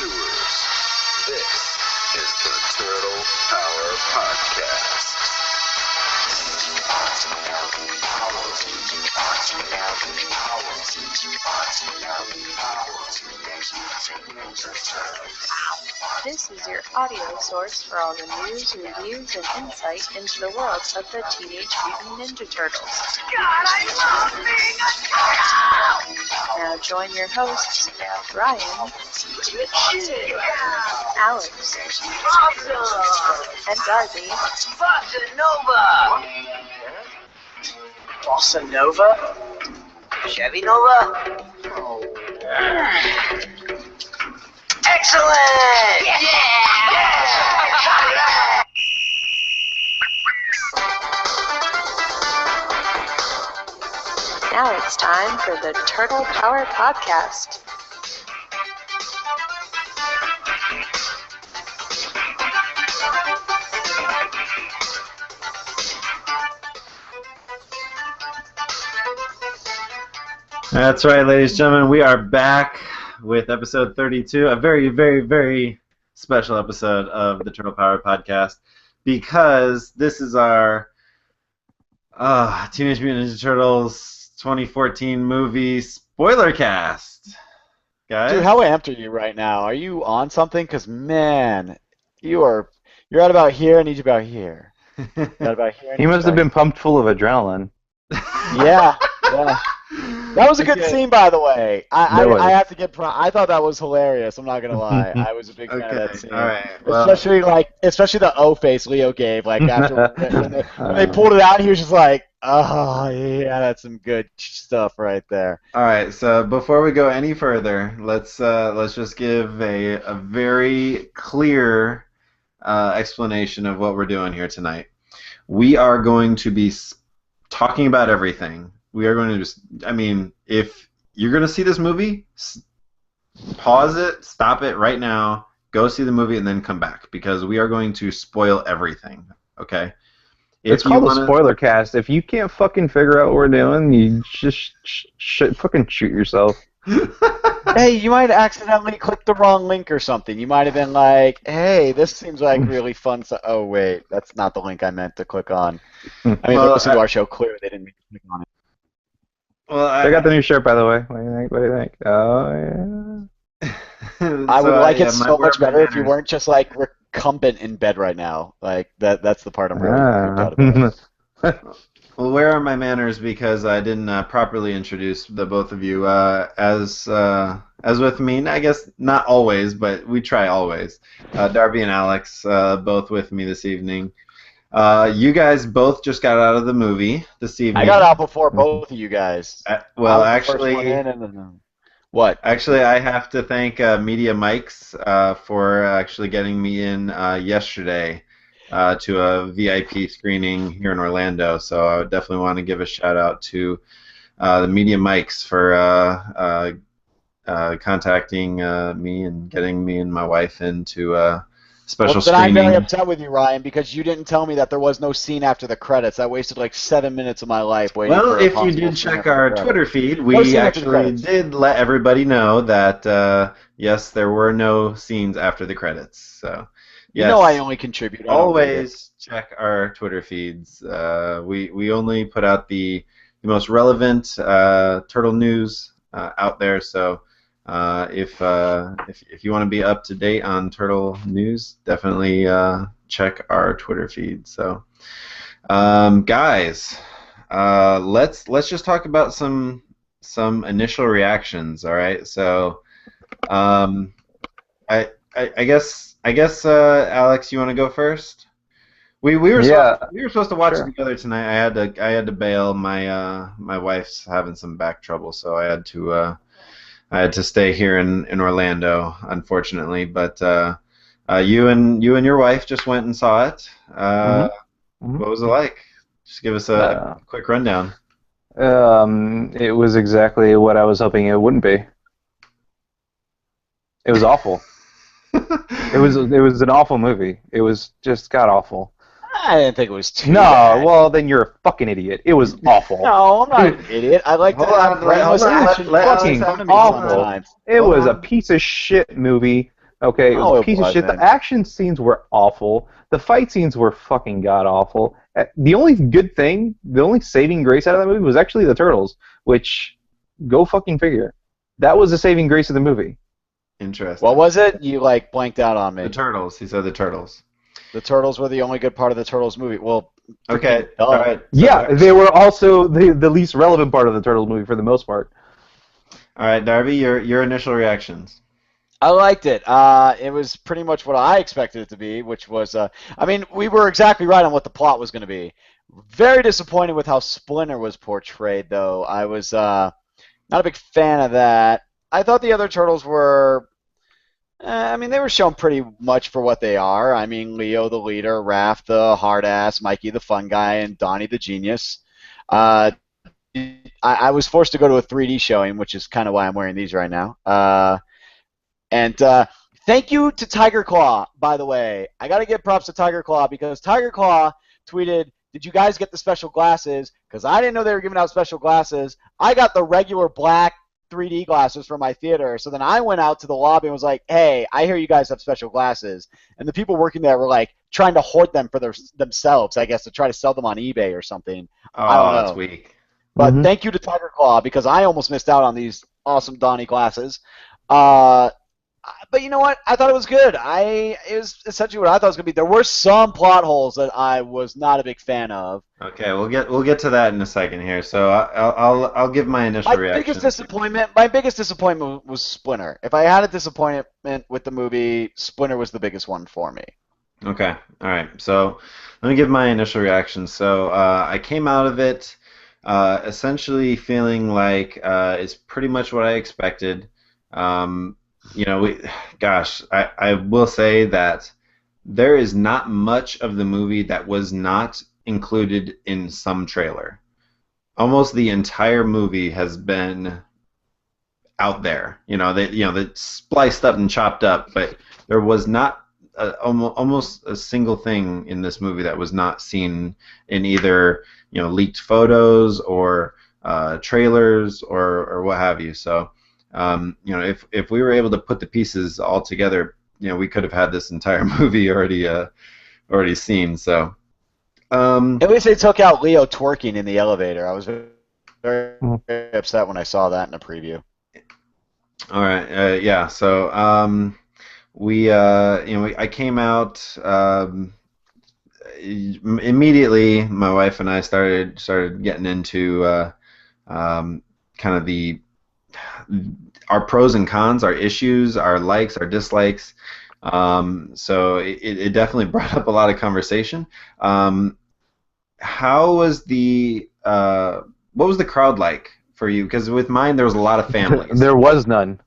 Tours. This is the Turtle Power Podcast. This is your audio source for all the news, reviews, and insight into the worlds of the Teenage Mutant Ninja Turtles. God, I love being a turtle! Now join your hosts, Ryan, Alex, Awesome! and Darby. Bossa Nova! Bossa Nova? Chevy Nova? Oh. Excellent! Yeah! Now it's time for the Turtle Power Podcast. That's right, ladies and gentlemen. We are back with episode 32, a very, very, very special episode of the Turtle Power Podcast, because this is our Teenage Mutant Ninja Turtles 2014 movie SpoilerCast. Guys? Dude, how amped are you right now? Are you on something? Because, man, you're at about here. I need you about here. At about here. He must have been pumped full of adrenaline. Yeah. That was a good scene, by the way. I have to get I thought that was hilarious. I'm not gonna lie. I was a big fan of that scene. All right. Well, especially the O face Leo gave. Like after when they pulled it out, he was just like, "Oh yeah, that's some good stuff right there." All right. So before we go any further, let's just give a very clear explanation of what we're doing here tonight. We are going to be talking about everything. We are going to just, if you're going to see this movie, pause it, stop it right now, go see the movie, and then come back, because we are going to spoil everything, okay? It's called a spoiler cast. If you can't fucking figure out what we're doing, you just fucking shoot yourself. Hey, you might accidentally click the wrong link or something. You might have been like, hey, this seems like really fun. Oh, wait, that's not the link I meant to click on. Listen to our show clear. They didn't mean to click on it. Well, I got the new shirt, by the way. What do you think? Oh, yeah. I would like it so much better if you weren't just, like, recumbent in bed right now. Like, that's the part I'm really freaked out about. Well, where are my manners? Because I didn't properly introduce the both of you. As with me, I guess not always, but we try always. Darby and Alex, both with me this evening. You guys both just got out of the movie this evening. I got out before both of you guys. Actually, what? Actually, I have to thank Media Mics for actually getting me in yesterday to a VIP screening here in Orlando. So I would definitely want to give a shout out to the Media Mics for contacting me and getting me and my wife into special screening. I'm very upset with you, Ryan, because you didn't tell me that there was no scene after the credits. I wasted like 7 minutes of my life waiting for if you did check our Twitter feed, we actually did let everybody know that, yes, there were no scenes after the credits. So, yes, I only contribute. Always check our Twitter feeds. We only put out the most relevant turtle news out there, so if you want to be up to date on turtle news, definitely check our Twitter feed. So, guys, let's just talk about some initial reactions. All right. So, I guess Alex, you want to go first? We were supposed to watch it together tonight. I had to bail. My wife's having some back trouble, so I had to stay here in Orlando, unfortunately. But you and your wife just went and saw it. What was it like? Just give us a quick rundown. It was exactly what I was hoping it wouldn't be. It was awful. It was an awful movie. It was just god awful. I didn't think it was too bad. Well, then you're a fucking idiot. It was awful. No, I'm not an idiot. I like to have brainless action. Fucking awful. It was a piece of shit movie Okay, it was No, a it piece of shit. The wasn't. action scenes were awful. The fight scenes were fucking god awful. The only good thing, the only saving grace out of that movie was actually the turtles, which, go fucking figure. That was the saving grace of the movie. Interesting. What was it? You like blanked out on me. The turtles. He said the turtles. The turtles were the only good part of the Turtles movie. Well, Okay. duh. All right. Yeah, they were also the least relevant part of the turtles movie for the most part. All right, Darby, your initial reactions. I liked it. It was pretty much what I expected it to be, which was, I mean, we were exactly right on what the plot was going to be. Very disappointed with how Splinter was portrayed, though. I was not a big fan of that. I thought the other turtles were, I mean, they were shown pretty much for what they are. I mean, Leo the leader, Raph the hard ass, Mikey the fun guy, and Donnie the genius. I was forced to go to a 3D showing, which is kind of why I'm wearing these right now. And thank you to Tiger Claw, by the way. I got to give props to Tiger Claw because Tiger Claw tweeted, "Did you guys get the special glasses?" Because I didn't know they were giving out special glasses. I got the regular black 3D glasses from my theater. So then I went out to the lobby and was like, "Hey, I hear you guys have special glasses." And the people working there were like trying to hoard them for themselves, I guess, to try to sell them on eBay or something. Oh, I don't know. that's weak. But thank you to Tiger Claw because I almost missed out on these awesome Donnie glasses. But you know what? I thought it was good. It was essentially what I thought it was going to be. There were some plot holes that I was not a big fan of. Okay, we'll get to that in a second here. So I'll give my initial reaction. My biggest disappointment was Splinter. If I had a disappointment with the movie, Splinter was the biggest one for me. Okay, all right. So let me give my initial reaction. So I came out of it essentially feeling like it's pretty much what I expected. You know, I will say that there is not much of the movie that was not included in some trailer. Almost the entire movie has been out there. They spliced up and chopped up, but there was not almost a single thing in this movie that was not seen in either leaked photos or trailers or what have you. So. If we were able to put the pieces all together, we could have had this entire movie already seen. So, at least they took out Leo twerking in the elevator. I was very upset when I saw that in the preview. All right, yeah. So, I came out immediately. My wife and I started getting into kind of our pros and cons, our issues, our likes, our dislikes. So it definitely brought up a lot of conversation. How was what was the crowd like for you? Because with mine, there was a lot of families. There was none.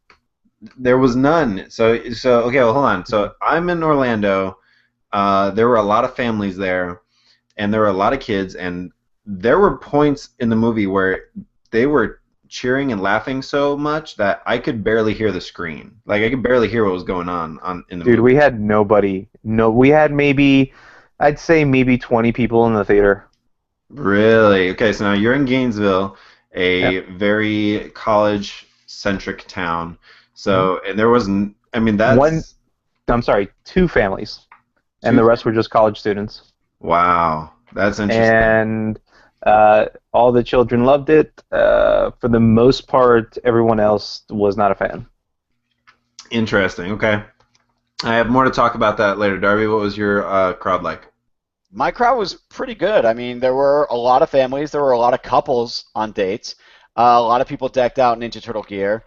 There was none. So okay, well, hold on. So I'm in Orlando. There were a lot of families there, and there were a lot of kids, and there were points in the movie where they were cheering and laughing so much that I could barely hear the screen. Like I could barely hear what was going on in the movie. Dude, we had nobody. No, we had I'd say maybe 20 people in the theater. Really? Okay, so now you're in Gainesville, a very college-centric town. So, and there wasn't. I mean, that's two families, and the rest were just college students. Wow, that's interesting. And all the children loved it. For the most part, everyone else was not a fan. Interesting. Okay. I have more to talk about that later. Darby, what was your crowd like? My crowd was pretty good. I mean, there were a lot of families. There were a lot of couples on dates. A lot of people decked out in Ninja Turtle gear.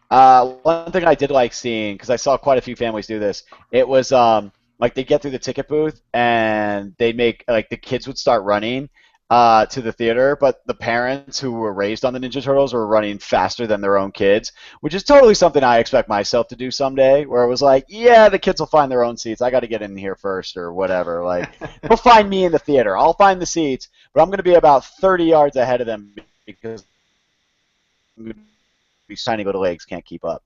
One thing I did like seeing, because I saw quite a few families do this, it was like they'd get through the ticket booth and they'd make, like the kids would start running to the theater, but the parents who were raised on the Ninja Turtles were running faster than their own kids, which is totally something I expect myself to do someday, where it was like, yeah, the kids will find their own seats. I got to get in here first or whatever. Like, they'll find me in the theater. I'll find the seats, but I'm going to be about 30 yards ahead of them because these tiny little legs can't keep up.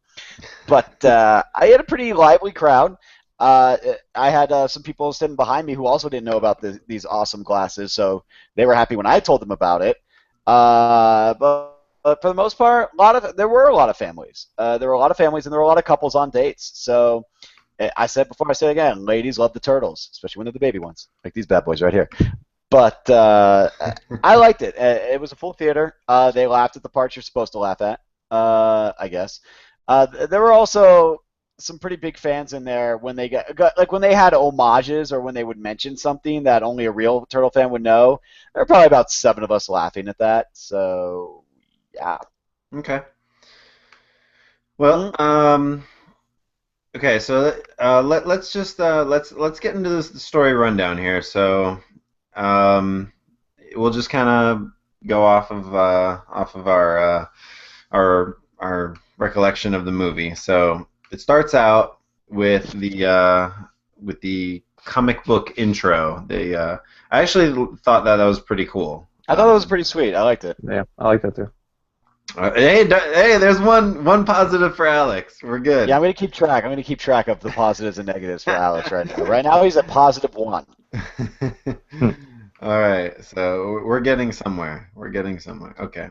But I had a pretty lively crowd. I had some people sitting behind me who also didn't know about these awesome glasses, so they were happy when I told them about it. But for the most part, there were a lot of families. There were a lot of families, and there were a lot of couples on dates. So I said before, I say it again, ladies love the turtles, especially when they're the baby ones, like these bad boys right here. But I liked it. It was a full theater. They laughed at the parts you're supposed to laugh at, I guess. There were also some pretty big fans in there when they got like when they had homages or when they would mention something that only a real turtle fan would know. There were probably about 7 of us laughing at that. So yeah. Okay. Well, okay, so let's just let's get into this story rundown here. So, we'll just kind of go off of our recollection of the movie. So it starts out with the comic book intro. I actually thought that was pretty cool. I thought it was pretty sweet. I liked it. Yeah, I like that too. Hey, there's one positive for Alex. We're good. Yeah, I'm gonna keep track. I'm gonna keep track of the positives and negatives for Alex right now. Right now he's at +1. All right, so we're getting somewhere. Okay.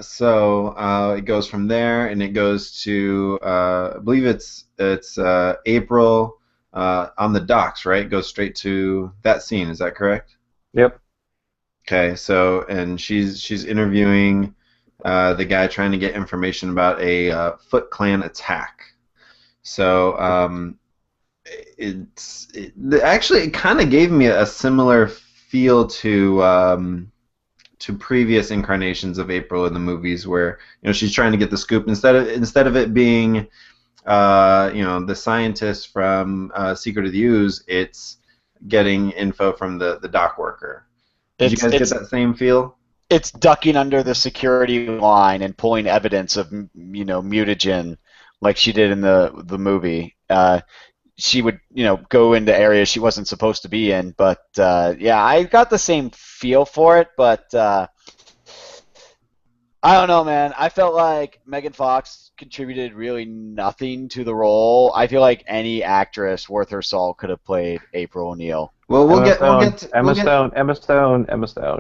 So it goes from there, and it goes to I believe it's April on the docks, right? It goes straight to that scene. Is that correct? Yep. Okay. So and she's interviewing the guy trying to get information about a Foot Clan attack. So it kind of gave me a similar feel to previous incarnations of April in the movies, where she's trying to get the scoop instead of it being the scientist from Secret of the Ooze, it's getting info from the dock worker. Did you guys get that same feel? It's ducking under the security line and pulling evidence of mutagen, like she did in the movie. She would go into areas she wasn't supposed to be in, but yeah, I got the same feel for it, but I don't know, man. I felt like Megan Fox contributed really nothing to the role. I feel like any actress worth her salt could have played April O'Neil. Well, we'll get Emma Stone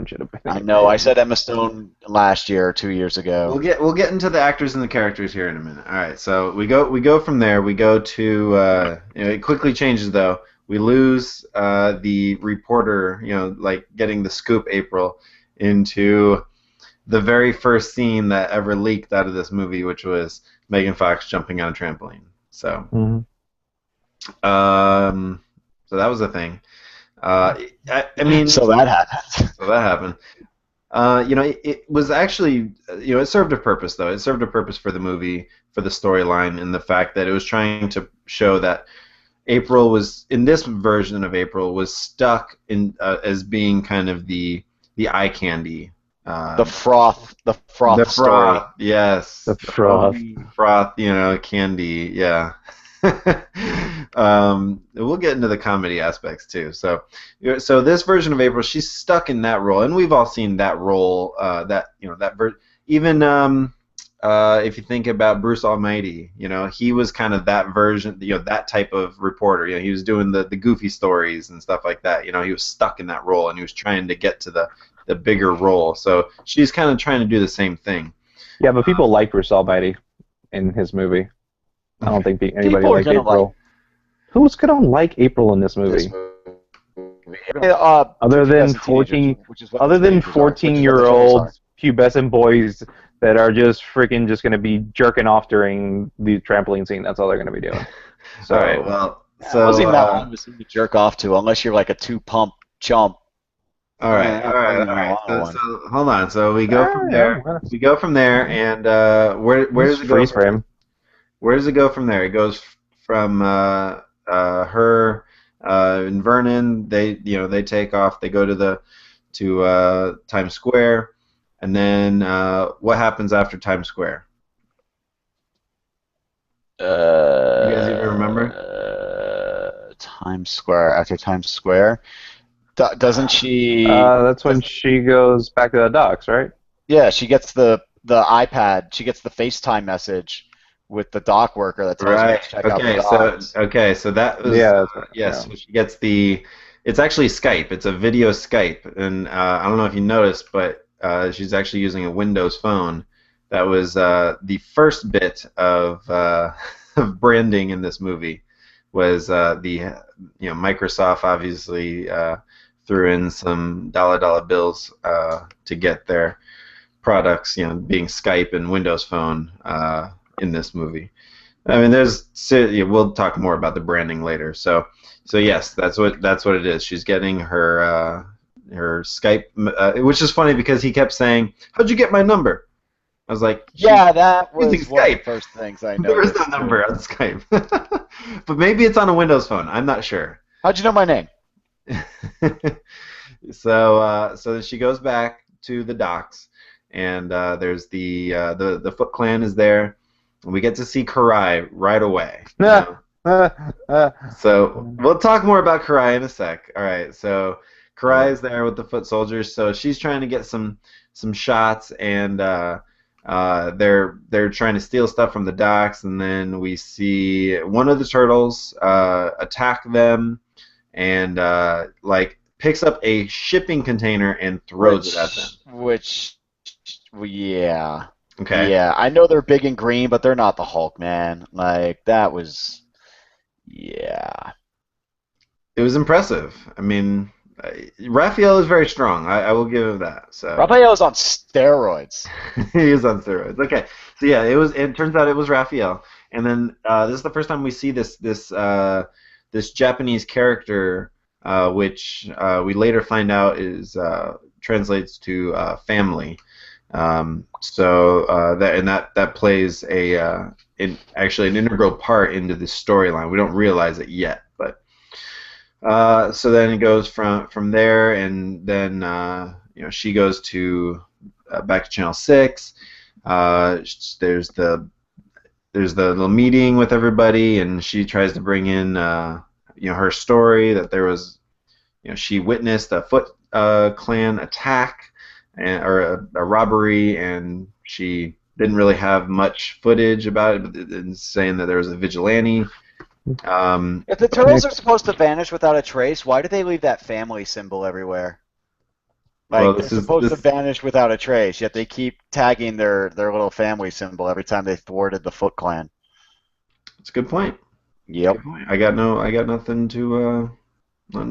should have been. I know. I said Emma Stone last year or 2 years ago. We'll get into the actors and the characters here in a minute. All right, so we go from there. We go to it quickly changes though. We lose the reporter, like getting the scoop April, into the very first scene that ever leaked out of this movie, which was Megan Fox jumping on a trampoline. So, so that was a thing. I mean, so that happened. So that happened. It was actually, it served a purpose though. It served a purpose for the movie, for the storyline, and the fact that it was trying to show that April was, in this version of April, was stuck in as being kind of the eye candy. The froth story. Yes. The froth. Candy. Yeah. We'll get into the comedy aspects too. So this version of April, she's stuck in that role, and we've all seen that role. Even if you think about Bruce Almighty, he was kind of that version, that type of reporter. He was doing the goofy stories and stuff like that. He was stuck in that role, and he was trying to get to the bigger role. So she's kind of trying to do the same thing. Yeah, but people like Bruce Almighty in his movie. I don't think anybody liked April. Who's gonna like April in this movie? Other than 14-year-old pubescent boys that are just gonna be jerking off during the trampoline scene. That's all they're gonna be doing. So, all right. Well, so wasn't that one to jerk off to, unless you're like a 2-pump chump. All right. So hold on. So we go from there. We go from there, and where does it go? Freeze frame. Where does it go from there? It goes from her and Vernon. They take off. They go to Times Square, and then what happens after Times Square? You guys even remember? Times Square. After Times Square, doesn't she? That's when she goes back to the docks, right? Yeah, she gets the iPad. She gets the FaceTime message with the dock worker that tells her to check out the docks. So that was yes. So she gets it's actually Skype. It's a video Skype, and I don't know if you noticed, but she's actually using a Windows phone. That was the first bit of of branding in this movie was Microsoft obviously threw in some dollar bills to get their products, being Skype and Windows Phone in this movie. I mean, we'll talk more about the branding later. So yes, that's what it is. She's getting her Skype, which is funny because he kept saying, "How'd you get my number?" I was like, yeah, that was using one of Skype. the first things I There is noticed. no number on Skype, but maybe it's on a Windows Phone. I'm not sure. How'd you know my name? So she goes back to the docks, and there's the Foot Clan is there, and we get to see Karai right away. So we'll talk more about Karai in a sec. All right, so Karai is there with the foot soldiers, so she's trying to get some shots, and they're trying to steal stuff from the docks, and then we see one of the turtles attack them, and picks up a shipping container and throws it at them. Yeah. Okay. Yeah, I know they're big and green, but they're not the Hulk, man. Like, that was... Yeah. It was impressive. I mean, Raphael is very strong. I will give him that. So Raphael's on steroids. he is on steroids. Okay, so yeah, it turns out it was Raphael, and then this is the first time we see this Japanese character, which we later find out is translates to family. That plays actually an integral part into the storyline. We don't realize it yet, but so then it goes from there, and then she goes to back to Channel 6. There's the little meeting with everybody, and she tries to bring in her story that there was she witnessed a Foot Clan attack or a robbery, and she didn't really have much footage about it, but saying that there was a vigilante. If the turtles are supposed to vanish without a trace, why do they leave that family symbol everywhere? Like, they're supposed to vanish without a trace, yet they keep tagging their little family symbol every time they thwarted the Foot Clan. That's a good point. Yep. Good point. I got nothing to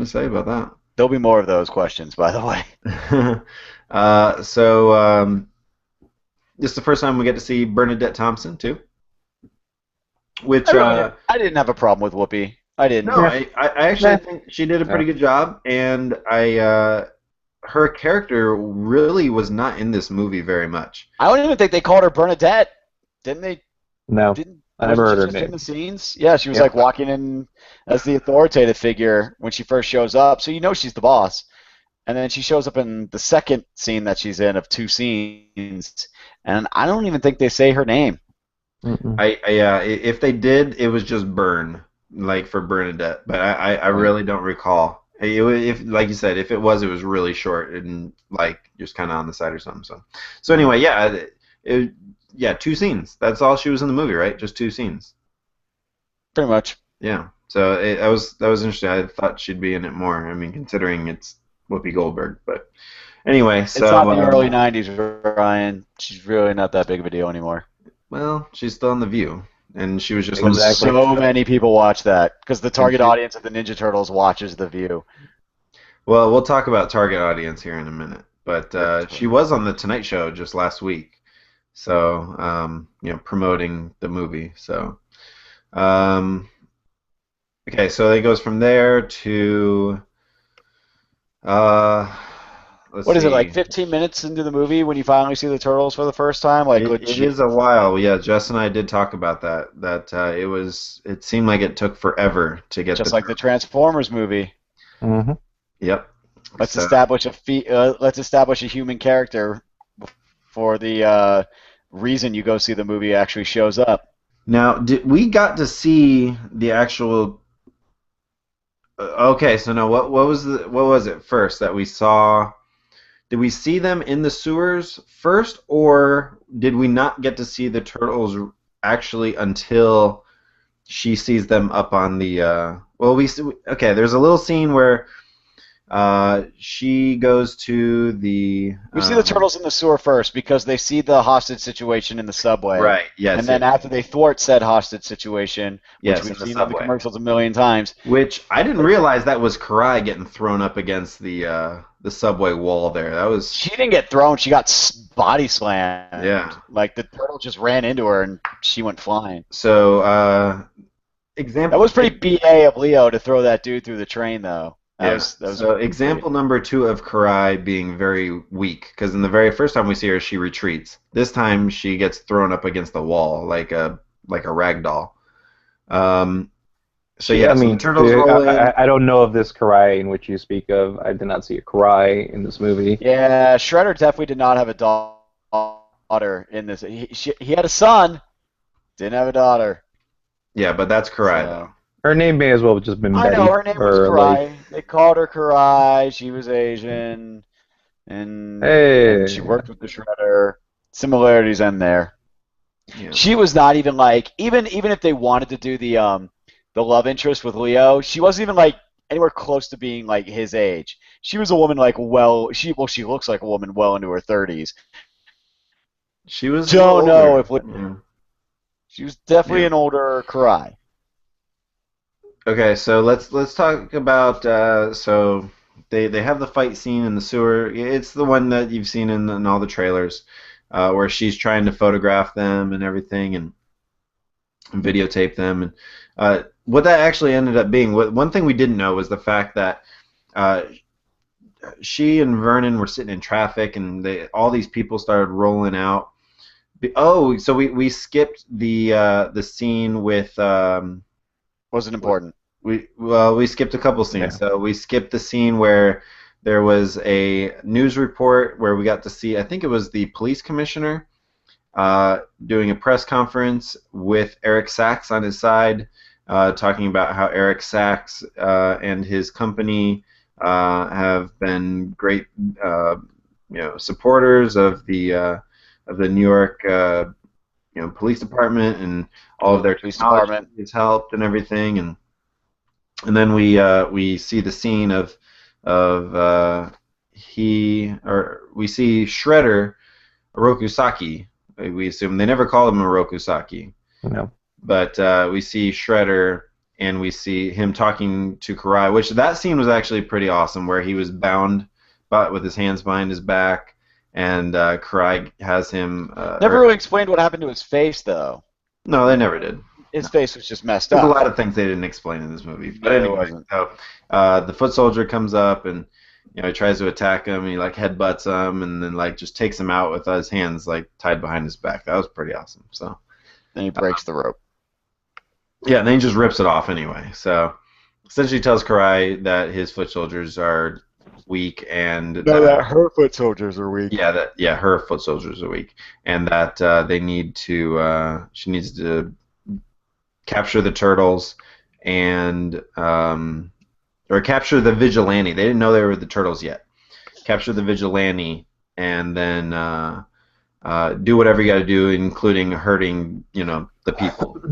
say about that. There'll be more of those questions, by the way. This is the first time we get to see Bernadette Thompson too. Which I didn't have a problem with Whoopi. I didn't. No, I actually think she did a pretty good job, and her character really was not in this movie very much. I don't even think they called her Bernadette. Didn't they? No, I never heard her name. In the scenes, yeah, she was like walking in as the authoritative figure when she first shows up, so she's the boss. And then she shows up in the second scene that she's in of two scenes, and I don't even think they say her name. If they did, it was just Bern, like for Bernadette, but I really don't recall. If like you said, if it was really short and like just kind of on the side or something. So anyway, two scenes. That's all she was in the movie, right? Just two scenes. Pretty much. Yeah. So that was interesting. I thought she'd be in it more. I mean, considering it's Whoopi Goldberg, but anyway. So it's not the early '90s, Ryan. She's really not that big of a deal anymore. Well, she's still on The View, and she was just so many people watch that because the target audience of the Ninja Turtles watches The View. Well, we'll talk about target audience here in a minute, but she was on the Tonight Show just last week, so promoting the movie. So, okay, so it goes from there to what is it, like 15 minutes into the movie when you finally see the turtles for the first time? Like, it is a while. Yeah, Jess and I did talk about that. It seemed like it took forever to get just like the Transformers movie. Mm-hmm. Yep. Let's establish a human character for the reason you go see the movie actually shows up. Now, we got to see the actual? Okay, so now what was it first that we saw? Did we see them in the sewers first, or did we not get to see the turtles actually until she sees them up on the? Okay, there's a little scene where She goes to the. We see the turtles in the sewer first because they see the hostage situation in the subway. Right. Yes. And then after they thwart said hostage situation, which we've seen in the commercials a million times. Which I didn't realize that was Karai getting thrown up against the subway wall there. That was. She didn't get thrown. She got body slammed. Yeah. Like the turtle just ran into her and she went flying. So example. That was pretty BA of Leo to throw that dude through the train, though. That was so example number 2 of Karai being very weak, because in the very first time we see her, she retreats. This time she gets thrown up against the wall like a rag doll. So yeah, the turtles roll in. I don't know of this Karai in which you speak of. I did not see a Karai in this movie. Yeah, Shredder definitely did not have a daughter in this. He had a son, didn't have a daughter. Yeah, but that's Karai though. Her name may as well have just been Betty. I know, her name was Karai. They called her Karai. She was Asian. And she worked with the Shredder. Similarities end there. Yeah. She was not even like, even if they wanted to do the love interest with Leo, she wasn't even like anywhere close to being like his age. She was a woman like she looks like a woman well into her 30s. She was don't know if she was definitely an older Karai. Okay, so let's talk about so they have the fight scene in the sewer. It's the one that you've seen in all the trailers, where she's trying to photograph them and everything and videotape them. And what that actually ended up being, one thing we didn't know was the fact that she and Vernon were sitting in traffic and all these people started rolling out. Oh, so we skipped the scene with. Wasn't important. We skipped a couple scenes. Yeah. So we skipped the scene where there was a news report where we got to see, I think it was the police commissioner doing a press conference with Eric Sachs on his side, talking about how Eric Sachs and his company have been great, supporters of the New York, police department, and all of their police department has helped and everything, and then we see the scene of we see Shredder Orokusaki. We assume they never call him Orokusaki. No. But we see Shredder and we see him talking to Karai, which that scene was actually pretty awesome, where he was bound but with his hands behind his back, and Karai has him. Never really explained what happened to his face, though. No, they never did. His face was just messed up. There's a lot of things they didn't explain in this movie. But anyway, so the foot soldier comes up and he tries to attack him. And he headbutts him and then just takes him out with his hands tied behind his back. That was pretty awesome. So then he breaks the rope. Yeah, and then he just rips it off anyway. So essentially tells Karai that his foot soldiers are weak and that her foot soldiers are weak. Yeah, her foot soldiers are weak, and that they need to. She needs to capture the turtles and or capture the vigilante. They didn't know they were the turtles yet. Capture the vigilante and then do whatever you got to do, including hurting the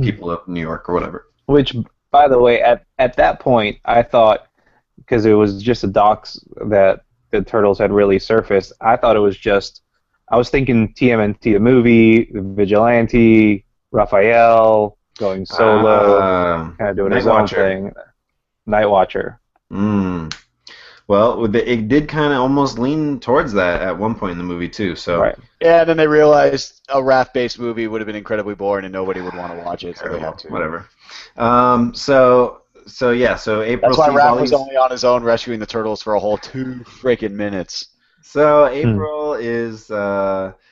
people of New York or whatever. Which, by the way, at that point, I thought, because it was just the docs that the turtles had really surfaced, I was thinking TMNT the movie, the vigilante, Raphael going solo, kind of doing his own thing. Night Watcher. Well, it did kind of almost lean towards that at one point in the movie too. So right. Yeah, and then they realized a Raph-based movie would have been incredibly boring and nobody would want to watch it, so they had to. Whatever. So April. That's why Raph was only on his own rescuing the turtles for a whole 2 freaking minutes. So April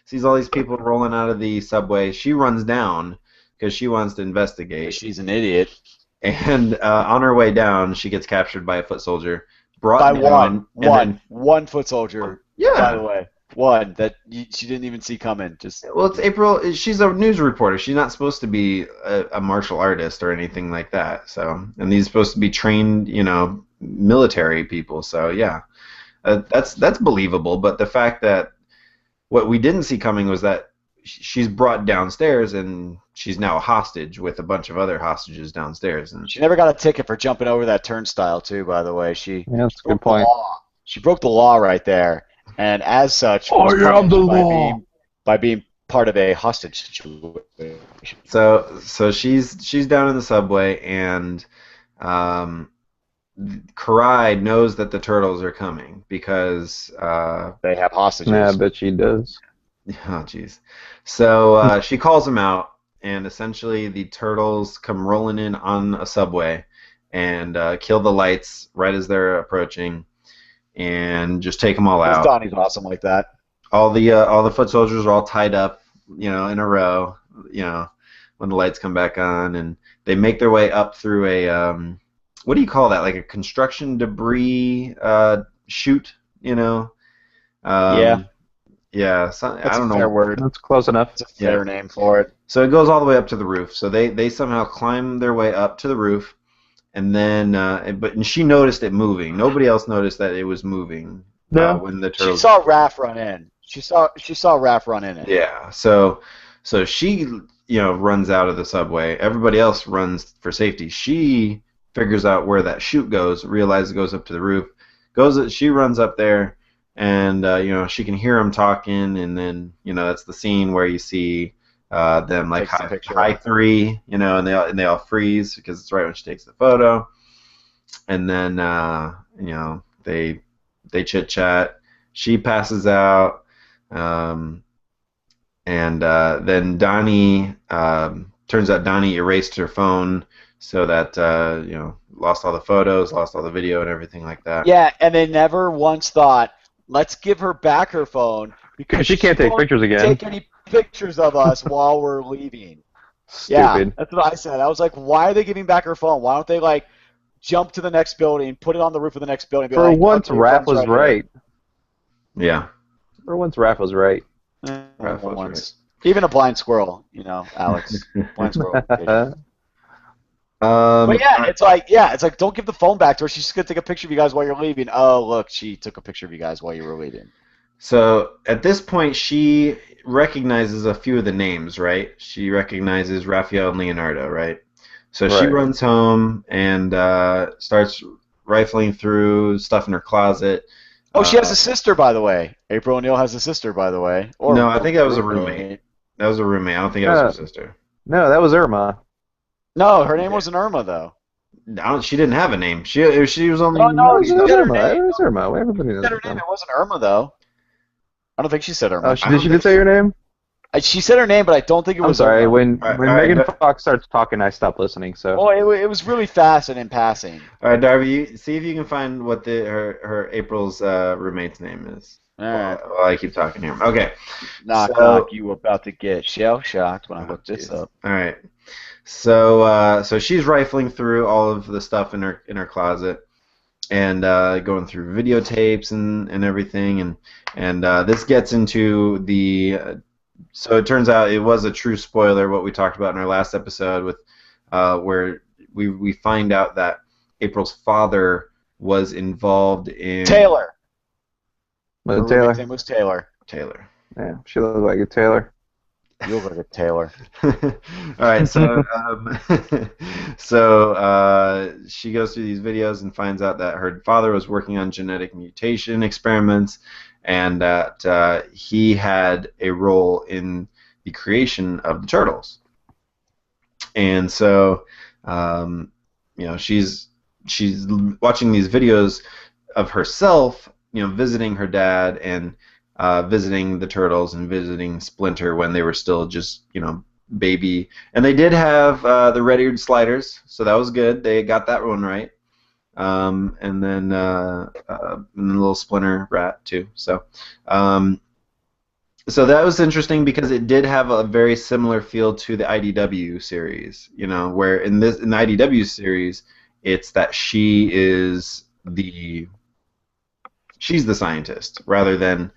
sees all these people rolling out of the subway. She runs down because she wants to investigate. She's an idiot. And on her way down, she gets captured by a foot soldier. By one foot soldier. Yeah. By the way, one that she didn't even see coming. Well, it's April. She's a news reporter. She's not supposed to be a martial artist or anything like that. So, and these are supposed to be trained, military people. So yeah, that's believable. But the fact that what we didn't see coming was that she's brought downstairs, and she's now a hostage with a bunch of other hostages downstairs. And She never got a ticket for jumping over that turnstile, too, by the way. Yeah, that's a good broke the point. law. She broke the law right there, and as such, I was am punished the law. by being part of a hostage situation. so she's down in the subway, and Karai knows that the turtles are coming because They have hostages. Yeah, I bet she does. oh jeez. So she calls him out, and essentially the turtles come rolling in on a subway and kill the lights right as they're approaching, and just take them all out. Donnie's awesome like that. All the foot soldiers are all tied up, in a row, when the lights come back on, and they make their way up through a what do you call that? Like a construction debris chute, Yeah. Yeah, I don't know. Fair word. That's close enough. It's a fair name for it. So it goes all the way up to the roof. So they somehow climb their way up to the roof, and then and she noticed it moving. Nobody else noticed that it was moving. No. When the She turtles. saw Raph run in. She saw Raph run in it. Yeah. So she runs out of the subway. Everybody else runs for safety. She figures out where that chute goes. Realizes it goes up to the roof. She runs up there, and she can hear them talking, and then that's the scene where you see them like high three, and they all freeze because it's right when she takes the photo, and then they chit chat. She passes out, and then Donnie turns out Donnie erased her phone so that lost all the photos, lost all the video, and everything like that. Yeah, and they never once thought, let's give her back her phone because she can't take pictures again. Take any pictures of us while we're leaving. Stupid. Yeah, that's what I said. I was like, why are they giving back her phone? Why don't they jump to the next building, put it on the roof of the next building? For once, Raph was right. Yeah. For once, Raph was right. Raph was Once. Even a blind squirrel, Alex. Blind squirrel. But it's like, don't give the phone back to her. She's just gonna take a picture of you guys while you're leaving. Oh, look, she took a picture of you guys while you were leaving. So at this point, she recognizes a few of the names, right? She recognizes Raphael and Leonardo, right? So she runs home and starts rifling through stuff in her closet. Oh, she has a sister, by the way. April O'Neil has a sister, by the way. No, I think that was a roommate. That was a roommate. I don't think that was her sister. No, that was Irma. No, her name wasn't Irma, though. No, she didn't have a name. She was only. Oh, no, it was Irma. It was Irma. Everybody knows She said her name. It wasn't Irma, though. I don't think she said Irma. Oh, she did say your name? She said her name, but I don't think it was. I'm sorry. Irma. When Megan right, Fox starts talking, I stop listening. So. Oh, it was really fast and in passing. All right, Darby, see if you can find what her April's roommate's name is. All right. While I keep talking here. Okay. Knock, you about to get shell shocked when I look this up. All right. So she's rifling through all of the stuff in her closet, and going through videotapes and everything, and this gets into the. So it turns out it was a true spoiler what we talked about in our last episode with where we find out that April's father was involved in Taylor. Was it Her Taylor? roommate's name was Taylor. Taylor. Yeah, she looks like a Taylor. You look like a Taylor. All right, so she goes through these videos and finds out that her father was working on genetic mutation experiments, and that he had a role in the creation of the turtles. And so, she's watching these videos of herself, visiting her dad and visiting the turtles and visiting Splinter when they were still just, baby. And they did have the red-eared sliders, so that was good. They got that one right. And then the little Splinter rat too. So that was interesting because it did have a very similar feel to the IDW series, where in the IDW series, it's that she's the scientist rather than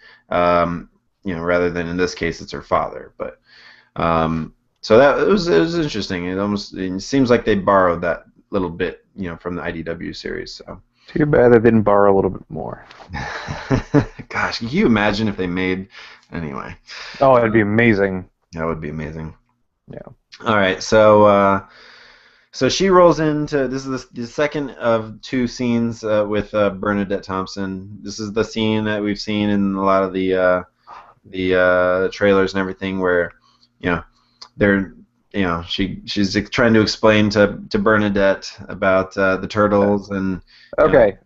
in this case it's her father. But so that it was interesting. It seems like they borrowed that little bit from the IDW series. So too bad they didn't borrow a little bit more. Gosh, can you imagine if they made anyway? Oh, it'd be amazing. That would be amazing. Yeah. All right, so she rolls into this is the second of two scenes with Bernadette Thompson. This is the scene that we've seen in a lot of the trailers and everything, where they're she's trying to explain to Bernadette about the turtles and. Okay.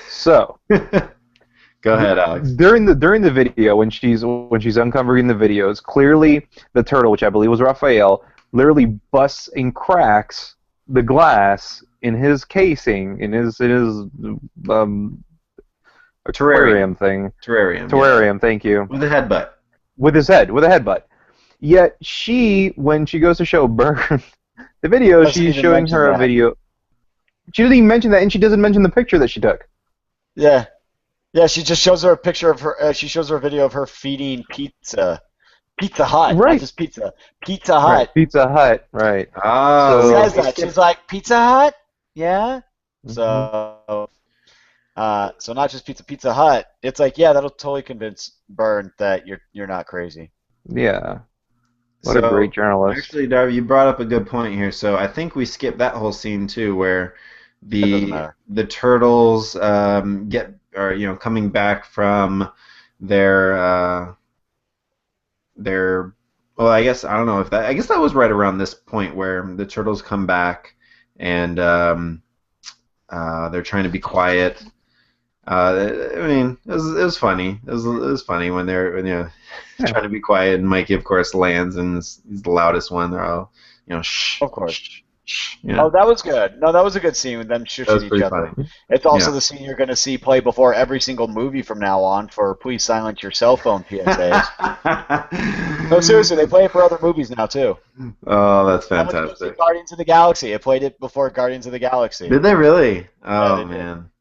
So. Go ahead, Alex. During the video, when she's uncovering the videos, clearly the turtle, which I believe was Raphael, literally busts and cracks the glass in his casing, in his aquarium thing. Terrarium. Thank you. With a headbutt. With a headbutt. Yet she, when she goes to show Bern the video, she's showing her a video. She doesn't even mention that, and she doesn't mention the picture that she took. Yeah. Yeah, she just shows her a picture of her. She shows her a video of her feeding Pizza Hut. Right. Not just Pizza Hut. Right. Pizza Hut. Right. Oh. She says that. She's like, Pizza Hut? Yeah? Mm-hmm. So not just Pizza Hut. It's like, yeah, that'll totally convince Bern that you're not crazy. Yeah. What a great journalist. Actually, Darby, you brought up a good point here. So I think we skipped that whole scene too, where the turtles coming back from their well, I guess I don't know if that I guess that was right around this point where the turtles come back and they're trying to be quiet. I mean, it was funny. It was funny when they're trying to be quiet, and Mikey, of course, lands and he's the loudest one. They're all shh. Of course. Shh. Oh, that was good. No, that was a good scene with them shushing each other. Funny. It's also the scene you're going to see play before every single movie from now on for please silence your cell phone PSAs. No, seriously, they play it for other movies now, too. Oh, that's fantastic. Guardians of the Galaxy. It played it before Guardians of the Galaxy. Did they really? Oh, they did. man.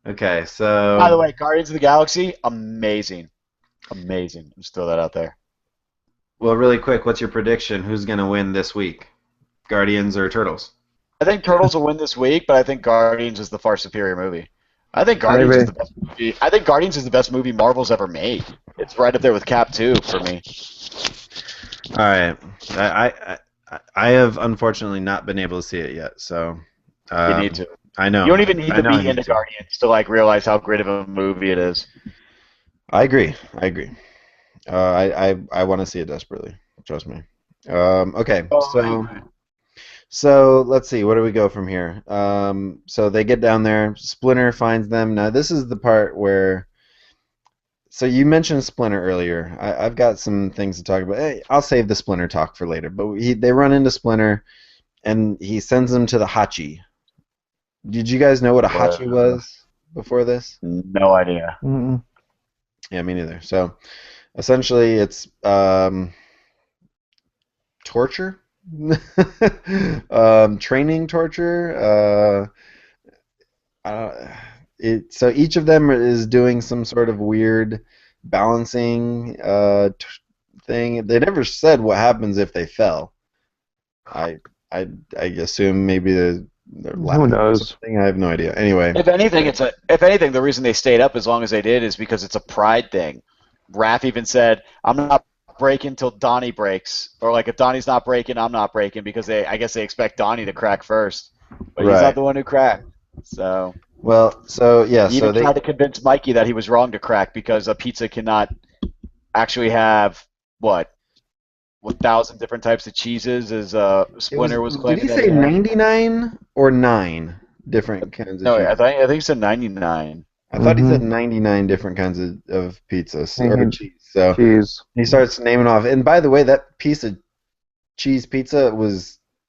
Okay, so... By the way, Guardians of the Galaxy, amazing. Amazing. Just throw that out there. Well, really quick, what's your prediction? Who's going to win this week? Guardians or Turtles? I think Turtles will win this week, but I think Guardians is the far superior movie. I think Guardians is the best movie. I think Guardians is the best movie Marvel's ever made. It's right up there with Cap 2 for me. All right. I have unfortunately not been able to see it yet, so you need to. I know. You don't even need to be into Guardians to realize how great of a movie it is. I agree. I want to see it desperately. Trust me. Okay. So let's see. Where do we go from here? So they get down there. Splinter finds them. Now this is the part where. So you mentioned Splinter earlier. I've got some things to talk about. Hey, I'll save the Splinter talk for later. But they run into Splinter, and he sends them to the Hachi. Did you guys know what a Hachi was before this? No idea. Mm-mm. Yeah, me neither. So essentially, it's torture. Training torture. So each of them is doing some sort of weird balancing thing. They never said what happens if they fell. I assume maybe they're Who knows? I have no idea. Anyway, If anything, the reason they stayed up as long as they did is because it's a pride thing. Raph even said, "I'm not breaking till Donnie breaks," or if Donnie's not breaking, I'm not breaking, because I guess they expect Donnie to crack first, but he's not the one who cracked. So he even tried to convince Mikey that he was wrong to crack because a pizza cannot actually have 1,000 different types of cheeses, as Splinter was claiming. Did he say 99 or 9 different kinds of cheese? No, I think he said 99. I thought he said 99 different kinds of pizzas or cheese. So Cheese. he starts naming off. And by the way, that piece of cheese pizza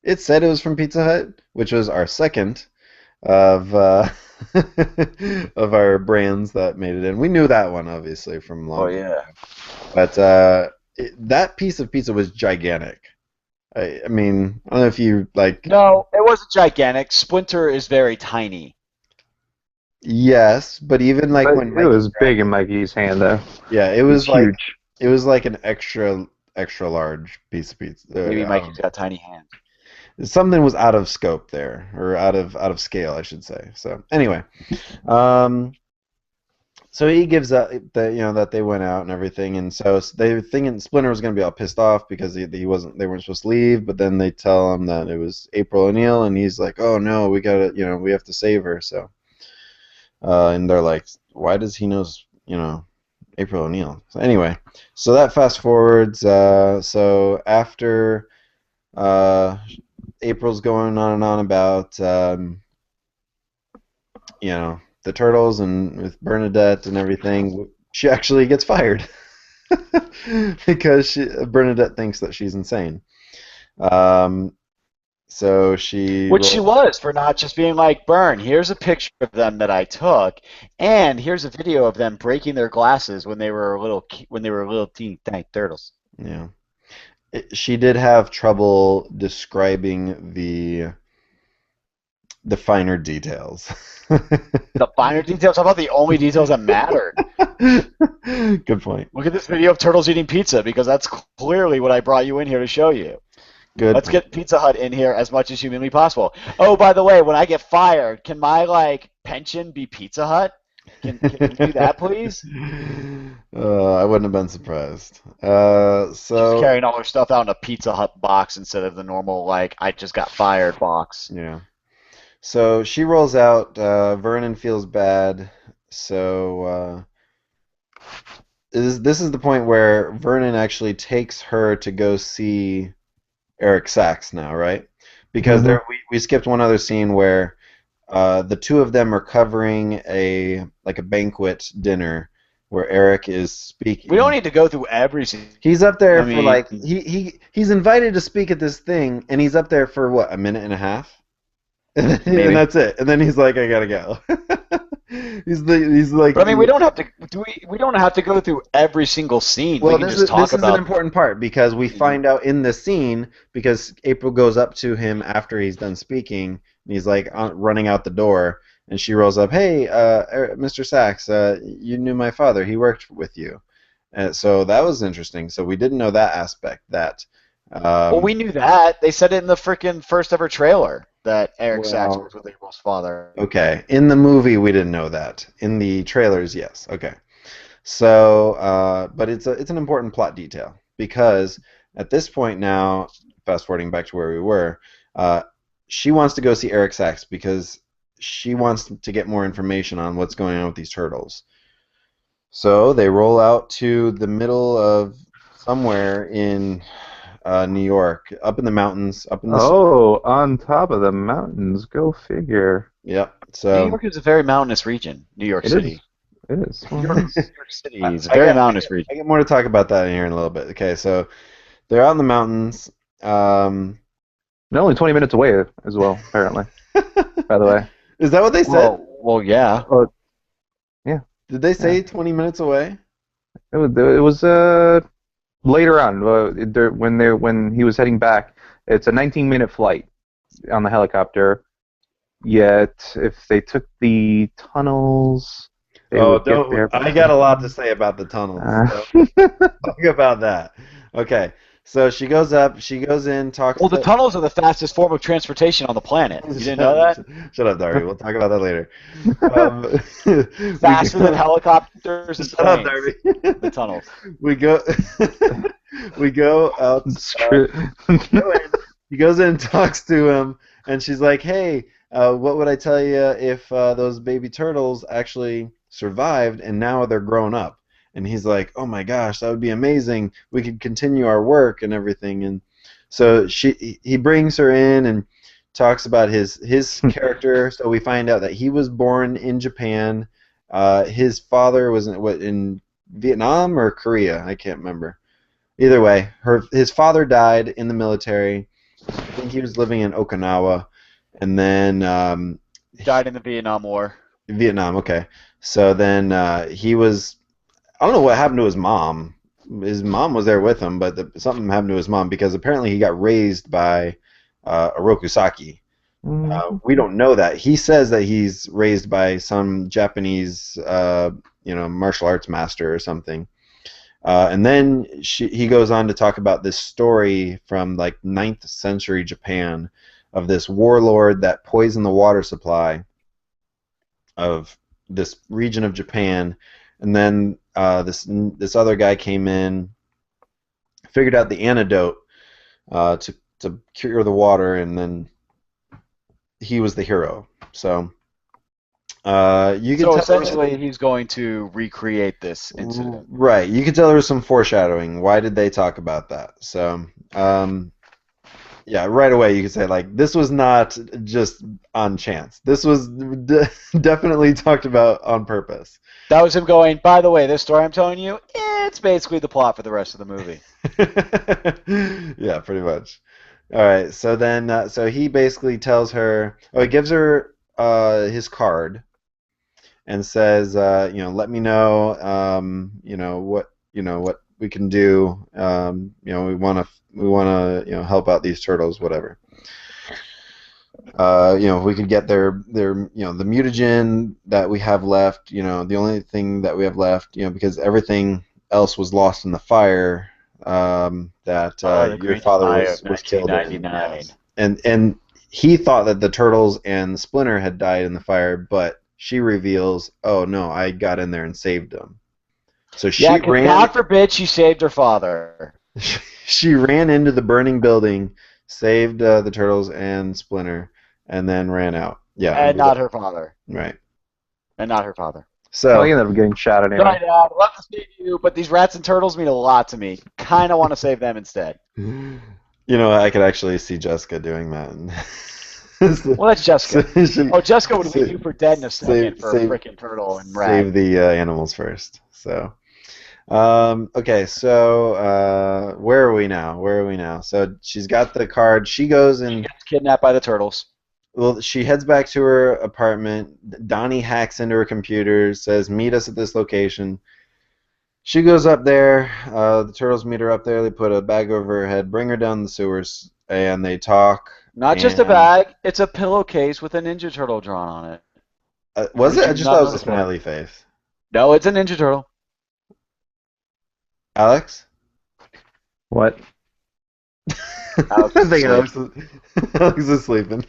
it said it was from Pizza Hut, which was our second of of our brands that made it in. We knew that one obviously from long. Oh yeah. But that piece of pizza was gigantic. I mean, I don't know if you No, it wasn't gigantic. Splinter is very tiny. Yes, but even when it was big in Mikey's hand, though. Yeah, it was huge. It was like an extra large piece of pizza. Maybe Mikey's got tiny hands. Something was out of scope there, or out of scale, I should say. So anyway, So he gives up that that they went out and everything, and so they were thinking Splinter was going to be all pissed off because he wasn't they weren't supposed to leave, but then they tell him that it was April O'Neil, and he's like, oh no, we gotta we have to save her. So and they're like, why does he know April O'Neil? So anyway, so that fast forwards. So after April's going on and on about the Turtles and with Bernadette and everything, she actually gets fired because Bernadette thinks that she's insane. So she was for not just being like, Bern, here's a picture of them that I took, and here's a video of them breaking their glasses when they were little teeny tiny turtles. Yeah, she did have trouble describing the finer details. The finer details? How about the only details that mattered? Good point. Look at this video of turtles eating pizza, because that's clearly what I brought you in here to show you. Good. Let's get Pizza Hut in here as much as humanly possible. Oh, by the way, when I get fired, can my pension be Pizza Hut? Can we do that, please? I wouldn't have been surprised. She's carrying all her stuff out in a Pizza Hut box instead of the normal I just got fired box. Yeah. So she rolls out. Vernon feels bad. So this is the point where Vernon actually takes her to go see Eric Sachs now, right? Because we skipped one other scene where the two of them are covering a banquet dinner where Eric is speaking. We don't need to go through every scene. He's up there for he's invited to speak at this thing, and he's up there for what, a minute and a half? And that's it. And then he's like, I gotta go. he's like. But we don't have to. We don't have to go through every single scene. Well, we can just talk this is an important part because we find out in the scene, because April goes up to him after he's done speaking, and he's running out the door, and she rolls up, hey, Mr. Sachs, you knew my father. He worked with you. So that was interesting. So we didn't know that aspect. Well, we knew that. They said it in the freaking first ever trailer that Eric Sachs was with April's father. Okay. In the movie, we didn't know that. In the trailers, yes. Okay. So, but it's an important plot detail because at this point now, fast forwarding back to where we were, she wants to go see Eric Sachs because she wants to get more information on what's going on with these turtles. So they roll out to the middle of somewhere in New York, up in the mountains, on top of the mountains. Go figure. Yep. So New York is a very mountainous region. New York City. It is. New York City is a very mountainous region. I get more to talk about that in here in a little bit. Okay, so they're out in the mountains. They're only 20 minutes away as well, apparently. By the way. Is that what they said? Well, yeah. Yeah. Did they say 20 minutes away? It was later on when he was heading back. It's a 19-minute flight on the helicopter. Yet if they took the tunnels, I got a lot to say about the tunnels. So talk about that. Okay. So she goes up, she goes in, talks. Well, the tunnels are the fastest form of transportation on the planet. You didn't know that? Shut up, Darby. We'll talk about that later. Faster than helicopters and planes. Shut up, Darby. The tunnels. We go out. He goes in and talks to him, and she's like, hey, what would I tell you if those baby turtles actually survived and now they're grown up? And he's like, oh my gosh, that would be amazing. We could continue our work and everything. And so he brings her in and talks about his character. So we find out that he was born in Japan. His father was in Vietnam or Korea. I can't remember. Either way, his father died in the military. I think he was living in Okinawa. And then died in the Vietnam War. Vietnam, okay. So then he was... I don't know what happened to his mom. His mom was there with him, but something happened to his mom because apparently he got raised by Oroku Saki. We don't know that. He says that he's raised by some Japanese, martial arts master or something. And then he goes on to talk about this story from 9th century Japan of this warlord that poisoned the water supply of this region of Japan. and then this other guy came in, figured out the antidote to cure the water, and then he was the hero. So you can So tell essentially, he's going to recreate this incident. right. You could tell there was some foreshadowing. Why did they talk about that? So yeah, right away you could say like this was not just on chance. This was definitely talked about on purpose. That was him going, by the way, this story I'm telling you, it's basically the plot for the rest of the movie. Yeah, pretty much. All right, so then, so he basically tells her, he gives her his card and says, let me know, what we can do. We want to, help out these turtles, whatever. If we could get their, the mutagen that we have left, the only thing that we have left, because everything else was lost in the fire that your father was killed in. Yes. And he thought that the turtles and Splinter had died in the fire, but she reveals, oh no, I got in there and saved them. So she ran. God forbid she saved her father. She ran into the burning building, saved the turtles and Splinter, and then ran out. Yeah, and not her father. Right. And not her father. So he ended up getting shot anyway. Sorry, Dad. Love to save you, but these rats and turtles mean a lot to me. Kind of want to save them instead. I could actually see Jessica doing that. Well, that's Jessica. Jessica would leave you for dead in a second for a freaking turtle and rat. Save the animals first. So, okay. So, where are we now? So she's got the card. She goes and she gets kidnapped by the turtles. Well, she heads back to her apartment. Donnie hacks into her computer, says, meet us at this location. She goes up there. The turtles meet her up there. They put a bag over her head, bring her down the sewers, and they talk. Not just a bag. It's a pillowcase with a Ninja Turtle drawn on it. Was it? I just thought it was a smiley face. No, it's a Ninja Turtle. Alex? What? Alex is sleeping.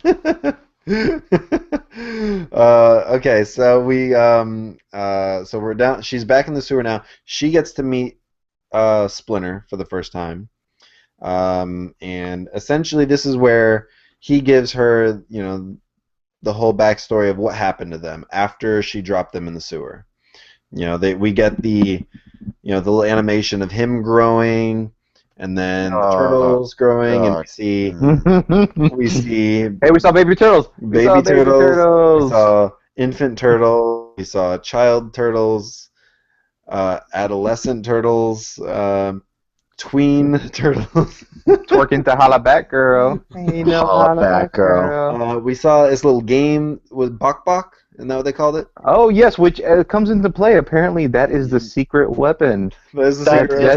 Okay, so so we're down. She's back in the sewer now. She gets to meet Splinter for the first time, and essentially this is where he gives her, the whole backstory of what happened to them after she dropped them in the sewer. We get the little animation of him growing. And then the turtles growing, and we see. Hey, we saw baby turtles. Baby turtles. We saw infant turtles. We saw child turtles, adolescent turtles, tween turtles. Twerking to holla back girl. Holla back girl. We saw this little game with Bok Bok. Isn't that what they called it? Oh, yes, which comes into play. Apparently, that is the secret weapon. That's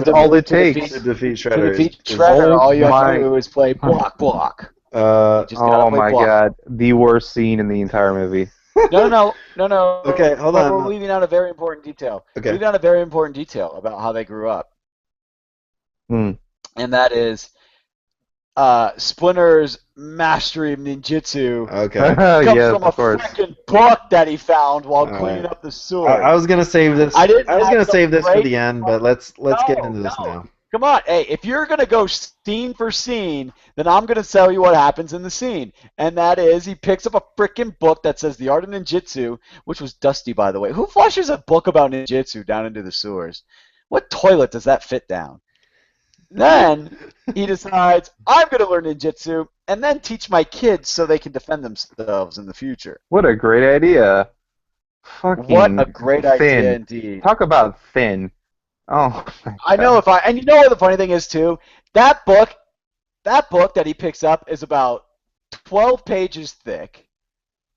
all it takes. To defeat Shredder. To defeat Shredder, all you have to do is play block. Oh, my God. The worst scene in the entire movie. No. Okay, hold on. We're leaving out a very important detail. Okay. We're leaving out a very important detail about how they grew up. And that is Splinter's mastery of ninjutsu comes from a freaking book that he found while cleaning up the sewer. I was gonna save this. I was gonna save this for the end, but let's get into this now. Come on, hey! If you're gonna go scene for scene, then I'm gonna tell you what happens in the scene, and that is he picks up a freaking book that says The Art of Ninjutsu, which was dusty, by the way. Who flushes a book about ninjutsu down into the sewers? What toilet does that fit down? Then he decides, I'm going to learn ninjutsu and then teach my kids so they can defend themselves in the future. What a great idea. Fucking what a great idea indeed. Talk about thin. Oh, I know and you know what the funny thing is too? That book that he picks up is about 12 pages thick,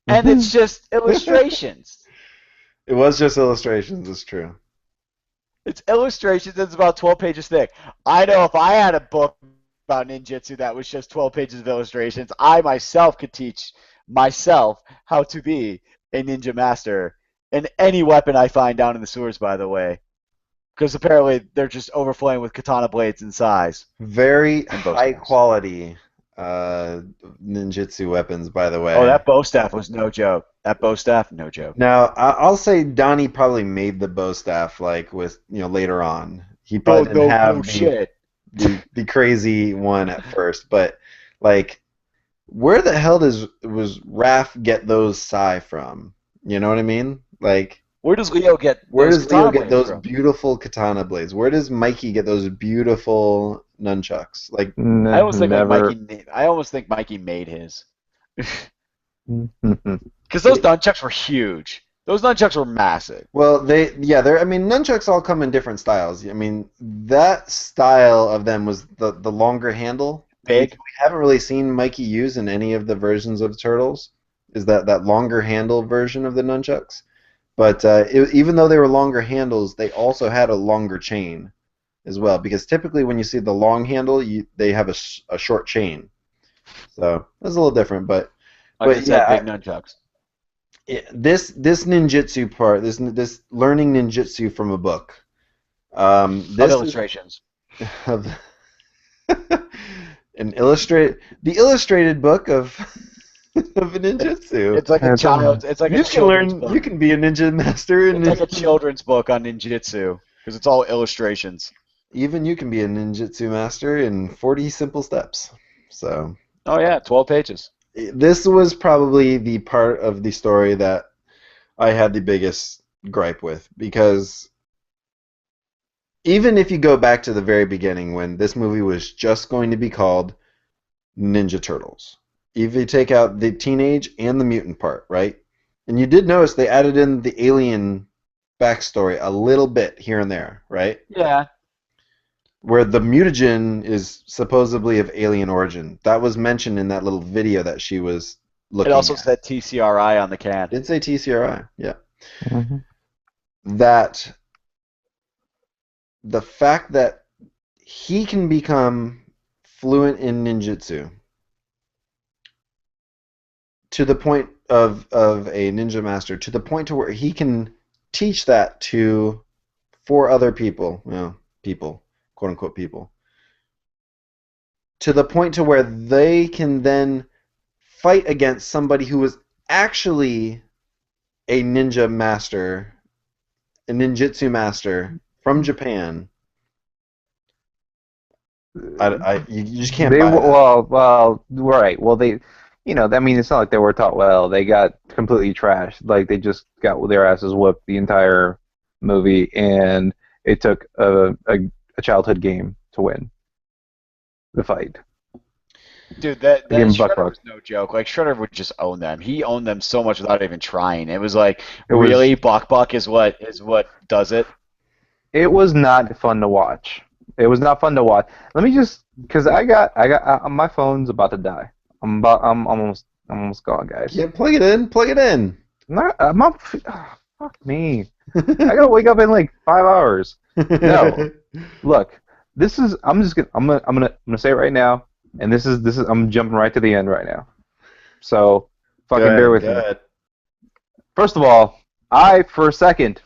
and it's just illustrations. It was just illustrations, it's true. It's illustrations. It's about 12 pages thick. I know if I had a book about ninjutsu that was just 12 pages of illustrations, I myself could teach myself how to be a ninja master in any weapon I find down in the sewers, by the way. Because apparently they're just overflowing with katana blades in size. Very high quality ninjutsu weapons, by the way. Oh, that bow staff was no joke. That bow staff, no joke. Now, I'll say Donnie probably made the bow staff like with later on. He probably didn't have the crazy one at first, but like, where the hell was Raph get those sai from? You know what I mean? Like, where does Leo get? Where does Leo get those from? beautiful katana blades? Where does Mikey get those beautiful nunchucks? Like, I almost think I almost think Mikey made his. Because those nunchucks were huge. Those nunchucks were massive. Well, nunchucks all come in different styles. I mean, that style of them was the longer handle. Big. We haven't really seen Mikey use in any of the versions of Turtles. Is that longer handle version of the nunchucks? But even though they were longer handles, they also had a longer chain as well. Because typically when you see the long handle, they have a short chain. So it's a little different, but big nunchucks. This ninjutsu part, this learning ninjutsu from a book. This illustrations. The illustrated book of ninjutsu. It's like a child. It's like a children's book. You can be a ninja master. It's like a children's book on ninjutsu because it's all illustrations. Even you can be a ninjutsu master in 40 simple steps. So. Oh yeah, 12 pages. This was probably the part of the story that I had the biggest gripe with, because even if you go back to the very beginning when this movie was just going to be called Ninja Turtles, if you take out the teenage and the mutant part, right? And you did notice they added in the alien backstory a little bit here and there, right? Yeah. Where the mutagen is supposedly of alien origin. That was mentioned in that little video that she was looking at. It also said TCRI on the can. It did say TCRI, yeah. Mm-hmm. That the fact that he can become fluent in ninjutsu to the point of a ninja master, to the point to where he can teach that to 4 other people, quote-unquote people, to the point to where they can then fight against somebody who is actually a ninja master, a ninjutsu master from Japan. You just can't buy that. Well, right. Well, they, I mean, it's not like they were taught well. They got completely trashed. Like, they just got their asses whooped the entire movie, and it took a childhood game to win the fight. Dude, that Shredder was no joke. Like, Shredder would just own them. He owned them so much without even trying. It was like, really, Buck is what does it? It was not fun to watch. It was not fun to watch. Let me just, because I got my phone's about to die. I'm almost gone, guys. Yeah, plug it in. Fuck me. I gotta wake up in like 5 hours. No, look, this is. I'm gonna say it right now, and this is. I'm jumping right to the end right now. So, fucking bear with me. First of all, I for a second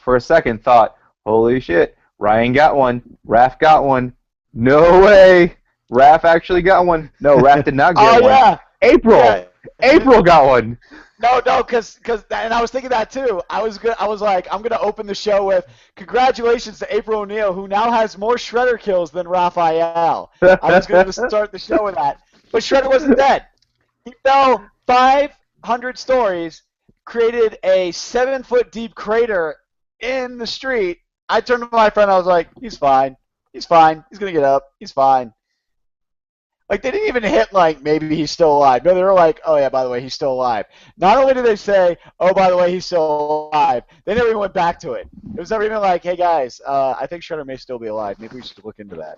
thought, holy shit, Ryan got one, Raph got one. No way, Raph actually got one. No, Raph did not get one. Yeah. April got one. No, because and I was thinking that too. I was like, I'm gonna open the show with congratulations to April O'Neil, who now has more Shredder kills than Raphael. I was gonna start the show with that, but Shredder wasn't dead. He fell 500 stories, created a 7-foot deep crater in the street. I turned to my friend. I was like, he's fine. He's gonna get up. He's fine. Like, they didn't even hit, like, maybe he's still alive. No, they were like, oh, yeah, by the way, he's still alive. Not only did they say, oh, by the way, he's still alive, they never even went back to it. It was never even like, hey, guys, I think Shredder may still be alive. Maybe we should look into that.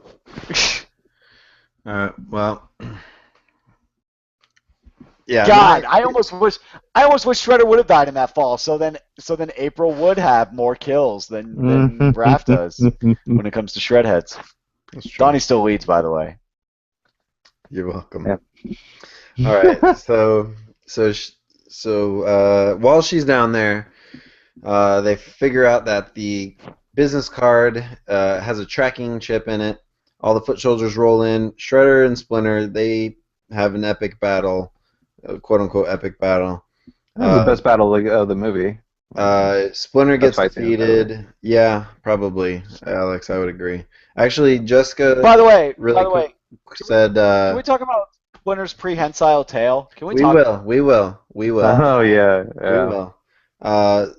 Well, yeah. God, I almost wish Shredder would have died in that fall. So then April would have more kills than Raph does when it comes to Shredheads. Donnie still leads, by the way. You're welcome. Yeah. All right. So while she's down there, they figure out that the business card has a tracking chip in it. All the foot soldiers roll in. Shredder and Splinter, they have an epic battle, quote unquote epic battle. That was the best battle of the movie. Splinter Best gets fight scene, defeated. Yeah, probably, Alex. I would agree. Actually, Jessica By the way, said. can we talk about Splinter's prehensile tail? Can we We talk? will. We will. We will. Oh yeah, We yeah. will.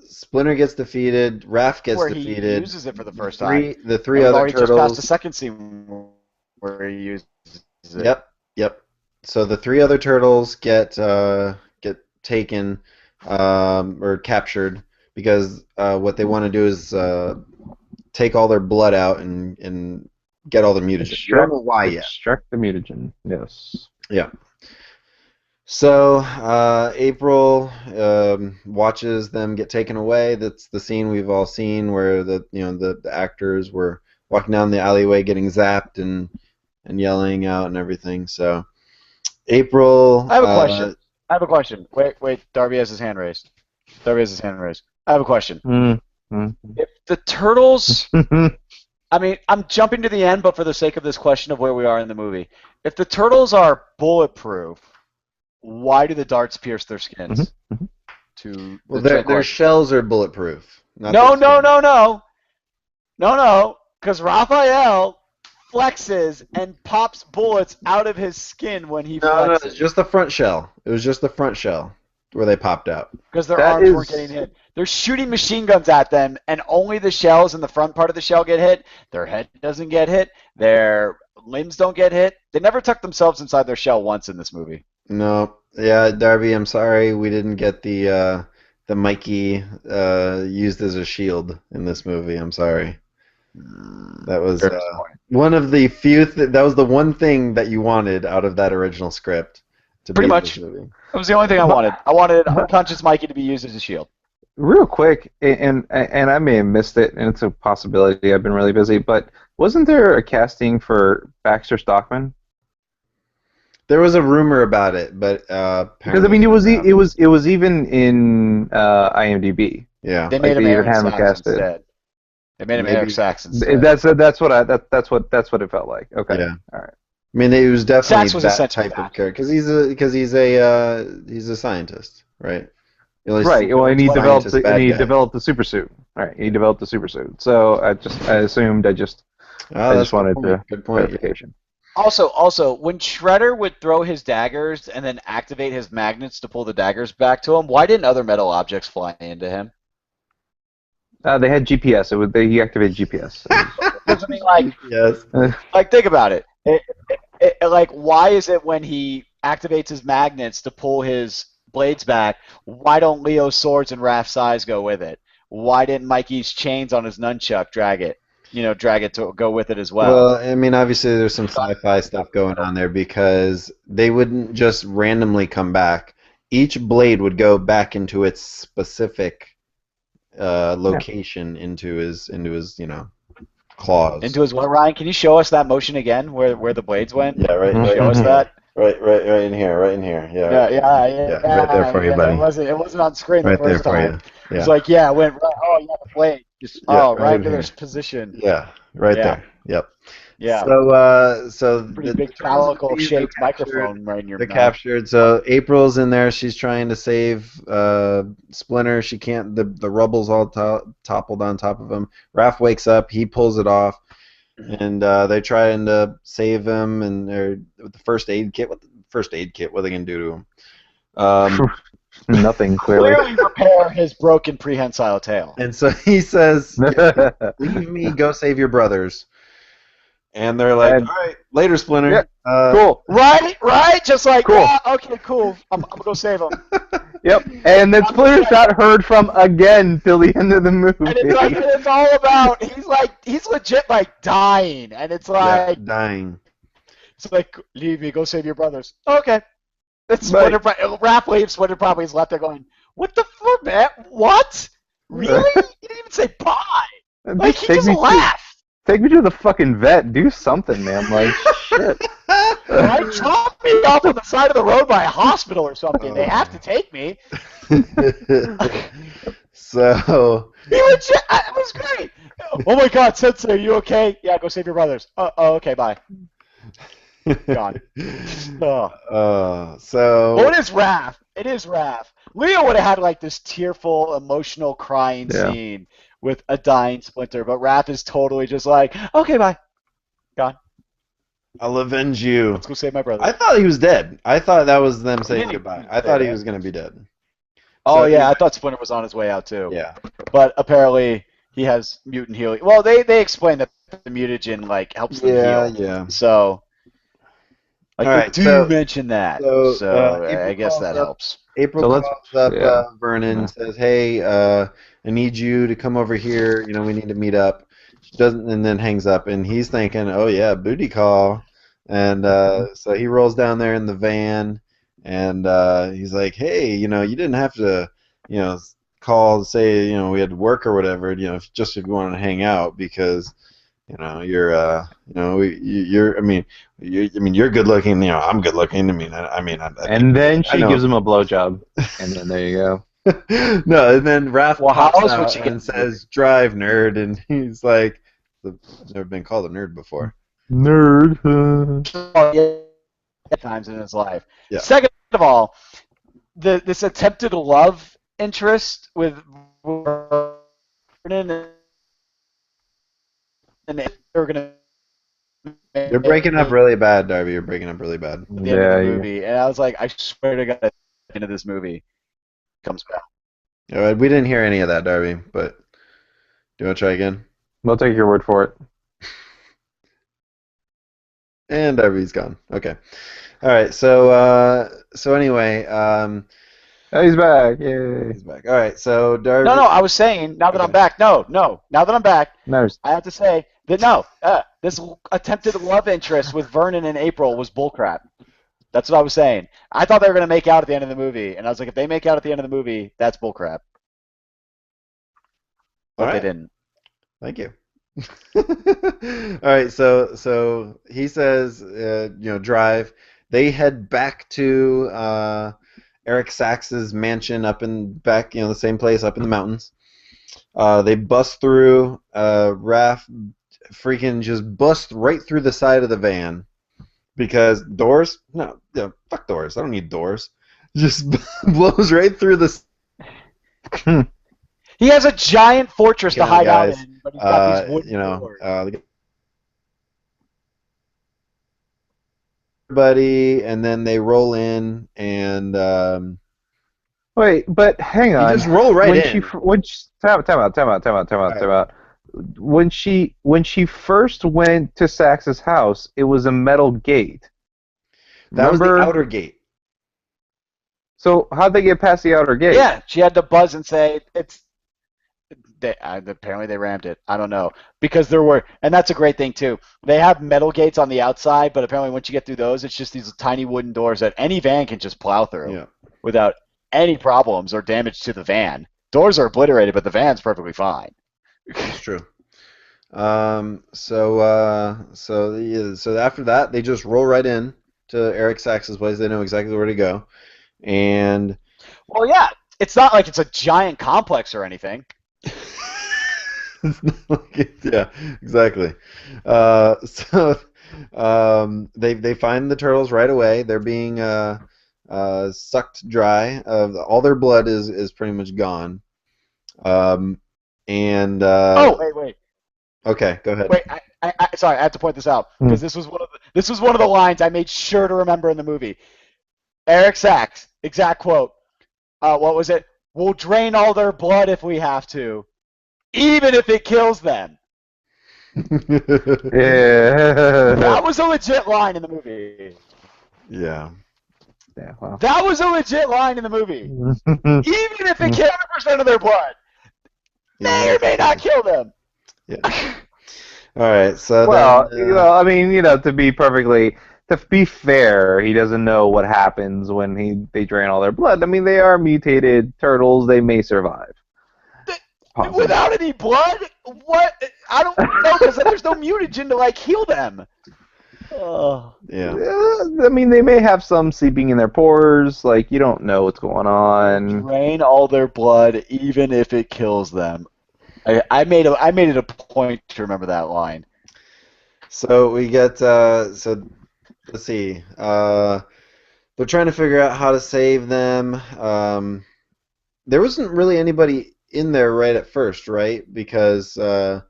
Splinter gets defeated. Raph gets Where he defeated. uses it for the first time. The three And we've other already just passed the turtles. second scene where he uses it. Yep. Yep. So the three other turtles get taken or captured because what they want to do is take all their blood out and get all the mutagen. You don't know why yet. Extract the mutagen. Yes. Yeah. So April watches them get taken away. That's the scene we've all seen where the actors were walking down the alleyway getting zapped and yelling out and everything. So April. I have a question. Wait. Darby has his hand raised. I have a question. If the turtles, I mean, I'm jumping to the end, but for the sake of this question of where we are in the movie, if the turtles are bulletproof, why do the darts pierce their skins? Well, their shells are bulletproof. No. Because Raphael flexes and pops bullets out of his skin when he flexes. No, it's just the front shell. It was just the front shell where they popped out. Because their arms weren't getting hit. They're shooting machine guns at them, and only the shells in the front part of the shell get hit. Their head doesn't get hit. Their limbs don't get hit. They never tuck themselves inside their shell once in this movie. No. Yeah, Darby, I'm sorry we didn't get the Mikey used as a shield in this movie. I'm sorry. That was one of the few. That was the one thing that you wanted out of that original script. Pretty much. That was the only thing I wanted. I wanted unconscious Mikey to be used as a shield. Real quick, and I may have missed it, and it's a possibility. I've been really busy, but wasn't there a casting for Baxter Stockman? There was a rumor about it, but because I mean, it was even in IMDb. Yeah, they made him Eric Sachs instead. They made him Eric Sachs instead. That's what it felt like. Okay, yeah, all right. I mean, it was definitely Sachs was that type of character because he's a scientist, right? Right. Well, and he developed the super suit. All right, he developed the super suit. So I assumed I just wanted good point. clarification. Also, when Shredder would throw his daggers and then activate his magnets to pull the daggers back to him, why didn't other metal objects fly into him? They had GPS. He activated GPS. I mean, like, yes. Like, think about it. Like, why is it when he activates his magnets to pull his blades back, why don't Leo's swords and Raph's eyes go with it? Why didn't Mikey's chains on his nunchuck drag it to go with it as well? Well, I mean, obviously there's some sci-fi stuff going on there because they wouldn't just randomly come back. Each blade would go back into its specific location into his claws. Into his what, Ryan? Can you show us that motion again where the blades went? Yeah, right. Can you show us that? Right in here. Yeah. Yeah. Right there for you, buddy. It wasn't on screen right the first there for time. you. Yeah. It's like, it went right. Oh, yeah, the blade. Just right into here. this position. Yeah, right there. Yep. Yeah. So pretty big phallical shaped microphone right in your mouth. They're captured. So April's in there. She's trying to save Splinter. She can't. The rubble's all toppled on top of him. Raph wakes up. He pulls it off, and they're trying to save him. And they're with the first aid kit. What are they gonna do to him? Nothing, clearly. Repair his broken prehensile tail. And so he says, "Leave me. Go save your brothers." And they're like, all right, later, Splinter. Yeah, cool. Right? Just like, cool. Okay, cool. I'm going to go save him. Yep. And then Splinter's not heard from again till the end of the movie. And it's all about, he's legit, like, dying. And it's like... Yeah, dying. It's like, leave me, go save your brothers. Okay. That's Splinter. Raph leaves, Splinter probably is left there going, what the fuck, man? What? Really? He didn't even say bye. Like, he just laughed. Take me to the fucking vet. Do something, man. Like, shit. Right? Drop me off on the side of the road by a hospital or something. They have to take me. So... It was great. Oh my God, Sensei, are you okay? Yeah, go save your brothers. Okay, bye. Gone. So... Well, it is Raph. Leo would have had like this tearful, emotional, crying Yeah. scene with a dying Splinter, but Raph is totally just like, okay, bye, gone. I'll avenge you. Let's go save my brother. I thought he was dead. I thought that was them saying didn't goodbye. even I say thought he that. was going to be dead. Oh So yeah, I anyway, thought Splinter was on his way out too. yeah. But apparently he has mutant healing. Well, they explain that the mutagen like helps them Yeah, heal. yeah. So like All they right, do mention that. So April I guess calls that up. helps. April So let's- calls up yeah. Vernon, Yeah. says, "Hey, I need you to come over here. You know, we need to meet up." She doesn't, and then hangs up. And he's thinking, "Oh yeah, booty call." And so he rolls down there in the van, and he's like, "Hey, you know, you didn't have to, you know, call to say, you know, we had to work or whatever. You know, just if you wanted to hang out because." You know, you're. I mean, you're good looking. You know, I'm good looking. I mean, I And then I she know. gives him a blowjob, and then there you go. No, and then Raph Well, how pops else would out you get and says, "Drive, nerd," and he's like, "I've never been called a nerd before." Nerd. Times in his life. Yeah. Second of all, this attempted love interest with Vernon and they're gonna You're breaking up really bad, Darby. You're breaking up really bad. at the end of the Yeah, movie, and I was like, I swear to God, at the end of this movie comes back. We didn't hear any of that, Darby. But do you want to try again? we'll take your word for it. And Darby's gone. Okay. All right. So anyway, Oh, he's back. Yay. he's back. All right. So Darby. No, I was saying now that I'm Okay. back. No, now that I'm back, No, I have to say that no, this attempted love interest with Vernon and April was bullcrap. That's what I was saying. I thought they were gonna make out at the end of the movie, and I was like, if they make out at the end of the movie, that's bullcrap. But All right. they didn't. Thank you. All right, so he says, you know, drive. They head back to Eric Sachs's mansion up in back, you know, the same place up in the mountains. They bust through. Raph freaking just bust right through the side of the van because doors? No, yeah, fuck doors. I don't need doors. Just blows right through the. He has a giant fortress to Come on, hide out guys. in, but he's got these wooden You know, doors. everybody, and then they roll in, and wait, but hang on. you just roll right when in. Time out. When she first went to Sax's house, it was a metal gate. That was Remember? the outer gate. So how'd they get past the outer gate? Yeah, she had to buzz and say it's. Apparently they rammed it. I don't know because there were, and that's a great thing too. They have metal gates on the outside, but apparently once you get through those, it's just these tiny wooden doors that any van can just plow through Yeah, without any problems or damage to the van. Doors are obliterated, but the van's perfectly fine. it's true. So after that, they just roll right in to Eric Sachs's place. They know exactly where to go, and Well, yeah, it's not like it's a giant complex or anything. yeah, exactly. They find the turtles right away. They're being sucked dry. All their blood is pretty much gone. And Oh, wait. okay, go ahead. Wait, sorry, I have to point this out because this was one of the lines I made sure to remember in the movie. Eric Sachs, exact quote. What was it? We'll drain all their blood if we have to, even if it kills them. Yeah. That was a legit line in the movie. Yeah. Yeah, wow. That was a legit line in the movie. Even if it killed 100% of their blood, may or may not kill them. Yeah. All right. So Well, then, I mean, to be fair, he doesn't know what happens when they drain all their blood. I mean, they are mutated turtles; they may survive. Possibly. Without any blood? What? I don't know because there's no mutagen to heal them. Oh. yeah. I mean, they may have some seeping in their pores. You don't know what's going on. Drain all their blood, even if it kills them. I made it a point to remember that line. So we get so let's see. They're trying to figure out how to save them. there wasn't really anybody in there right at first, right? Because or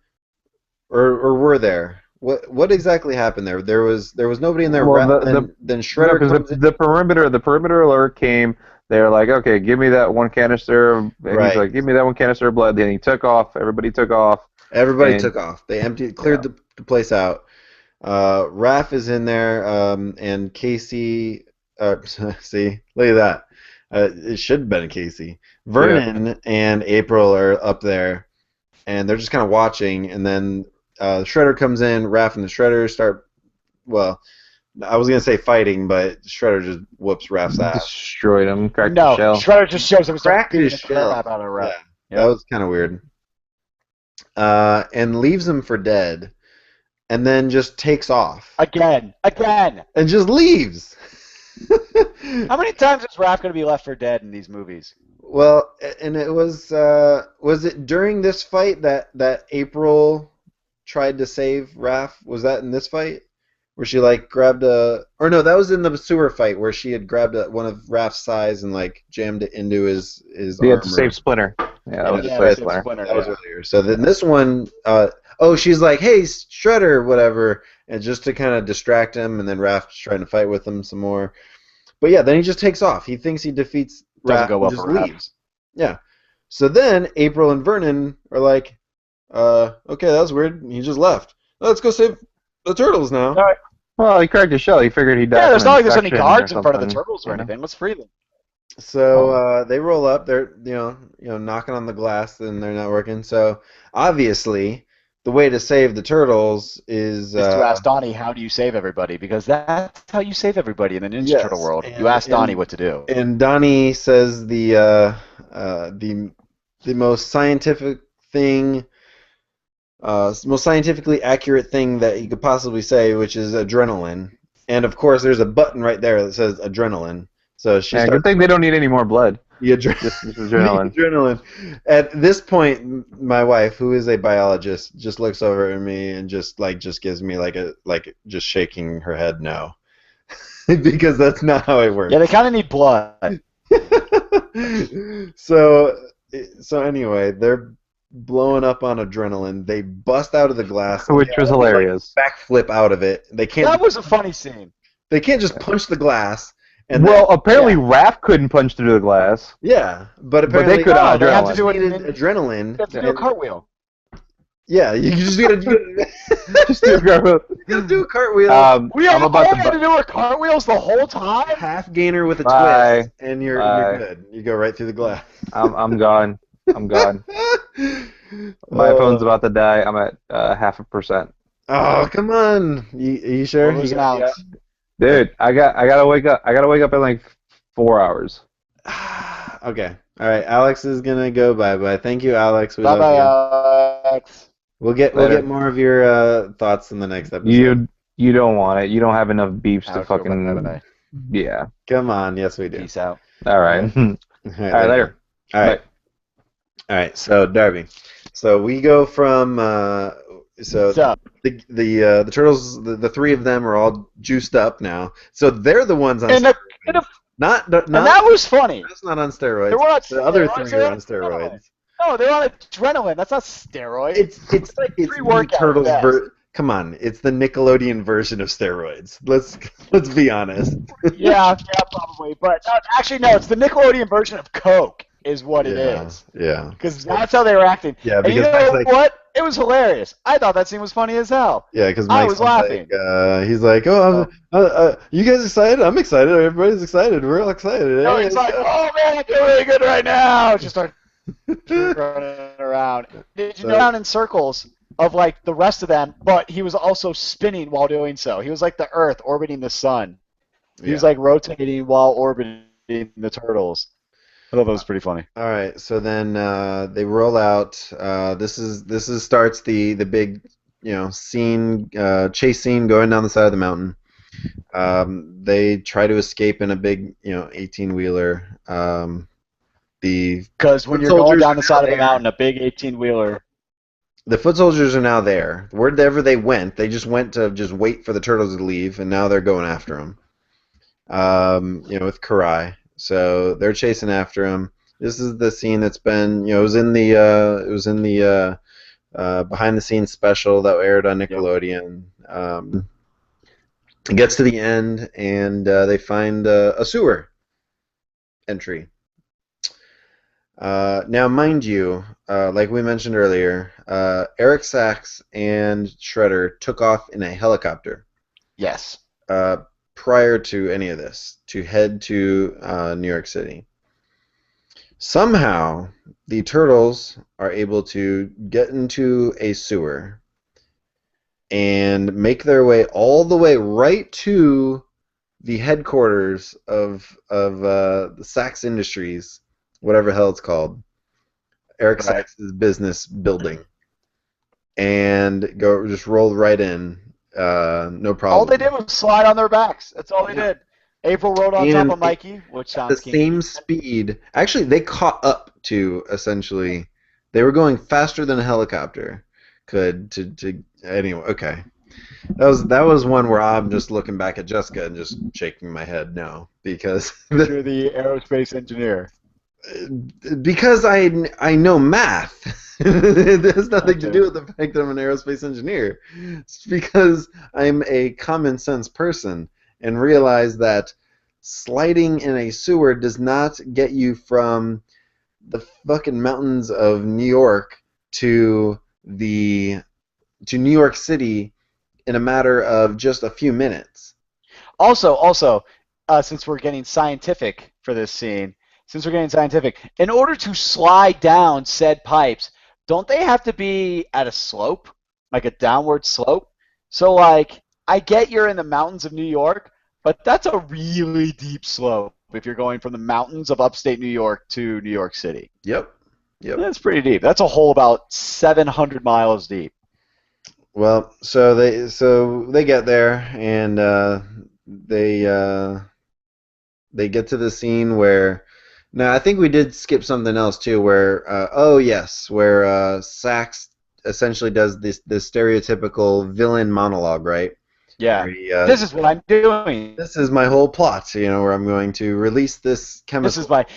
were there? What exactly happened there? There was nobody in there. Well, Then no, Shredder because comes in. the perimeter alert came. They're like, okay, give me that one canister. And he's Right. like, give me that one canister of blood. Then he took off. Everybody took off. Everybody And took off. They cleared the place out. Raph is in there, and Casey. See, look at that. It should have been Casey. Vernon and April are up there, and they're just kind of watching. And then Shredder comes in. Raph and the Shredder start. Well, I was gonna say fighting, but Shredder just whoops Raph's ass. destroyed him. Cracked No, the shell. Shredder just shows him Cracked his the shell. crap out of Raph. Yeah, that was kind of weird. And leaves him for dead, and then just takes off. Again. And just leaves. How many times is Raph going to be left for dead in these movies? Well, and it was it during this fight that April tried to save Raph? Was that in this fight? Where she like grabbed or no, that was in the sewer fight where she had grabbed one of Raph's thighs and like jammed it into his He armor. had to save Splinter. Yeah, that was Yeah, to save Splinter. That was earlier. So then this one, she's like, hey, Shredder, whatever, and just to kind of distract him, and then Raph's trying to fight with him some more. But yeah, then he just takes off. He thinks he defeats Doesn't Raph go well and just for Raph. leaves. Yeah. So then April and Vernon are like, okay, that was weird. He just left. Let's go save the turtles now. All right. Well, he cracked his shell. He figured he'd die. Yeah, there's from not like there's any infection guards or in front of the something, turtles or you know? anything. Let's free them. So they roll up. They're knocking on the glass, and they're not working. So obviously, the way to save the turtles is Is to ask Donnie, how do you save everybody? Because that's how you save everybody in the Ninja Yes, Turtle world. and- You ask Donnie and- what to do. And Donnie says the most scientific thing, most scientifically accurate thing that you could possibly say, which is adrenaline. And of course, there's a button right there that says adrenaline. So she Yeah, starts good thing they don't need any more blood. the Just adrenaline. adrenaline. At this point, my wife, who is a biologist, just looks over at me and just gives me just shaking her head no, because that's not how it works. Yeah, they kind of need blood. So anyway, they're blowing up on adrenaline. They bust out of the glass, Which was hilarious. backflip out of it. They can't. That was a funny scene. They can't just punch the glass. And Well, then, apparently Raph couldn't punch through the glass. yeah, but But apparently they could on they have to adrenaline. do it needed in adrenaline. They have to do a cartwheel. Yeah, you just gotta Just do a gargle. do a cartwheel. We I'm all about had to. to do our cartwils the whole time. Half gainer with a Bye. twist, and you're Bye. good. You go right through the glass. I'm gone. I'm gone. My phone's about to die. I'm at 0.5%. Oh, come on! You sure? We're losing You got- Alex. Dude, I gotta wake up. I gotta wake up in like 4 hours. Okay. All right. Alex is gonna go bye. Thank you, Alex. We Bye love bye, you. Alex. We'll get Later. more of your thoughts in the next episode. You don't want it. You don't have enough beefs to Alex, fucking. bye-bye. Yeah. Come on. Yes, we do. Peace out. All right. All All right. Later. All right. All right. So Darby. So we go from What's up? the turtles. The three of them are all juiced up now. So they're the ones on And, steroids. and Not that was funny. that's not on steroids. They were on The other steroids, three they are were on steroids. No, they're on adrenaline. That's not steroids. It's like it's pre-workout Turtles. best. Come on, it's the Nickelodeon version of steroids. Let's be honest. yeah, probably. But actually, no. It's the Nickelodeon version of Coke, is what it is. Yeah. Because that's how they were acting. Yeah, And you because know Mike's like, what? It was hilarious. I thought that scene was funny as hell. yeah, because I Mike's was laughing. like, he's like, oh, you guys excited? I'm excited. Everybody's excited. We're all excited. No, Hey, he's like, oh man, I feel really good right now. Just start running around. Did you know around in circles of like the rest of them? But he was also spinning while doing so. He was like the Earth orbiting the sun. He was like rotating while orbiting the turtles. I thought that was pretty funny. All right, so then they roll out. This starts the big scene, chase scene going down the side of the mountain. They try to escape in a big 18-wheeler. Because when you're going down the side of the mountain, a big 18-wheeler. The foot soldiers are now there. Wherever they went, they just went to just wait for the turtles to leave, and now they're going after them. With Karai. So they're chasing after him. This is the scene that's been, it was in the behind the scenes special that aired on Nickelodeon. It gets to the end, and they find a sewer entry. Now, mind you, like we mentioned earlier, Eric Sachs and Shredder took off in a helicopter. Yes. Prior to any of this, to head to New York City. Somehow, the Turtles are able to get into a sewer and make their way all the way right to the headquarters of the Sachs Industries, whatever the hell it's called, Eric Sachs's business building, and just rolled right in, no problem. All they did was slide on their backs. That's all they did. April rode on top of Mikey, which sounds at the same speed. Actually, they caught up to, essentially, they were going faster than a helicopter could to anyway. Okay, that was one where I'm just looking back at Jessica and just shaking my head no, because you're the aerospace engineer. Because I know math. It has nothing to do with the fact that I'm an aerospace engineer. It's because I'm a common sense person and realize that sliding in a sewer does not get you from the fucking mountains of New York to New York City in a matter of just a few minutes. Also, since we're getting scientific for this scene, in order to slide down said pipes, don't they have to be at a slope, like a downward slope? So, like, I get you're in the mountains of New York, but that's a really deep slope if you're going from the mountains of upstate New York to New York City. Yep. That's pretty deep. That's a hole about 700 miles deep. Well, so they get there, and they get to the scene where. Now, I think we did skip something else too, where where Sax essentially does this stereotypical villain monologue, right? Yeah. This is what I'm doing. This is my whole plot, where I'm going to release this chemical.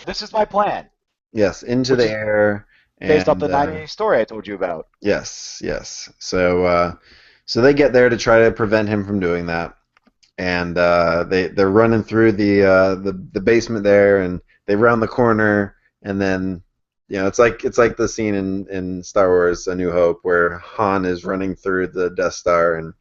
This is my plan. Yes, into the air. Based off the 90s story I told you about. Yes. So they get there to try to prevent him from doing that, and they're running through the basement there, and they round the corner, and then it's like the scene in Star Wars: A New Hope where Han is running through the Death Star and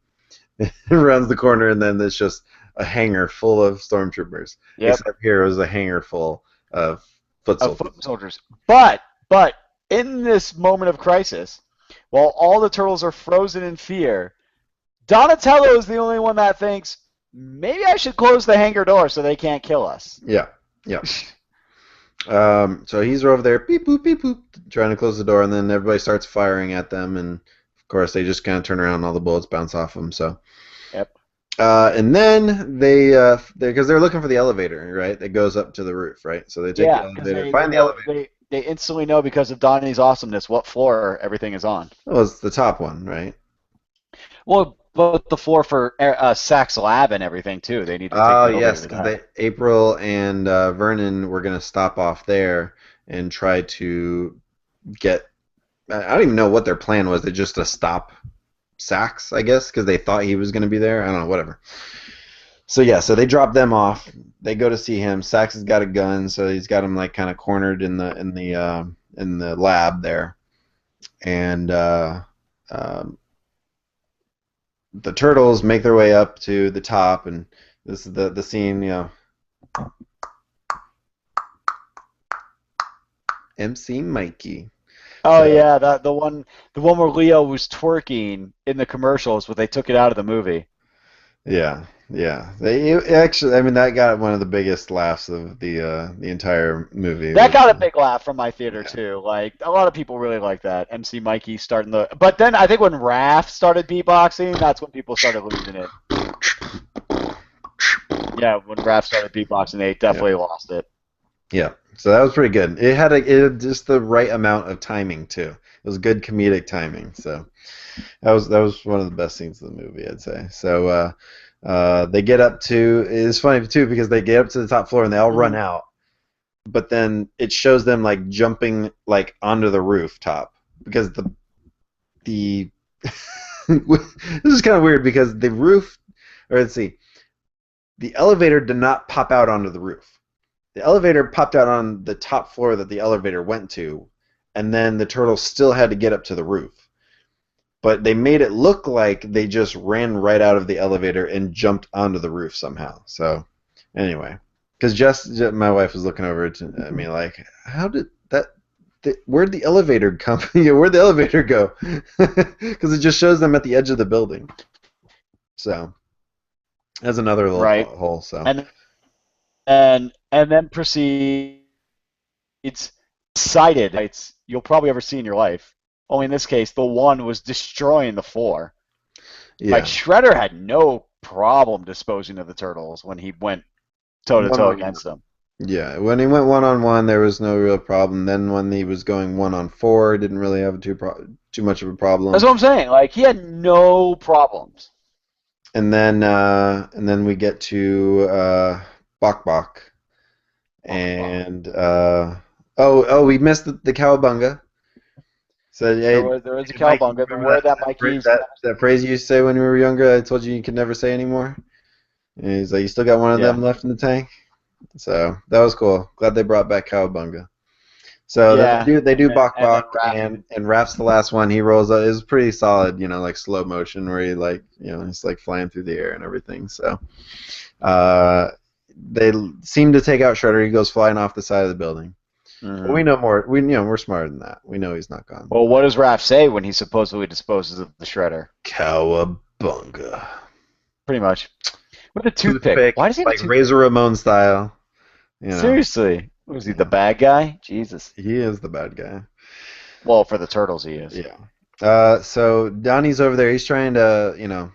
rounds the corner, and then there's just a hangar full of stormtroopers. Yep. Except here it was a hangar full of foot soldiers. But in this moment of crisis, while all the turtles are frozen in fear, Donatello is the only one that thinks, maybe I should close the hangar door so they can't kill us. Yeah. So he's over there, beep boop, trying to close the door, and then everybody starts firing at them, and of course they just kind of turn around and all the bullets bounce off them. So. Yep. And then because they're looking for the elevator, right? That goes up to the roof, right? So they take the elevator, find the elevator. They instantly know because of Donnie's awesomeness what floor everything is on. Well, it's the top one, right? Well, but the floor for Sax Lab and everything too. They need to take Oh yes, because April and Vernon were going to stop off there and try to get. I don't even know what their plan was. They just to stop Sax, I guess, because they thought he was going to be there. I don't know, whatever. So so they drop them off. They go to see him. Sax has got a gun, so he's got him like kind of cornered in the lab there, and the turtles make their way up to the top, and this is the scene, MC Mikey. Oh yeah, the one where Leo was twerking in the commercials, but they took it out of the movie. Yeah. They actually, I mean, that got one of the biggest laughs of the entire movie. That got a big laugh from my theater too. Like a lot of people really like that. MC Mikey starting the, but then I think when Raph started beatboxing, that's when people started losing it. Yeah, when Raph started beatboxing, they definitely lost it. Yeah, so that was pretty good. It had just the right amount of timing too. It was good comedic timing. So that was one of the best scenes of the movie, I'd say. So they get up to. It's funny too because they get up to the top floor and they all run out, but then it shows them like jumping like onto the rooftop because the this is kind of weird because the roof, or let's see, the elevator did not pop out onto the roof. The elevator popped out on the top floor that the elevator went to, and then the turtles still had to get up to the roof. But they made it look like they just ran right out of the elevator and jumped onto the roof somehow. So, anyway, because my wife was looking over at me like, how did that? Where'd the elevator come? Where'd the elevator go? Because it just shows them at the edge of the building. So, that's another little hole. So, and then proceeds cited heights you'll probably ever see in your life. Only in this case, the one was destroying the floor. Yeah. Like Shredder had no problem disposing of the turtles when he went toe to toe against them. Yeah, when he went 1-on-1, there was no real problem. Then when he was going 1-on-4, didn't really have too much of a problem. That's what I'm saying. Like he had no problems. And then we get to Bok Bok, and we missed the cowabunga. So there was a cowabunga. The word that Mike used. That phrase you used to say when you were younger. I told you could never say anymore. And he's like, you still got one of them left in the tank. So that was cool. Glad they brought back cowabunga. So they do Bok Bok, and Raph's the last one. He rolls up. It was pretty solid, like slow motion where he he's like flying through the air and everything. So they seem to take out Shredder. He goes flying off the side of the building. Mm-hmm. But we know more. We're smarter than that. We know he's not gone. Well, what does Raph say when he supposedly disposes of the Shredder? Cowabunga. Pretty much. With a toothpick. Why does he have a toothpick? Razor Ramon style. Seriously. Was he the bad guy? Jesus. He is the bad guy. Well, for the turtles, he is. Yeah. So Donnie's over there. He's trying to,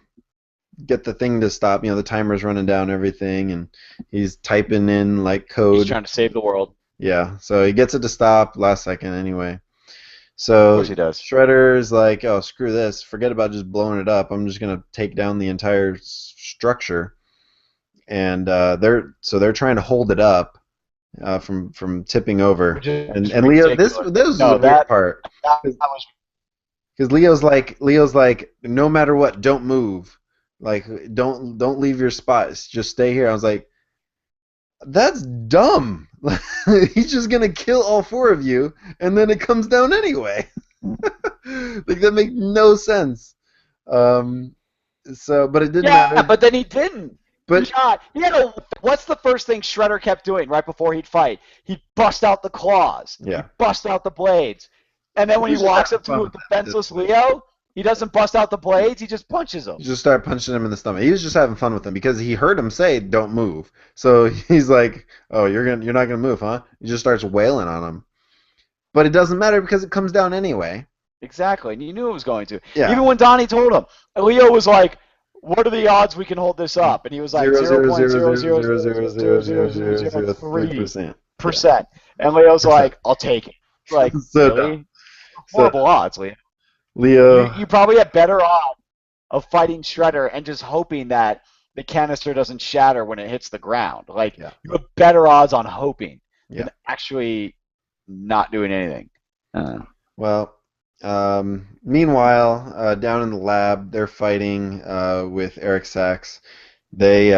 get the thing to stop. The timer's running down and everything, and he's typing in like code. He's trying to save the world. Yeah. So he gets it to stop last second anyway. So of course he does. Shredder's like, oh, screw this. Forget about just blowing it up. I'm just gonna take down the entire structure. And they're trying to hold it up from tipping over. And Leo, this was the weird part. Because Leo's like, no matter what, don't move. Like, don't leave your spots. Just stay here. I was like, that's dumb. He's just gonna kill all four of you, and then it comes down anyway. Like that makes no sense. But it didn't matter. Yeah, but then he didn't. But what's the first thing Shredder kept doing right before he'd fight? He'd bust out the claws. Yeah. He'd bust out the blades. And then when he walks up to a defenseless Leo, he doesn't bust out the blades. He just punches him. You just start punching him in the stomach. He was just having fun with him because he heard him say, "Don't move." So he's like, "Oh, you're not gonna move, huh?" He just starts wailing on him. But it doesn't matter because it comes down anyway. Exactly, and you knew it was going to. Yeah. Even when Donnie told him, Leo was like, "What are the odds we can hold this up?" And he was like 0.0000003%. And Leo's like, "I'll take it." Like, so really? Horrible odds, Leo. Leo, you probably have better odds of fighting Shredder and just hoping that the canister doesn't shatter when it hits the ground. Like, you have better odds on hoping than actually not doing anything. Well, meanwhile, down in the lab, they're fighting with Eric Sachs. They,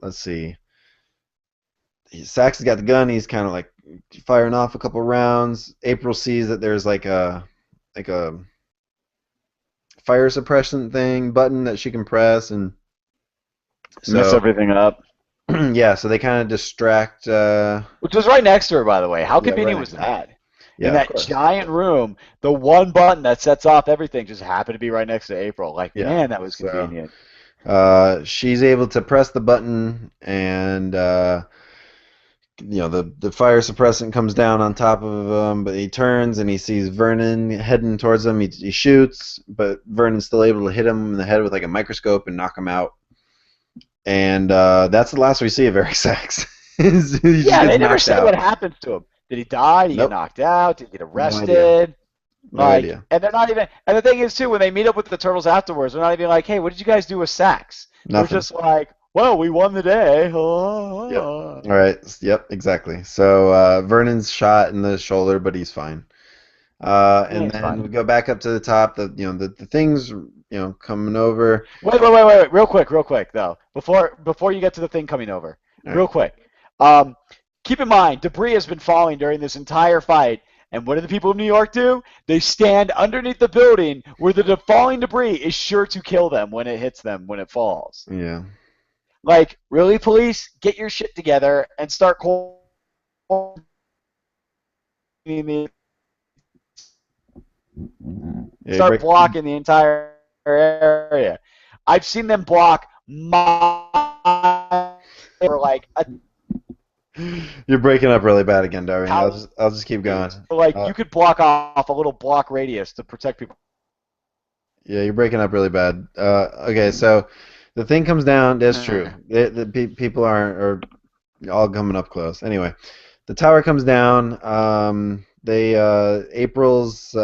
let's see. Sachs has got the gun. He's kind of like firing off a couple rounds. April sees that there's like a fire suppression button that she can press and mess everything up. Yeah, so they kind of distract. Which was right next to her, by the way. How convenient was that? Yeah, in that giant room, the one button that sets off everything just happened to be right next to April. Like, man, that was convenient. She's able to press the button, and the fire suppressant comes down on top of him, but he turns and he sees Vernon heading towards him. He shoots, but Vernon's still able to hit him in the head with like a microscope and knock him out. And that's the last we see of Eric Sachs. They never said what happens to him. Did he die? Did he get knocked out? Did he get arrested? No idea. And they're not even. And the thing is too, when they meet up with the Turtles afterwards, they're not even like, "Hey, what did you guys do with Sachs?" Nothing. They're just like, well, we won the day. Yep. All right. Yep. Exactly. So Vernon's shot in the shoulder, but he's fine. And he's then fine. we go back up to the top. The things coming over. Wait. Real quick, though. Before you get to the thing coming over. All Real right. quick. Keep in mind, debris has been falling during this entire fight. And what do the people of New York do? They stand underneath the building where the falling debris is sure to kill them when it hits them when it falls. Yeah. Like, really, police? Get your shit together and start quarantining Yeah, start blocking the entire area. I've seen them block for like a You're breaking up really bad again, Darwin. I'll just keep going. you could block off a little block radius to protect people. Yeah, you're breaking up really bad. Okay, so the thing comes down. That's true. People are all coming up close. Anyway, the tower comes down. April's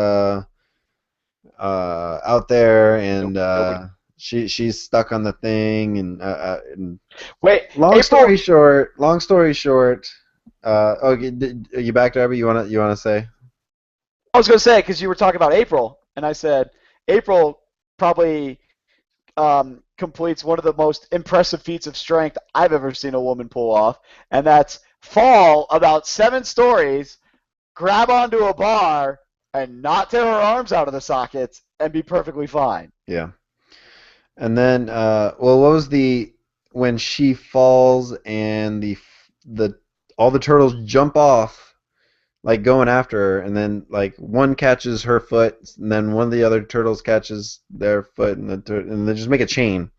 out there, and she's stuck on the thing. And Wait, long story short. You back, Darby? You wanna say? I was gonna say because you were talking about April, and I said April probably completes one of the most impressive feats of strength I've ever seen a woman pull off, and that's fall about 7 stories, grab onto a bar, and not tear her arms out of the sockets, and be perfectly fine. Yeah. And then, what was when she falls and all the turtles jump off, like going after her, and then like one catches her foot, and then one of the other turtles catches their foot, and they just make a chain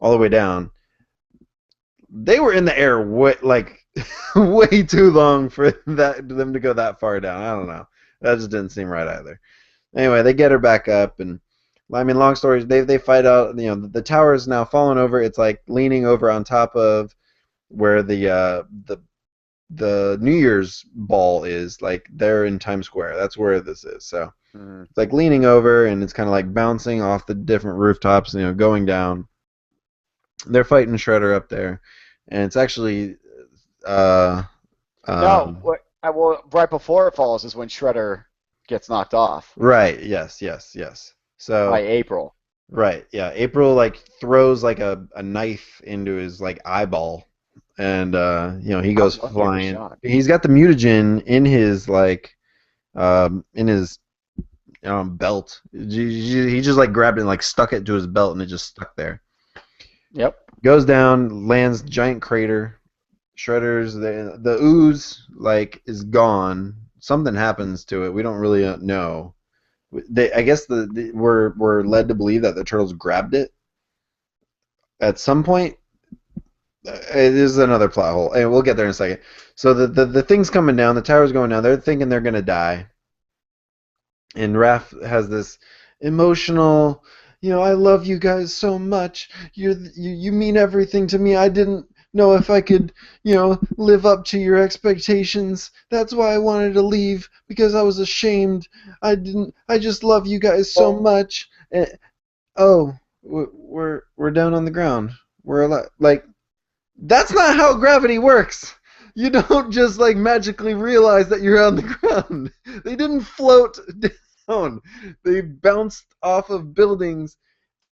all the way down. They were in the air way too long for them to go that far down. I don't know. That just didn't seem right either. Anyway, they get her back up, and I mean, long story, they fight out. The tower is now fallen over. It's like leaning over on top of where the New Year's ball is. Like they're in Times Square. That's where this is. So it's like leaning over, and it's kind of like bouncing off the different rooftops. Going down. They're fighting Shredder up there, and it's actually Well, right before it falls is when Shredder gets knocked off. Right. Yes. So by April. Right. Yeah. April throws like a knife into his like eyeball, and he goes flying. He's got the mutagen in his belt. He just like grabbed it and like stuck it to his belt, and it just stuck there. Yep. Goes down, lands giant crater. Shredder's the ooze is gone. Something happens to it. We don't really know. I guess we're led to believe that the turtles grabbed it at some point. It is another plot hole, and we'll get there in a second. So the thing's coming down. The tower's going down. They're thinking they're gonna die, and Raph has this emotional. I love you guys so much. You mean everything to me. I didn't know if I could, live up to your expectations. That's why I wanted to leave, because I was ashamed. I just love you guys so much. And, we're down on the ground. We're that's not how gravity works. You don't just magically realize that you're on the ground. They didn't float down. They bounced off of buildings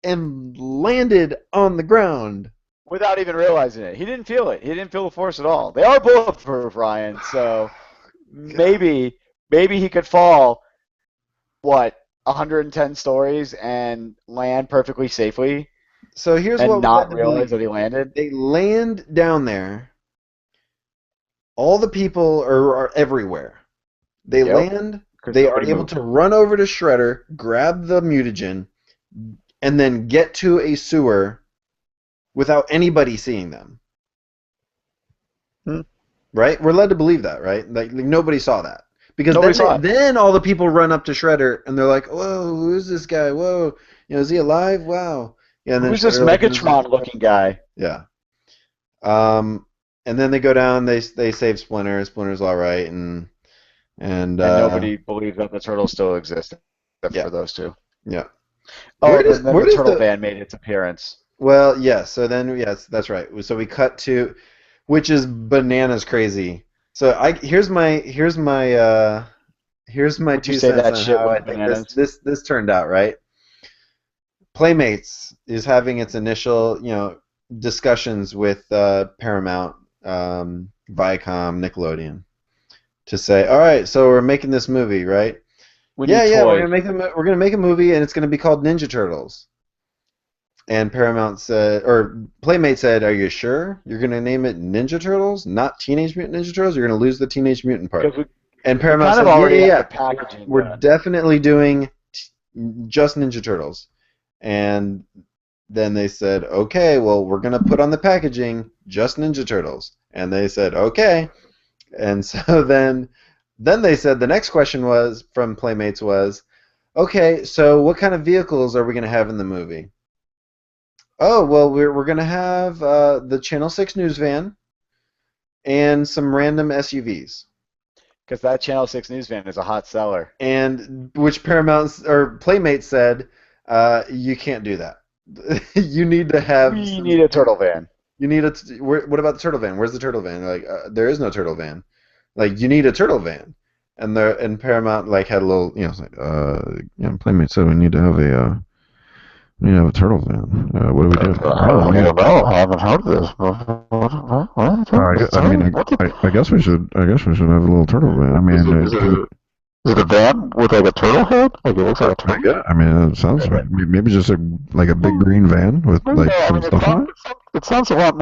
and landed on the ground. Without even realizing it. He didn't feel it. He didn't feel the force at all. They are bulletproof, Ryan, so maybe he could fall, 110 stories and land perfectly safely? So here's and what not realize that he landed? They land down there. All the people are everywhere. They land. They are able to run over to Shredder, grab the mutagen, and then get to a sewer without anybody seeing them. Right? We're led to believe that, right? Like nobody saw that. Because then all the people run up to Shredder, and they're like, whoa, who's this guy? Whoa, is he alive? Wow. Yeah, and then who's this Megatron-looking guy? Yeah. And then they go down, they save Splinter. Splinter's all right, and nobody believes that the turtles still exist, except for those two. Yeah. Oh, and then the turtle van made its appearance. Well, yes. So then, yes, that's right. So we cut to, which is bananas crazy. So here's my Would you two say cents that on shit how I went think this bananas? this this turned out. Right. Playmates is having its initial, discussions with Paramount, Viacom, Nickelodeon to say, all right, so we're making this movie, right? We Yeah, need yeah, toys. we're gonna make a movie, and it's gonna be called Ninja Turtles. And Paramount said, or Playmate said, "Are you sure you're gonna name it Ninja Turtles, not Teenage Mutant Ninja Turtles? You're gonna lose the Teenage Mutant part." Because And we Paramount kind of said, "Yeah, already yeah, have yeah, the packaging we're done. definitely doing just Ninja Turtles." And then they said, "Okay, well, we're gonna put on the packaging just Ninja Turtles." And they said, "Okay." And so then they said the next question was from Playmates was, "Okay, so what kind of vehicles are we gonna have in the movie?" Oh, well, we're gonna have the Channel 6 news van and some random SUVs. Because that Channel 6 news van is a hot seller. And which Paramount or Playmate said, you can't do that. You need to have We need a turtle van. You need what about the turtle van? Where's the turtle van? Like, there is no turtle van. Like, you need a turtle van. And Paramount like had a little, it's like, Playmate said we need to have a turtle van. What do we do? I don't know. I haven't heard of this. I guess we should. I guess we should have a little turtle van. I mean, is it a van with like a turtle head? Like it looks like a turtle. Yeah, I mean, it sounds right. Maybe just like a big green van with like some stuff on it. It sounds a lot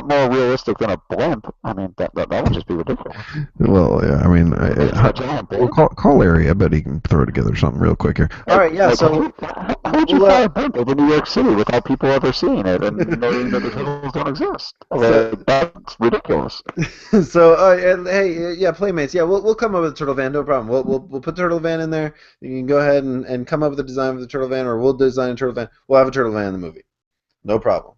more realistic than a blimp. I mean, that would just be ridiculous. Well, yeah. I mean, well, call Larry. I bet he can throw together something real quick here. All right, yeah. Like, So how would you fly a blimp over New York City without people ever seeing it and knowing that the turtles don't exist? Like, that's ridiculous. So, hey, yeah, Playmates, yeah, we'll come up with a turtle van, no problem. We'll put turtle van in there. You can go ahead and come up with a design for the turtle van, or we'll design a turtle van. We'll have a turtle van in the movie, no problem.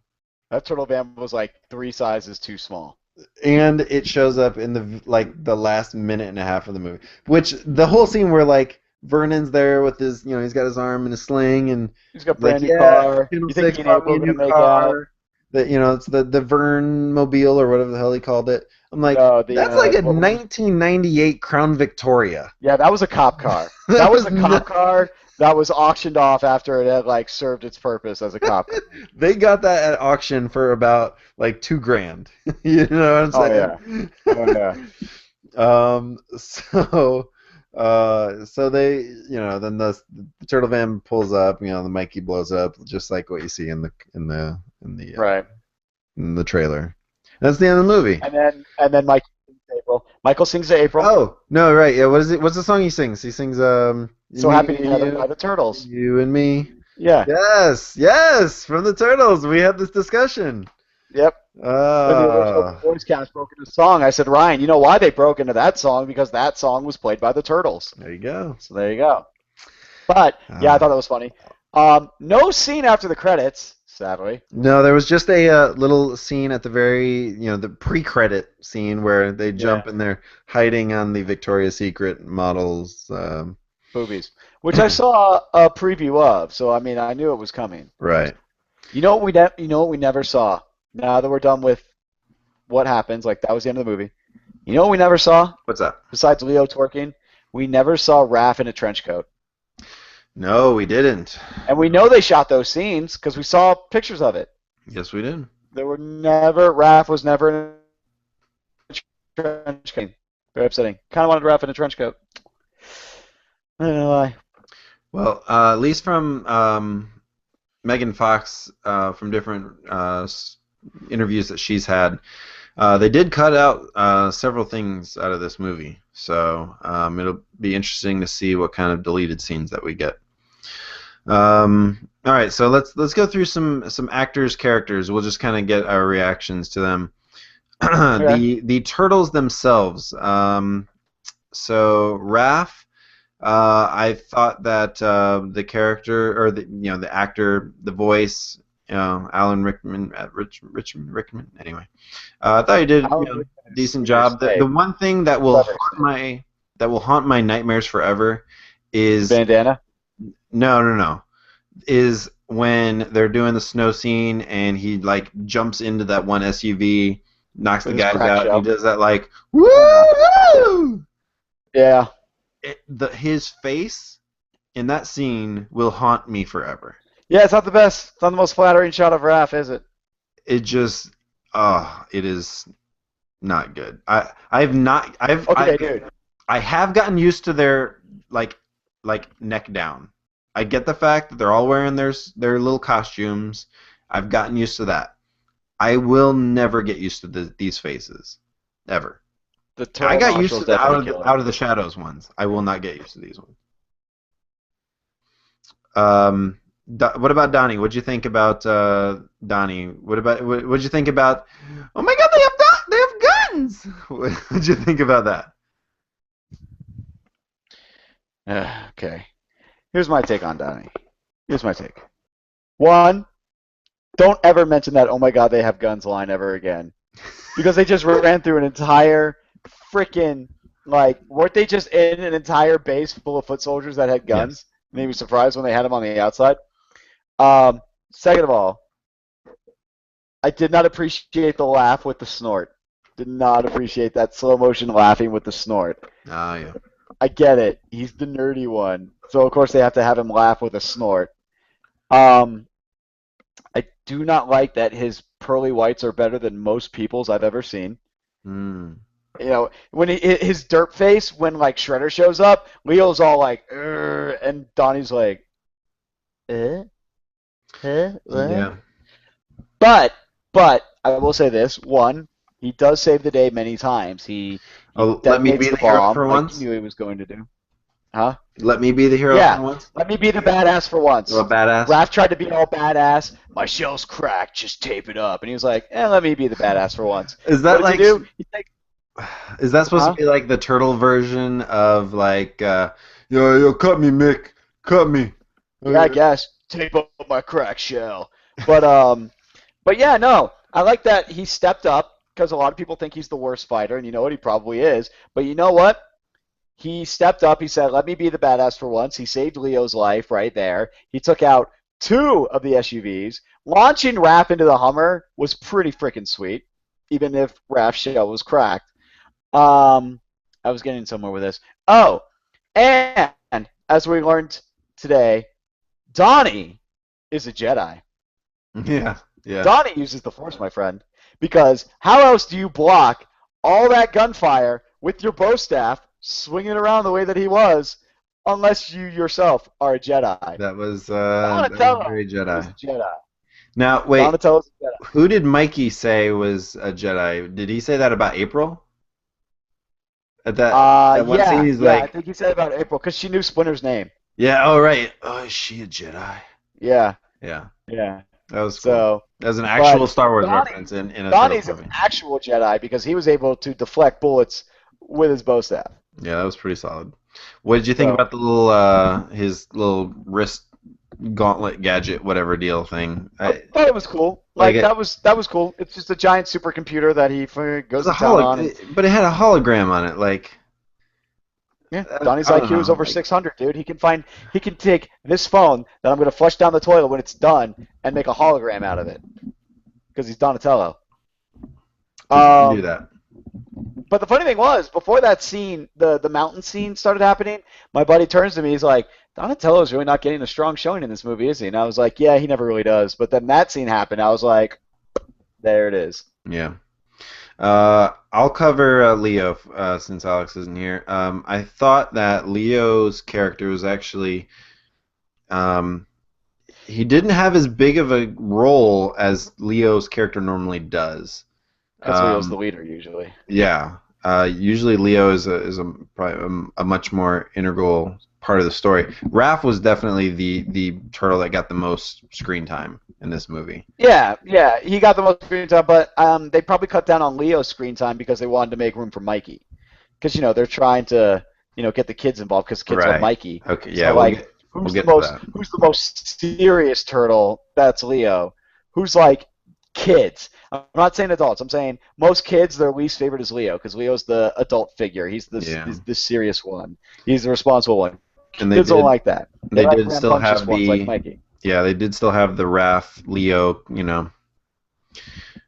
That turtle van was like 3 sizes too small. And it shows up in the last minute and a half of the movie, which the whole scene where like Vernon's there with his, he's got his arm in a sling, and He's got a brand new car. Channel You think 6 he and bought April me a are gonna new make car. out? That it's the Vern Mobile or whatever the hell he called it. I'm like, No, that's like a 1998 Crown Victoria. Yeah, that was a cop car. That was a cop car that was auctioned off after it had like served its purpose as a cop car. They got that at auction for about like $2,000. You know what I'm saying? Oh yeah. So they, then the turtle van pulls up, the Mikey blows up, just like what you see in the Right. in the trailer. That's the end of the movie. And then Michael sings to April. Michael sings to April. Oh no, right? Yeah. What is it? What's the song he sings? He sings So Happy Together by the Turtles. You and me. Yeah. Yes, from the Turtles. We had this discussion. Yep. When the original voice cast broke into song, I said, Ryan, you know why they broke into that song? Because that song was played by the Turtles. There you go. So there you go. But yeah, I thought that was funny. No scene after the credits, sadly. No, there was just a little scene at the very, the pre-credit scene where they jump and they're hiding on the Victoria's Secret models. Boobies, which I saw a preview of, so I mean I knew it was coming. Right. You know what we never saw. Now that we're done with what happens, like that was the end of the movie. You know what we never saw? What's that? Besides Leo twerking, we never saw Raph in a trench coat. No, we didn't. And we know they shot those scenes because we saw pictures of it. Yes, we did. Raph was never in a trench coat. Very upsetting. Kind of wanted Raph in a trench coat. I don't know why. Well, at least from Megan Fox, from different interviews that she's had, they did cut out several things out of this movie. So it'll be interesting to see what kind of deleted scenes that we get. All right, so let's go through some actors' characters. We'll just kind of get our reactions to them. Okay. The turtles themselves. So Raph. I thought that the character or the actor, the voice, Alan Rickman, Rickman. Anyway, I thought he did a decent job. The one thing that will haunt my nightmares forever is bandana. No, is when they're doing the snow scene and he like jumps into that one SUV, knocks the With his guys crack out, and he shell. does that like woo! Yeah. His face in that scene will haunt me forever. Yeah, it's not the best. It's not the most flattering shot of Raph, is it? It just, it is not good. I have gotten used to their like neck down. I get the fact that they're all wearing their little costumes. I've gotten used to that. I will never get used to these faces, ever. The turtle I got used nostrils to the definitely kill it. out of the shadows ones. I will not get used to these ones. What about Donnie? What'd you think about Donnie? What'd you think about? Oh my God, they have guns. What'd you think about that? Okay. Here's my take on Donnie. Here's my take. One, don't ever mention that, oh my God, they have guns line ever again. Because they just ran through an entire freaking, like, weren't they just in an entire base full of foot soldiers that had guns? Yes. And they were surprised when they had them on the outside. Second of all, I did not appreciate the laugh with the snort. Did not appreciate that slow motion laughing with the snort. Oh, yeah. I get it. He's the nerdy one. So, of course, they have to have him laugh with a snort. I do not like that his pearly whites are better than most people's I've ever seen. Mm. You know, when his derp face, when, like, Shredder shows up, Leo's all like, and Donnie's like, What? Yeah. But I will say this. One, he does save the day many times. He Let me detonates be the the hero bomb for like once. he knew he was going to do. Huh? Let me be the hero Yeah. for once. Let me be the badass for once. Oh, a badass. Raph tried to be all badass. My shell's cracked. Just tape it up. And he was like, let me be the badass for once. Is that what did he do? He's like, Is that supposed to be like the turtle version of like, yo, cut me, Mick, cut me? yeah, I guess. Tape up my cracked shell. But yeah, no. I like that he stepped up because a lot of people think he's the worst fighter, and you know what? He probably is. But you know what? He stepped up. He said, let me be the badass for once. He saved Leo's life right there. He took out 2 of the SUVs. Launching Raph into the Hummer was pretty freaking sweet, even if Raph's shell was cracked. I was getting somewhere with this. Oh, and as we learned today, Donnie is a Jedi. Yeah. Donnie uses the Force, my friend, because how else do you block all that gunfire with your bow staff swinging around the way that he was, unless you yourself are a Jedi? That was Donatello very is Jedi. a Jedi. Now, wait, Donatello's a Jedi. who did Mikey say was a Jedi? Did he say that about April? At that one scene, he's I like, think he said about April because she knew Splinter's name. yeah, oh, right. Oh, is she a Jedi? Yeah. Yeah. So That was cool. That was an actual Star Wars Donnie- reference in a Donnie's Turtles an movie. actual Jedi because he was able to deflect bullets with his bow staff. Yeah, that was pretty solid. What did you think So- about the little his little wrist gauntlet gadget whatever deal thing? I thought it was cool. That was cool. It's just a giant supercomputer that he goes to town on. But it had a hologram on it. Like, Yeah, Donnie's I don't IQ is know, over like- 600, dude. He can take this phone that I'm going to flush down the toilet when it's done and make a hologram out of it because he's Donatello. he can do that. But the funny thing was, before that scene, the mountain scene started happening, my buddy turns to me, he's like, Donatello's really not getting a strong showing in this movie, is he? And I was like, yeah, he never really does. But then that scene happened, I was like, there it is. Yeah. I'll cover Leo since Alex isn't here. I thought that Leo's character was actually he didn't have as big of a role as Leo's character normally does. Because Leo's the leader, usually. Yeah. Usually Leo is probably a much more integral part of the story. Raph was definitely the turtle that got the most screen time in this movie. Yeah, he got the most screen time, but they probably cut down on Leo's screen time because they wanted to make room for Mikey. Because, they're trying to, get the kids involved because kids love Mikey. Okay, So, yeah, who's the most serious turtle? That's Leo. Who's kids? I'm not saying adults. I'm saying most kids, their least favorite is Leo because Leo's the adult figure. He's the serious one. He's the responsible one. And Kids don't like that. They like did still rambunctious have ones like Mikey. Yeah, they did still have the Raph, Leo,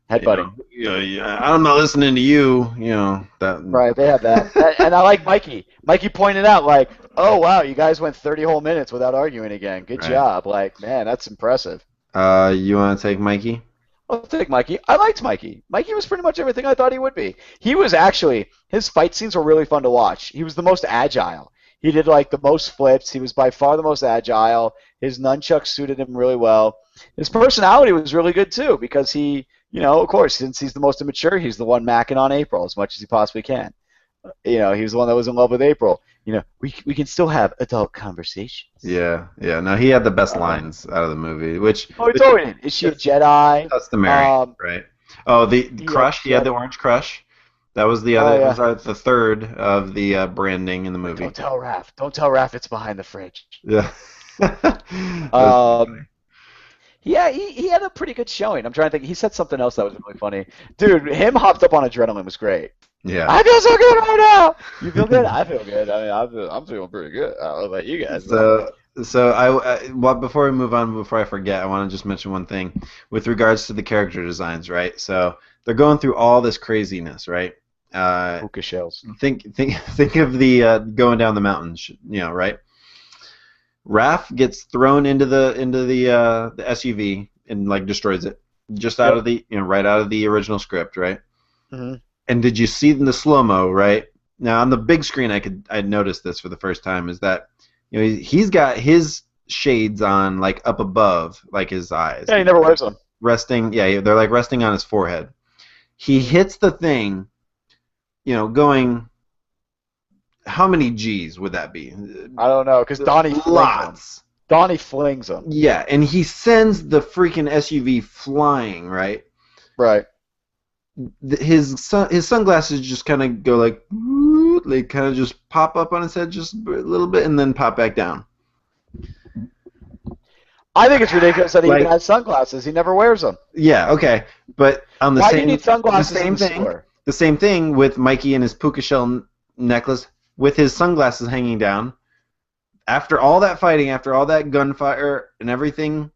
Headbutting. I'm not listening to you, that. Right, they have that. And I like Mikey. Mikey pointed out, like, oh, wow, you guys went 30 whole minutes without arguing again. Good Right. job. Like, man, that's impressive. You want to take Mikey? I'll take Mikey. I liked Mikey. Mikey was pretty much everything I thought he would be. He was actually, his fight scenes were really fun to watch. He was the most agile. He did, like, the most flips. He was by far the most agile. His nunchucks suited him really well. His personality was really good, too, because he, of course, since he's the most immature, he's the one macking on April as much as he possibly can. He was the one that was in love with April. We can still have adult conversations. Yeah. No, he had the best lines out of the movie, which. Oh, he totally did. Is she a Jedi? Customary, right? Oh, the crush. He had the orange crush. That was the other. Oh, yeah. Was the third of the branding in the movie. Don't tell Raph. Don't tell Raph it's behind the fridge. Yeah. Yeah, he had a pretty good showing. I'm trying to think. He said something else that was really funny. Dude, him hopped up on adrenaline was great. Yeah. I feel so good right now. You feel good? I feel good. I mean, I'm feeling pretty good. I don't know about you guys. So before we move on, before I forget, I want to just mention one thing with regards to the character designs, right? So they're going through all this craziness, right? Puka shells. Think of the going down the mountain, right? Raph gets thrown into the SUV and like destroys it, just out of the right out of the original script, right? Mm-hmm. And did you see in the slow-mo, right? Now on the big screen, I noticed this for the first time, is that he's got his shades on like up above, like his eyes. Yeah, he never wears them. Resting, they're like resting on his forehead. He hits the thing, going. How many G's would that be? I don't know, because Donnie flings them. Donnie flings them. Yeah, and he sends the freaking SUV flying, right? Right. His sunglasses just kind of go like, they kind of just pop up on his head just a little bit and then pop back down. I think it's ridiculous that he even has sunglasses. He never wears them. Yeah, okay, but on the Why same, do you need sunglasses the same in the thing. store? The same thing with Mikey and his puka shell necklace with his sunglasses hanging down. After all that fighting, after all that gunfire and everything,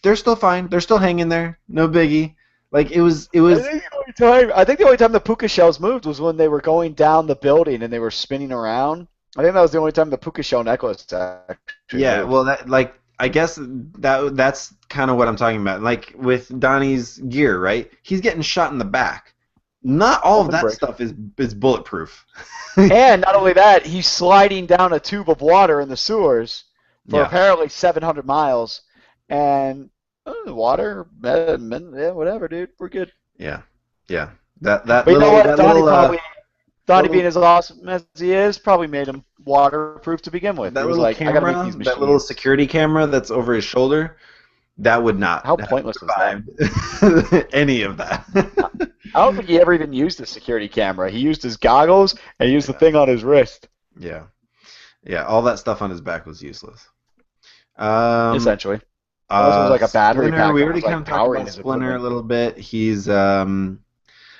they're still fine. They're still hanging there. No biggie. Like it was. I think the only time the puka shells moved was when they were going down the building and they were spinning around. I think that was the only time the puka shell necklace actually moved. Well, I guess that's kind of what I'm talking about. Like with Donnie's gear, right? He's getting shot in the back. Not all of that stuff is bulletproof. And not only that, he's sliding down a tube of water in the sewers for apparently 700 miles, and water, whatever, dude, we're good. Yeah. But you know what? Donnie being as awesome as he is, probably made him waterproof to begin with. That was little like, camera, I gotta make these machines. that little security camera that's over his shoulder, that would not. How pointless was that? Any of that. I don't think he ever even used the security camera. He used his goggles and he used the thing on his wrist. Yeah, all that stuff on his back was useless. Essentially. It was like a battery Splinter, pack. we already kind of talked about Splinter a little bit. He's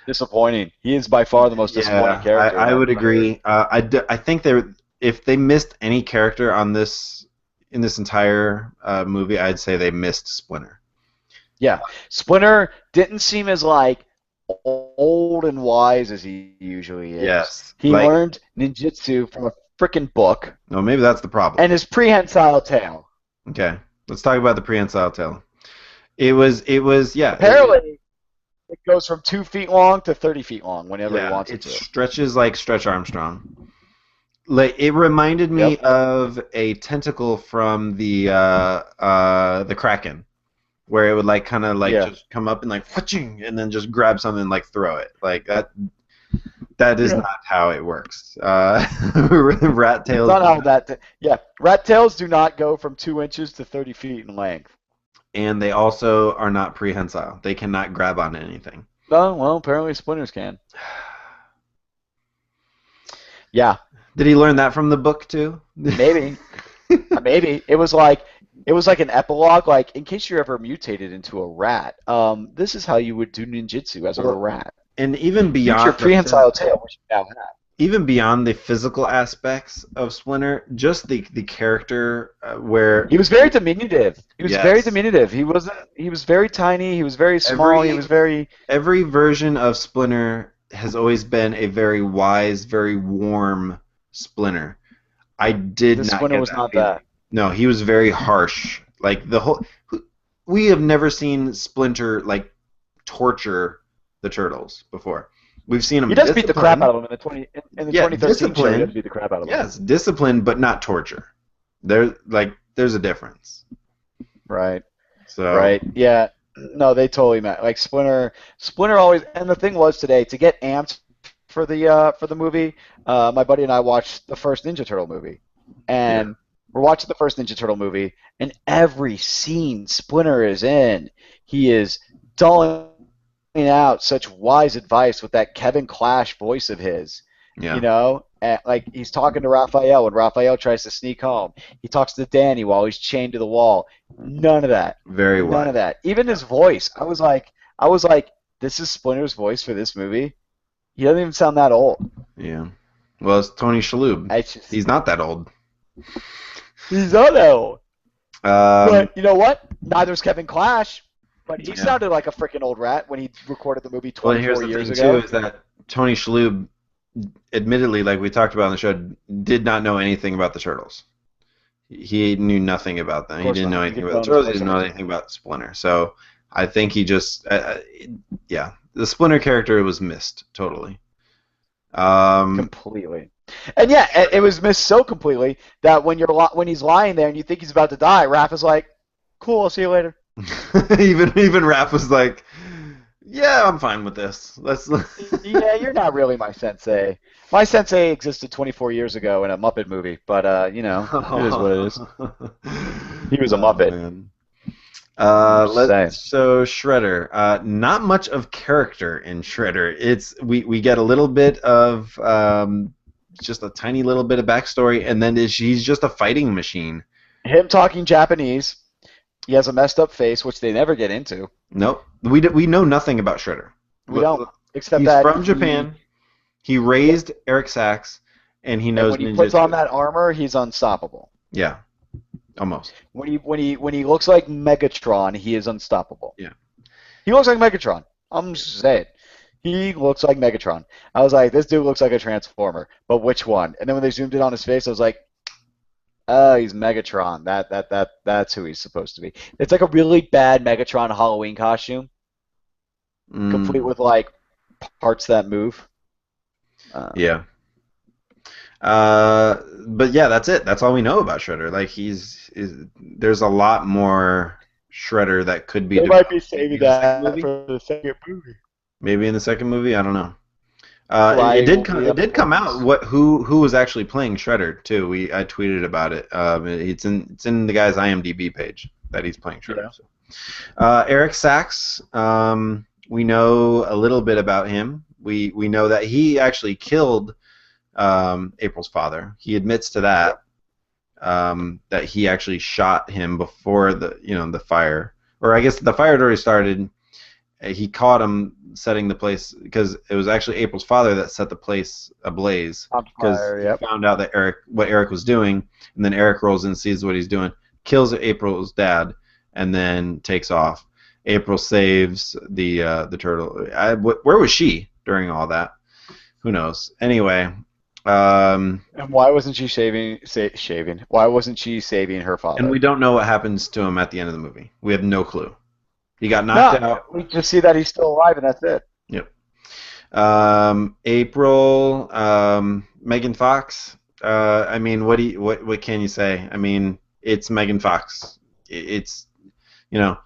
disappointing. He is by far the most disappointing character. I would agree. I think if they missed any character in this entire movie, I'd say they missed Splinter. Yeah, Splinter didn't seem as like old and wise as he usually is. Yes, he learned ninjutsu from a freaking book. No, maybe that's the problem. And his prehensile tail. Okay, let's talk about the prehensile tail. It was Apparently, it goes from 2 feet long to 30 feet long whenever he wants it to. It stretches like Stretch Armstrong. Like it reminded me of a tentacle from the Kraken, where it would like kind of like just come up and like and then just grab something and like throw it like that. That is not how it works. Rat tails. Not how that. Rat tails do not go from 2 inches to 30 feet in length. And they also are not prehensile. They cannot grab on anything. Oh, well, apparently Splinters can. Yeah. Did he learn that from the book too? Maybe. Maybe. It was like an epilogue, like, in case you're ever mutated into a rat, this is how you would do ninjutsu as a rat. And even beyond your prehensile tail, which you now have. even beyond the physical aspects of Splinter, just the character where He was very diminutive. He was very Yes. diminutive. He wasn't. He was very tiny. He was very small. He was very. every version of Splinter has always been a very wise, very warm Splinter. I did The not Splinter get was that not feeling. that. No, he was very harsh. Like the whole, we have never seen Splinter like torture the turtles before. We've seen him. He does beat the crap discipline. out of them in the 2013 show. Discipline. He does beat the crap out of them. Yes, discipline, but not torture. There's a difference. Right. So Right. Yeah. No, they totally met. Like Splinter always. And the thing was today to get amped for the movie. My buddy and I watched the first Ninja Turtle movie, and we're watching the first Ninja Turtle movie, and every scene Splinter is in, he is doling out such wise advice with that Kevin Clash voice of his. yeah. You know, and, like he's talking to Raphael when Raphael tries to sneak home. He talks to Danny while he's chained to the wall. None of that. Very None wise. of that. Even his voice. I was like, this is Splinter's voice for this movie. He doesn't even sound that old. Yeah. Well, it's Tony Shalhoub. He's not that old. He's not that old. Um, But you know what? Neither is Kevin Clash. But he Yeah. sounded like a freaking old rat when he recorded the movie well, here's 24 the years thing ago. too is that Tony Shalhoub, admittedly, like we talked about on the show, did not know anything about the turtles. He knew nothing about them. Of He course didn't not. know He anything could about the tell turtles. He him didn't know anything about Splinter. So I think he just, yeah, the Splinter character was missed totally. Completely. And yeah, it was missed so completely that when he's lying there and you think he's about to die, Raph is like, "Cool, I'll see you later." even Raph was like, "Yeah, I'm fine with this. Let's." Yeah, you're not really my sensei. My sensei existed 24 years ago in a Muppet movie, but you know, it is what it is. He was a Muppet. Man. Saying. So Shredder, not much of character in Shredder. We get a little bit of just a tiny little bit of backstory, and then he's just a fighting machine. Him talking Japanese. He has a messed up face, which they never get into. Nope, we know nothing about Shredder. We don't, except He's that from Japan. He raised Eric Sachs, and he knows when he ninjutsu. puts on that armor, he's unstoppable. Yeah, almost. When he looks like Megatron, he is unstoppable. Yeah. He looks like Megatron. I'm just saying. He looks like Megatron. I was like, this dude looks like a Transformer, but which one? And then when they zoomed in on his face, I was like, oh, he's Megatron. That's who he's supposed to be. It's like a really bad Megatron Halloween costume, complete with like parts that move. Yeah. But yeah, that's it. That's all we know about Shredder. Like there's a lot more Shredder that could be. They might be saving that movie? for the second movie. Maybe in the second movie. I don't know. Right, It did will be it did come out who was actually playing Shredder too. I tweeted about it. It's in the guy's IMDb page that he's playing Shredder. Yeah. So. Eric Sachs. We know a little bit about him. We know that he actually killed April's father. He admits to that. That he actually shot him before the fire, or I guess the fire had already started. He caught him setting the place because it was actually April's father that set the place ablaze because he found out that what Eric was doing, and then Eric rolls in and sees what he's doing, kills April's dad, and then takes off. April saves the turtle. Where was she during all that? Who knows? Anyway. And why wasn't she shaving? Why wasn't she saving her father? And we don't know what happens to him at the end of the movie. We have no clue. He got knocked out. We just see that he's still alive, and that's it. Yep. April, Megan Fox. I mean, what can you say? I mean, it's Megan Fox. It's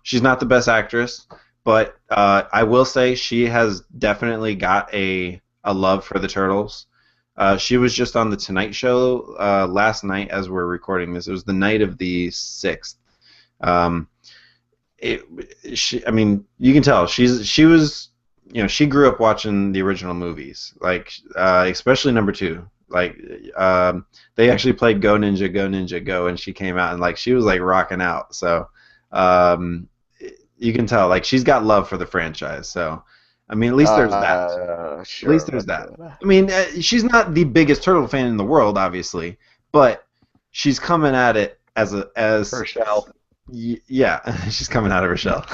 she's not the best actress, but I will say she has definitely got a love for the Turtles. She was just on the Tonight Show last night as we're recording this. It was the night of the 6th. I mean, you can tell she was, she grew up watching the original movies, like especially number 2. Like they actually played Go Ninja, Go Ninja, Go, and she came out and like she was like rocking out. So you can tell like she's got love for the franchise. So I mean, at least there's that. Sure, At least there's that. I mean, she's not the biggest turtle fan in the world, obviously, but she's coming at it as Her shell. Yeah, she's coming out of her shell.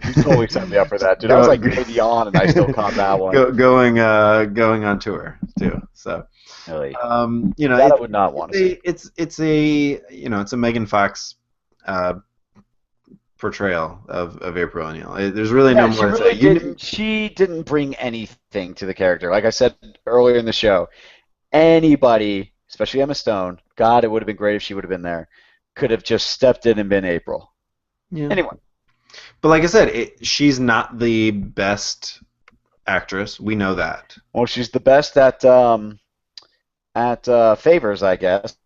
You totally set me up for that, dude. I was like maybe on, and I still caught that one. Going on tour too. So, Really? that I would not want to see. It's a Megan Fox portrayal of April O'Neil. There's really no more to say. She didn't bring anything to the character. Like I said earlier in the show, anybody, especially Emma Stone, God, it would have been great if she would have been there, could have just stepped in and been April. Yeah. Anyone. But like I said, she's not the best actress. We know that. Well, she's the best at favors, I guess,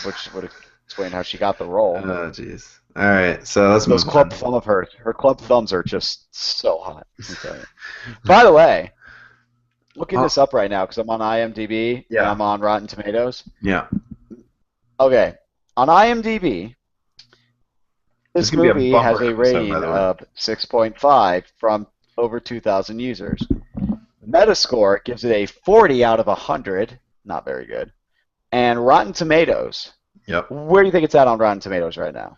which would explain how she got the role. Oh, jeez. All right, so let's those move club on. thumb of hers. Her club thumbs are just so hot. Let me tell you. By the way, looking this up right now because I'm on IMDb and I'm on Rotten Tomatoes. Yeah. Okay, on IMDb, this movie has a rating of 6.5 from over 2,000 users. Metascore gives it a 40 out of 100. Not very good. And Rotten Tomatoes. Yep. Where do you think it's at on Rotten Tomatoes right now?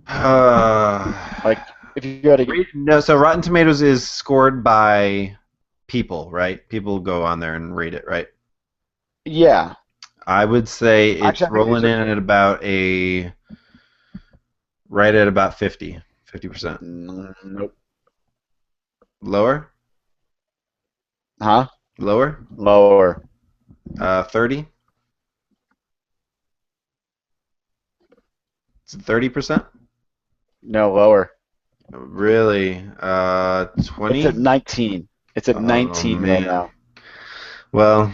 Like, if you go to no, so Rotten Tomatoes is scored by people, right? People go on there and rate it, right? Yeah. I would say it's rolling in at about right at about 50%. Nope. Lower? Huh? Lower? Lower. 30? It's 30%? No, lower. Really? 20? It's at 19. It's at 19 right now. Well,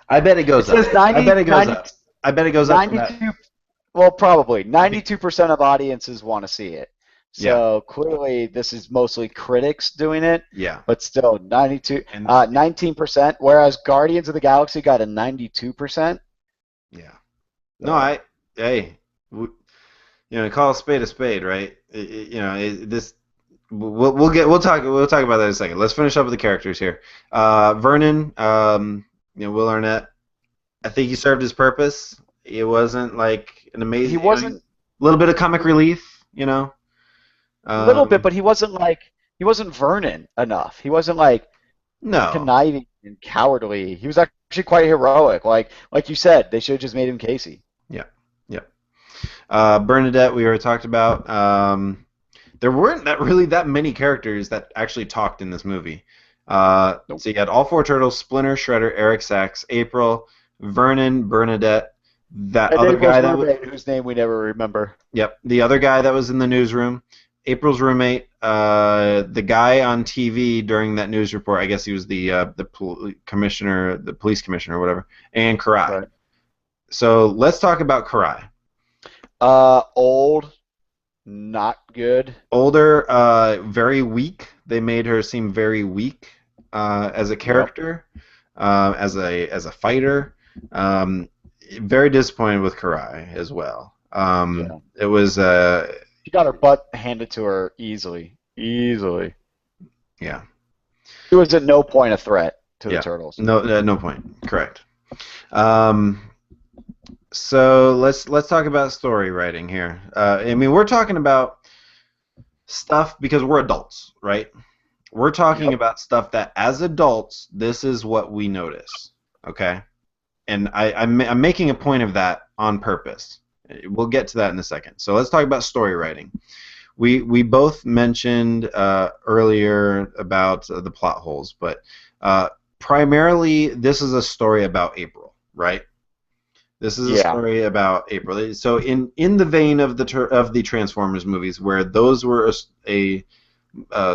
I bet it goes up. I bet it goes up. I bet it goes up. 92. Well, probably 92% of audiences want to see it. So clearly, this is mostly critics doing it. Yeah. But still, 19%. Whereas Guardians of the Galaxy got a 92%. Yeah. No, call a spade, right? We'll talk about that in a second. Let's finish up with the characters here. Vernon, Will Arnett. I think he served his purpose. It wasn't like an amazing. He wasn't a little bit of comic relief, A little bit, but he wasn't Vernon enough. He wasn't conniving and cowardly. He was actually quite heroic. Like you said, they should have just made him Casey. Yeah. Bernadette, we already talked about. There weren't really that many characters that actually talked in this movie. So you had all four turtles: Splinter, Shredder, Eric Sachs, April, Vernon, Bernadette, that other guy whose name we never remember. Yep, the other guy that was in the newsroom, April's roommate, the guy on TV during that news report. I guess he was the police commissioner, or whatever, and Karai. Right. So let's talk about Karai. Old, not good. Older, very weak. They made her seem very weak as a character, as a fighter. Very disappointed with Karai as well. It was. She got her butt handed to her easily. Yeah. She was at no point a threat to the Turtles. No point. Correct. So let's talk about story writing here. I mean, we're talking about stuff because we're adults, right? We're talking about stuff that, as adults, this is what we notice, okay? And I'm making a point of that on purpose. We'll get to that in a second. So let's talk about story writing. We both mentioned earlier about the plot holes, but primarily this is a story about April, right? This is a story about April. So in the vein of the Transformers movies, where those were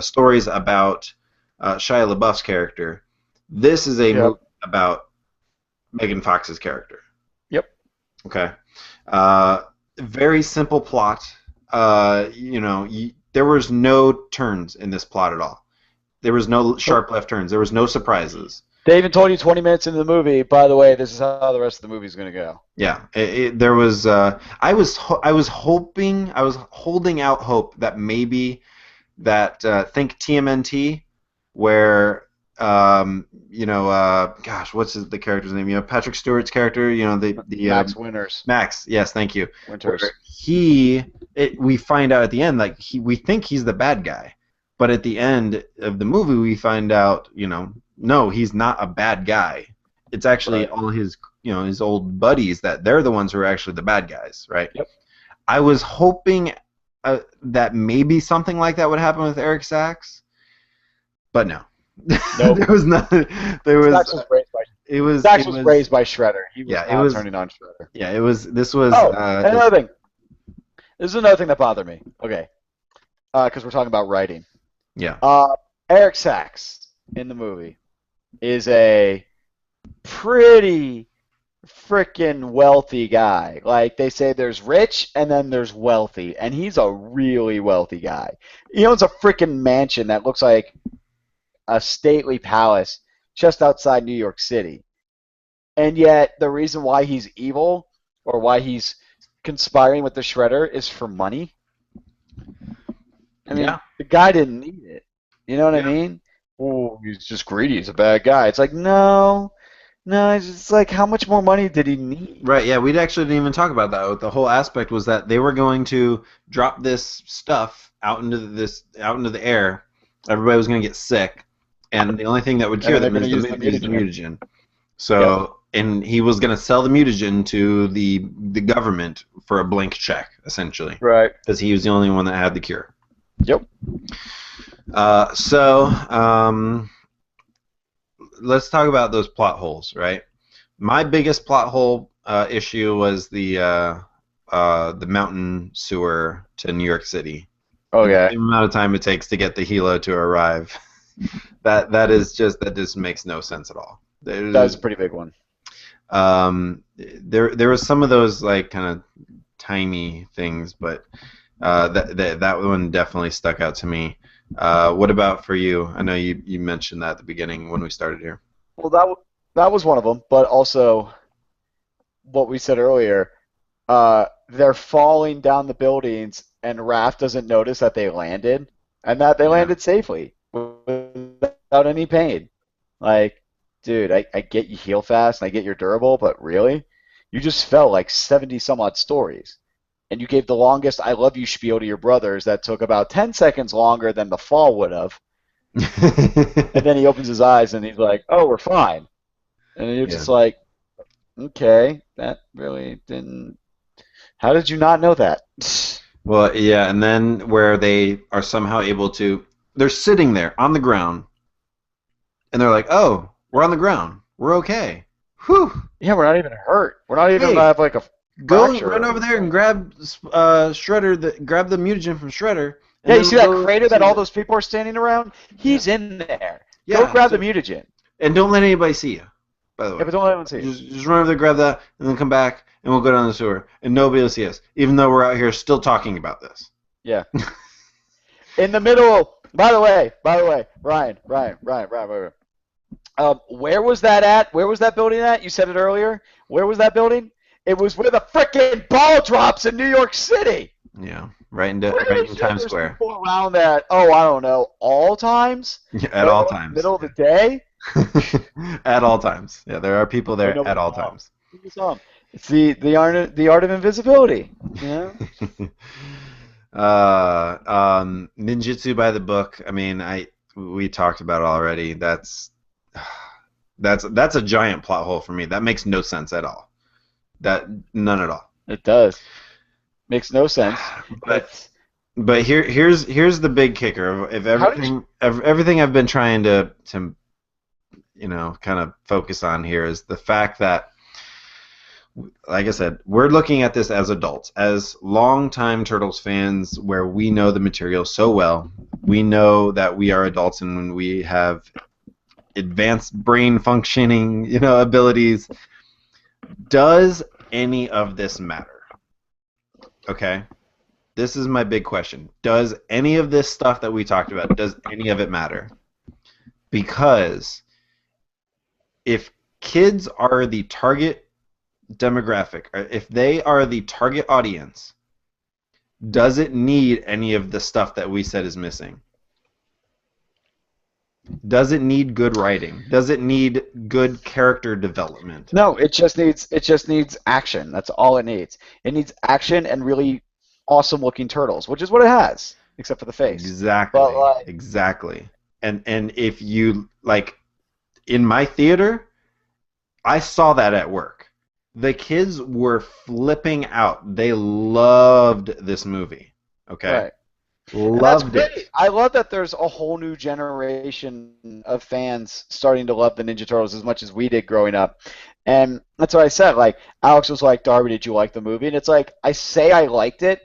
stories about Shia LaBeouf's character, this is a movie about Megan Fox's character. Yep. Okay. Very simple plot. There was no turns in this plot at all. There was no sharp left turns. There was no surprises. They even told you 20 minutes into the movie, by the way, this is how the rest of the movie is going to go. Yeah, there was. I was holding out hope that maybe that think TMNT, where gosh, what's the character's name? Patrick Stewart's character. The Max Winters. Max. Yes, thank you. Winters. We find out at the end, we think he's the bad guy, but at the end of the movie we find out, no, he's not a bad guy. It's actually all his, his old buddies that they're the ones who are actually the bad guys, right? Yep. I was hoping that maybe something like that would happen with Eric Sachs, but no. Nope. There was nothing. There was. Sachs was raised by. It was. Sachs it was raised by Shredder. He was not turning on Shredder. Yeah, it was. This was. Another thing. This is another thing that bothered me. Okay. Because we're talking about writing. Yeah. Eric Sachs in the movie is a pretty freaking wealthy guy. Like, they say there's rich and then there's wealthy, and he's a really wealthy guy. He owns a freaking mansion that looks like a stately palace just outside New York City. And yet the reason why he's evil or why he's conspiring with the Shredder is for money. I mean, the guy didn't need it. You know what I mean? Oh, he's just greedy. He's a bad guy. It's like, no, it's like, how much more money did he need? Right, yeah, we actually didn't even talk about that. The whole aspect was that they were going to drop this stuff out into the air. Everybody was going to get sick, and the only thing that would cure them is the mutagen. So, and he was going to sell the mutagen to the government for a blank check, essentially. Right. Because he was the only one that had the cure. Yep. Let's talk about those plot holes, right? My biggest plot hole issue was the mountain sewer to New York City. Okay. The amount of time it takes to get the helo to arrive. that just makes no sense at all. That's a pretty big one. There was some of those like kind of tiny things, but that one definitely stuck out to me. What about for you? I know you mentioned that at the beginning when we started here. Well, that was one of them, but also what we said earlier, they're falling down the buildings, and Raph doesn't notice that they landed, and that they landed safely without any pain. Like, dude, I get you heal fast, and I get you're durable, but really? You just fell like 70-some-odd stories. And you gave the longest I love you spiel to your brothers that took about 10 seconds longer than the fall would have. And then he opens his eyes and he's like, oh, we're fine. And you're just like, okay, that really didn't... How did you not know that? Well, yeah, and then where they are somehow able to... They're sitting there on the ground, and they're like, oh, we're on the ground. We're okay. Whew. Yeah, we're not even hurt. We're not even have like a... Go run over there and grab Shredder. Grab the mutagen from Shredder. Yeah, you see that crater that all those people are standing around? He's in there. Yeah, go grab the mutagen. And don't let anybody see you. By the way. Yeah, but don't let anyone see you. Just run over there, grab that, and then come back, and we'll go down the sewer, and nobody will see us, even though we're out here still talking about this. Yeah. In the middle. By the way, Ryan. Where was that at? Where was that building at? You said it earlier. Where was that building? It was where the frickin' ball drops in New York City. Yeah, right in Times Square. People around that, I don't know, all times? Yeah, at all times. Middle of the day? At all times. Yeah, there are people there at all times. It's the art of invisibility. You know? Ninjutsu by the book. I mean, we talked about it already. That's a giant plot hole for me. That makes no sense at all. None at all. It does. Makes no sense. But here's the big kicker of everything I've been trying to kind of focus on here is the fact that, like I said, we're looking at this as adults, as longtime Turtles fans, where we know the material so well. We know that we are adults and we have advanced brain functioning, abilities. Does any of this matter? Okay? This is my big question. Does any of this stuff that we talked about, does any of it matter? Because if kids are the target demographic, or if they are the target audience, does it need any of the stuff that we said is missing? Does it need good writing? Does it need good character development? No, it just needs action. That's all it needs. It needs action and really awesome looking turtles, which is what it has, except for the face. Exactly. But like, Exactly. And if you like in my theater, I saw that at work. The kids were flipping out. They loved this movie. Okay. right. Loved That's it. great. I love that there's a whole new generation of fans starting to love the Ninja Turtles as much as we did growing up. And that's what I said. Like, Alex was like, Darby, did you like the movie? And it's like, I say I liked it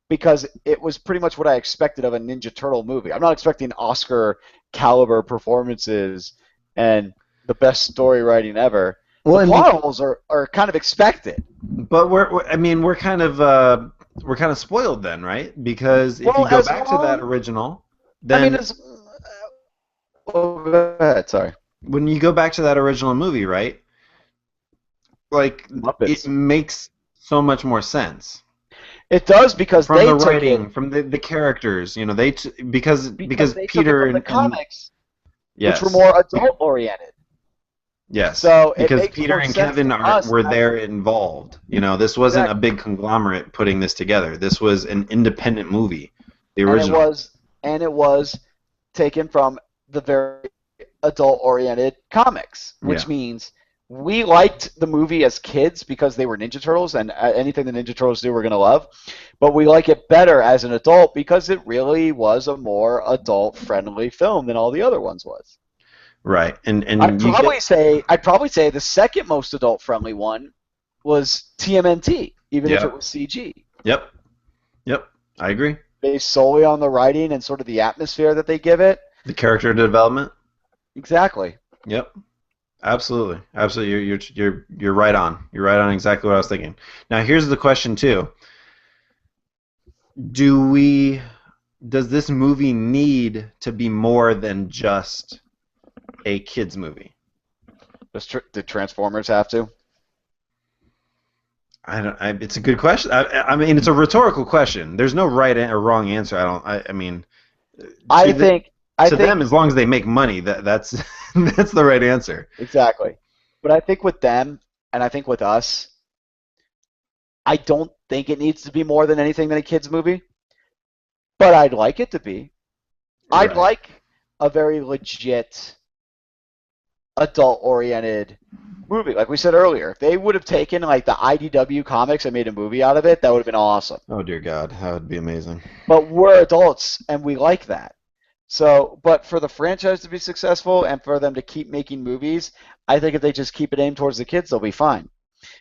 because it was pretty much what I expected of a Ninja Turtle movie. I'm not expecting Oscar caliber performances and the best story writing ever. Well, The plot holes are kind of expected. but we're kind of spoiled then, right? Because if Well, you go as back to that long- original, I then mean, go ahead, sorry. when you go back to that original movie, right? Like Muppets. it makes so much more sense It does because from they the took writing, it, from the characters. You know, because they Peter took it from the comics, yes, which were more adult oriented. yes, So it because makes Peter more and sense Kevin to us were as- there involved. You know, this wasn't a Exactly. big conglomerate putting this together. This was an independent movie, the and original. it was taken from the very adult oriented comics, which Yeah. means we liked the movie as kids because they were Ninja Turtles and anything the Ninja Turtles do we're going to love, but we like it better as an adult because it really was a more adult friendly film than all the other ones was. Right, and I'd you probably say the second most adult friendly one was TMNT, even if Yeah. it was CG. Yep, I agree. Based solely on the writing and sort of the atmosphere that they give it. The character development. Exactly. Yep, absolutely. You're right on. You're right on exactly what I was thinking. Now here's the question too. Does this movie need to be more than just a kids movie? Did Transformers have to? It's a good question. I mean, it's a rhetorical question. There's no right or wrong answer. I mean, I to think them, as long as they make money, that's that's the right answer. exactly. But I think with them and I think with us, I don't think it needs to be more than anything than a kids movie. But I'd like it to be. I'd Right. like a very legit adult-oriented movie. Like we said earlier, if they would have taken like the IDW comics and made a movie out of it, that would have been awesome. Oh dear God, that would be amazing. But we're adults and we like that. So, but for the franchise to be successful and for them to keep making movies, I think if they just keep it aimed towards the kids, they'll be fine.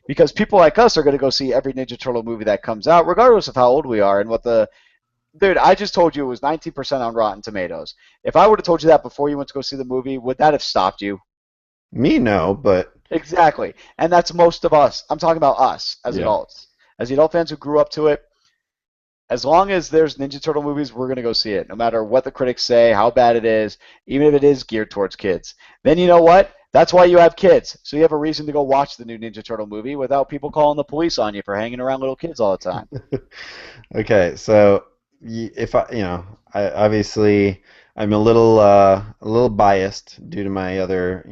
Because people like us are going to go see every Ninja Turtle movie that comes out, regardless of how old we are and what the. Dude, I just told you it was 19% on Rotten Tomatoes. If I would have told you that before you went to go see the movie, would that have stopped you? Me, no, but Exactly. And that's most of us. I'm talking about us as Yeah. adults. As the adult fans who grew up to it, as long as there's Ninja Turtle movies, we're going to go see it, no matter what the critics say, how bad it is, even if it is geared towards kids. Then you know what? That's why you have kids. So you have a reason to go watch the new Ninja Turtle movie without people calling the police on you for hanging around little kids all the time. okay. So if I obviously I'm a little biased due to my other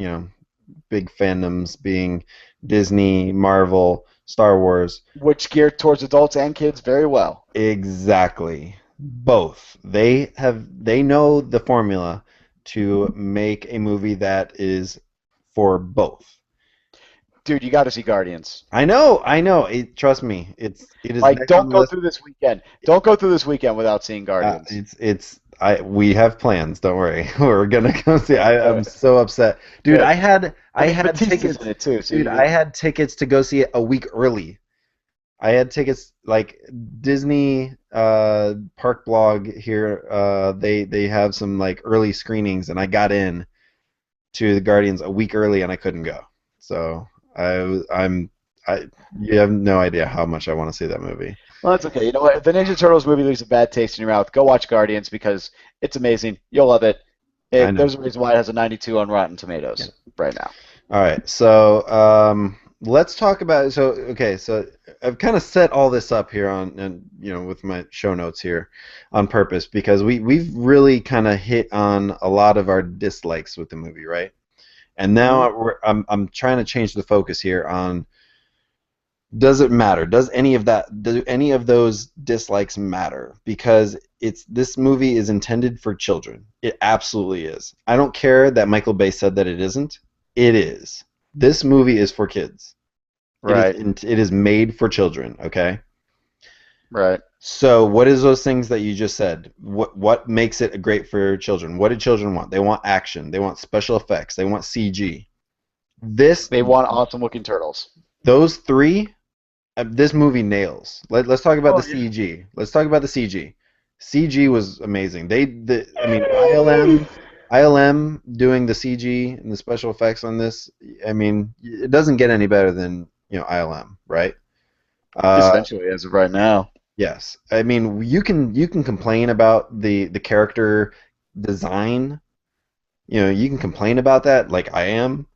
big fandoms being Disney, Marvel, Star Wars. Which geared towards adults and kids very well. Exactly. Both. They know the formula to make a movie that is for both. Dude, you got to see Guardians. I know. Trust me. It is Like, next on don't the go list. through this weekend. Don't go through this weekend without seeing Guardians. We have plans. Don't worry. We're gonna go see. I'm so upset, dude. Yeah. I had Batista's tickets. in it too. So Dude, I had tickets to go see it a week early. I had tickets like Disney Park Blog here. They have some like early screenings, and I got in to the Guardians a week early, and I couldn't go. So you have no idea how much I want to see that movie. Well, that's okay. You know what? If the Ninja Turtles movie leaves a bad taste in your mouth, go watch Guardians because it's amazing. You'll love it. I know. There's a reason why it has a 92 on Rotten Tomatoes right now. All right, so let's talk about so I've kind of set all this up here on and with my show notes here on purpose because we've really kind of hit on a lot of our dislikes with the movie, right? And now I'm trying to change the focus here on does it matter? Do any of those dislikes matter? Because this movie is intended for children. It absolutely is. I don't care that Michael Bay said that it isn't. It is. This movie is for kids. Right. It is made for children, okay? Right. So what is those things that you just said? What makes it great for children? What do children want? They want action. They want special effects. They want CG. They want awesome-looking turtles. Those three, this movie nails. Let's talk about the CG. Let's talk about the CG. CG was amazing. ILM doing the CG and the special effects on this. I mean, it doesn't get any better than ILM, right? Essentially, as of right now. Yes, I mean you can complain about the character design. You can complain about that, like I am,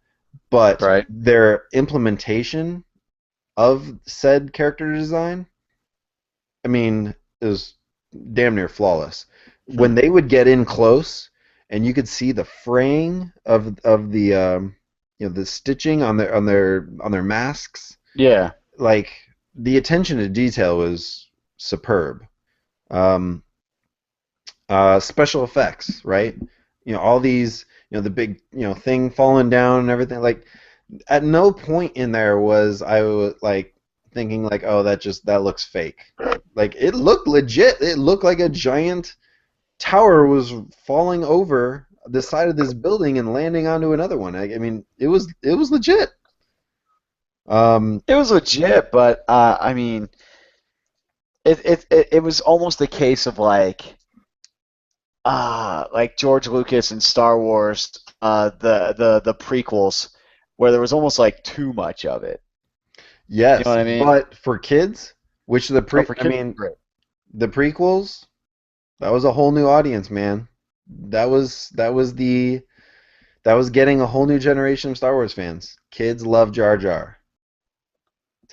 but their implementation of said character design, I mean, is damn near flawless. When they would get in close, and you could see the fraying of the the stitching on their masks. Yeah, like the attention to detail was superb. Special effects, right? All these, the big, thing falling down and everything. Like, at no point in there was I like thinking like, oh, that looks fake. Like, it looked legit. It looked like a giant tower was falling over the side of this building and landing onto another one. I mean, it was legit. It was legit, but I mean, it was almost a case of like George Lucas and Star Wars, the prequels, where there was almost like too much of it. Yes, you know what I mean? But for kids, which the the prequels, that was a whole new audience, man. That was getting a whole new generation of Star Wars fans. Kids love Jar Jar.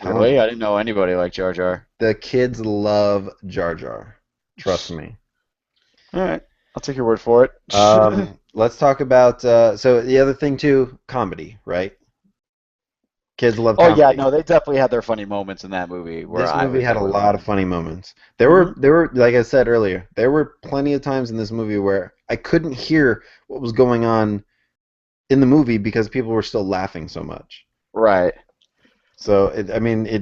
Really? I didn't know anybody liked Jar Jar. The kids love Jar Jar. Trust me. All right. I'll take your word for it. Let's talk about so the other thing too, comedy, right? Kids love comedy. Oh yeah, no, they definitely had their funny moments in that movie. This movie had a lot of funny moments. There were like I said earlier, there were plenty of times in this movie where I couldn't hear what was going on in the movie because people were still laughing so much. Right. So it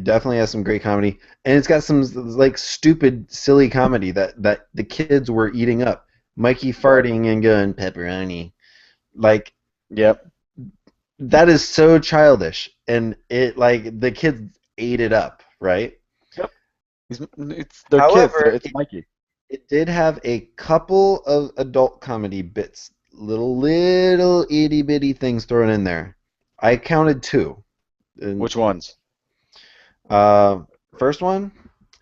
definitely has some great comedy, and it's got some like stupid, silly comedy that the kids were eating up. Mikey farting and going pepperoni, like, yep, that is so childish, and it like the kids ate it up, right? Yep, they're kids. It's Mikey. It did have a couple of adult comedy bits, little itty bitty things thrown in there. I counted 2. Which ones? First one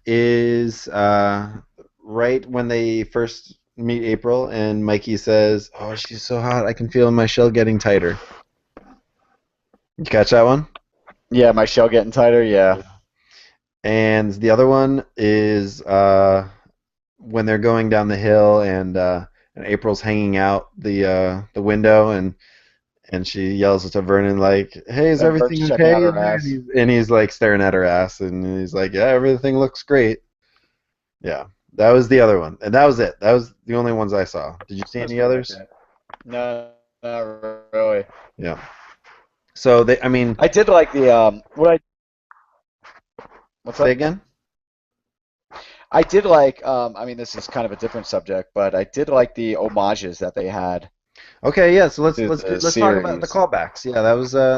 is right when they first meet April, and Mikey says, "Oh, she's so hot, I can feel my shell getting tighter." You catch that one? Yeah, my shell getting tighter. Yeah. And the other one is when they're going down the hill, and April's hanging out the window, and she yells to Vernon like, "Hey, is everything okay?" And he's like staring at her ass, and he's like, "Yeah, everything looks great." Yeah, that was the other one, and that was it. That was the only ones I saw. Did you see any others? No, not really. Yeah. So I did like the What's that? Say again? I did like this is kind of a different subject, but I did like the homages that they had. Okay, yeah. So let's talk about the callbacks. Yeah,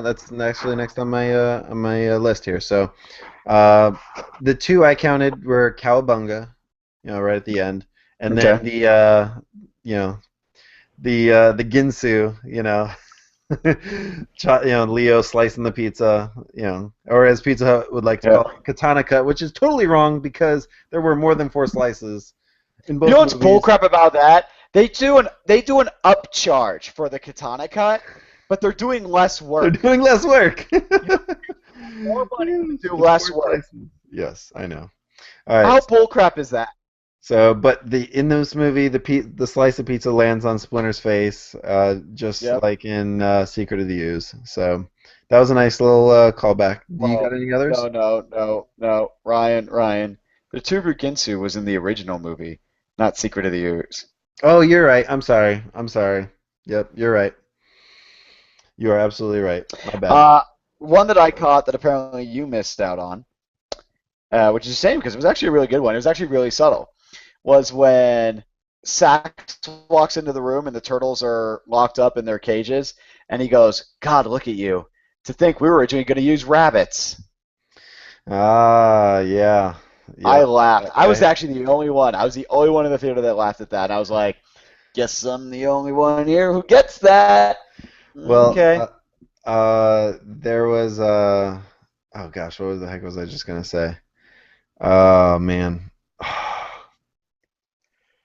that's actually next on my list here. So, the 2 I counted were Cowabunga, right at the end, and then the Ginsu, Leo slicing the pizza, or as Pizza Hut would like to call it, katana cut, which is totally wrong because there were more than 4 slices in both. You know what's bullcrap about that? They do an upcharge for the katana cut, but they're doing less work. They're doing less work. more money to do less work. Yes, I know. All right. How bullcrap is that? So, but in this movie, the slice of pizza lands on Splinter's face, just Yep. like in Secret of the Ooze. So that was a nice little callback. Do you got any others? No. Ryan. The Tubu Ginsu was in the original movie, not Secret of the Ooze. Oh, you're right. I'm sorry. Yep, you're right. You are absolutely right. My bad. One that I caught that apparently you missed out on, which is a shame because it was actually a really good one. It was actually really subtle. Was when Sax walks into the room and the turtles are locked up in their cages, and he goes, "God, look at you! To think we were originally going to use rabbits." Yeah. I laughed. I was actually the only one. I was the only one in the theater that laughed at that. And I was like, "Guess I'm the only one here who gets that." Well, Okay. there was oh gosh, what the heck was I just gonna say? Oh man.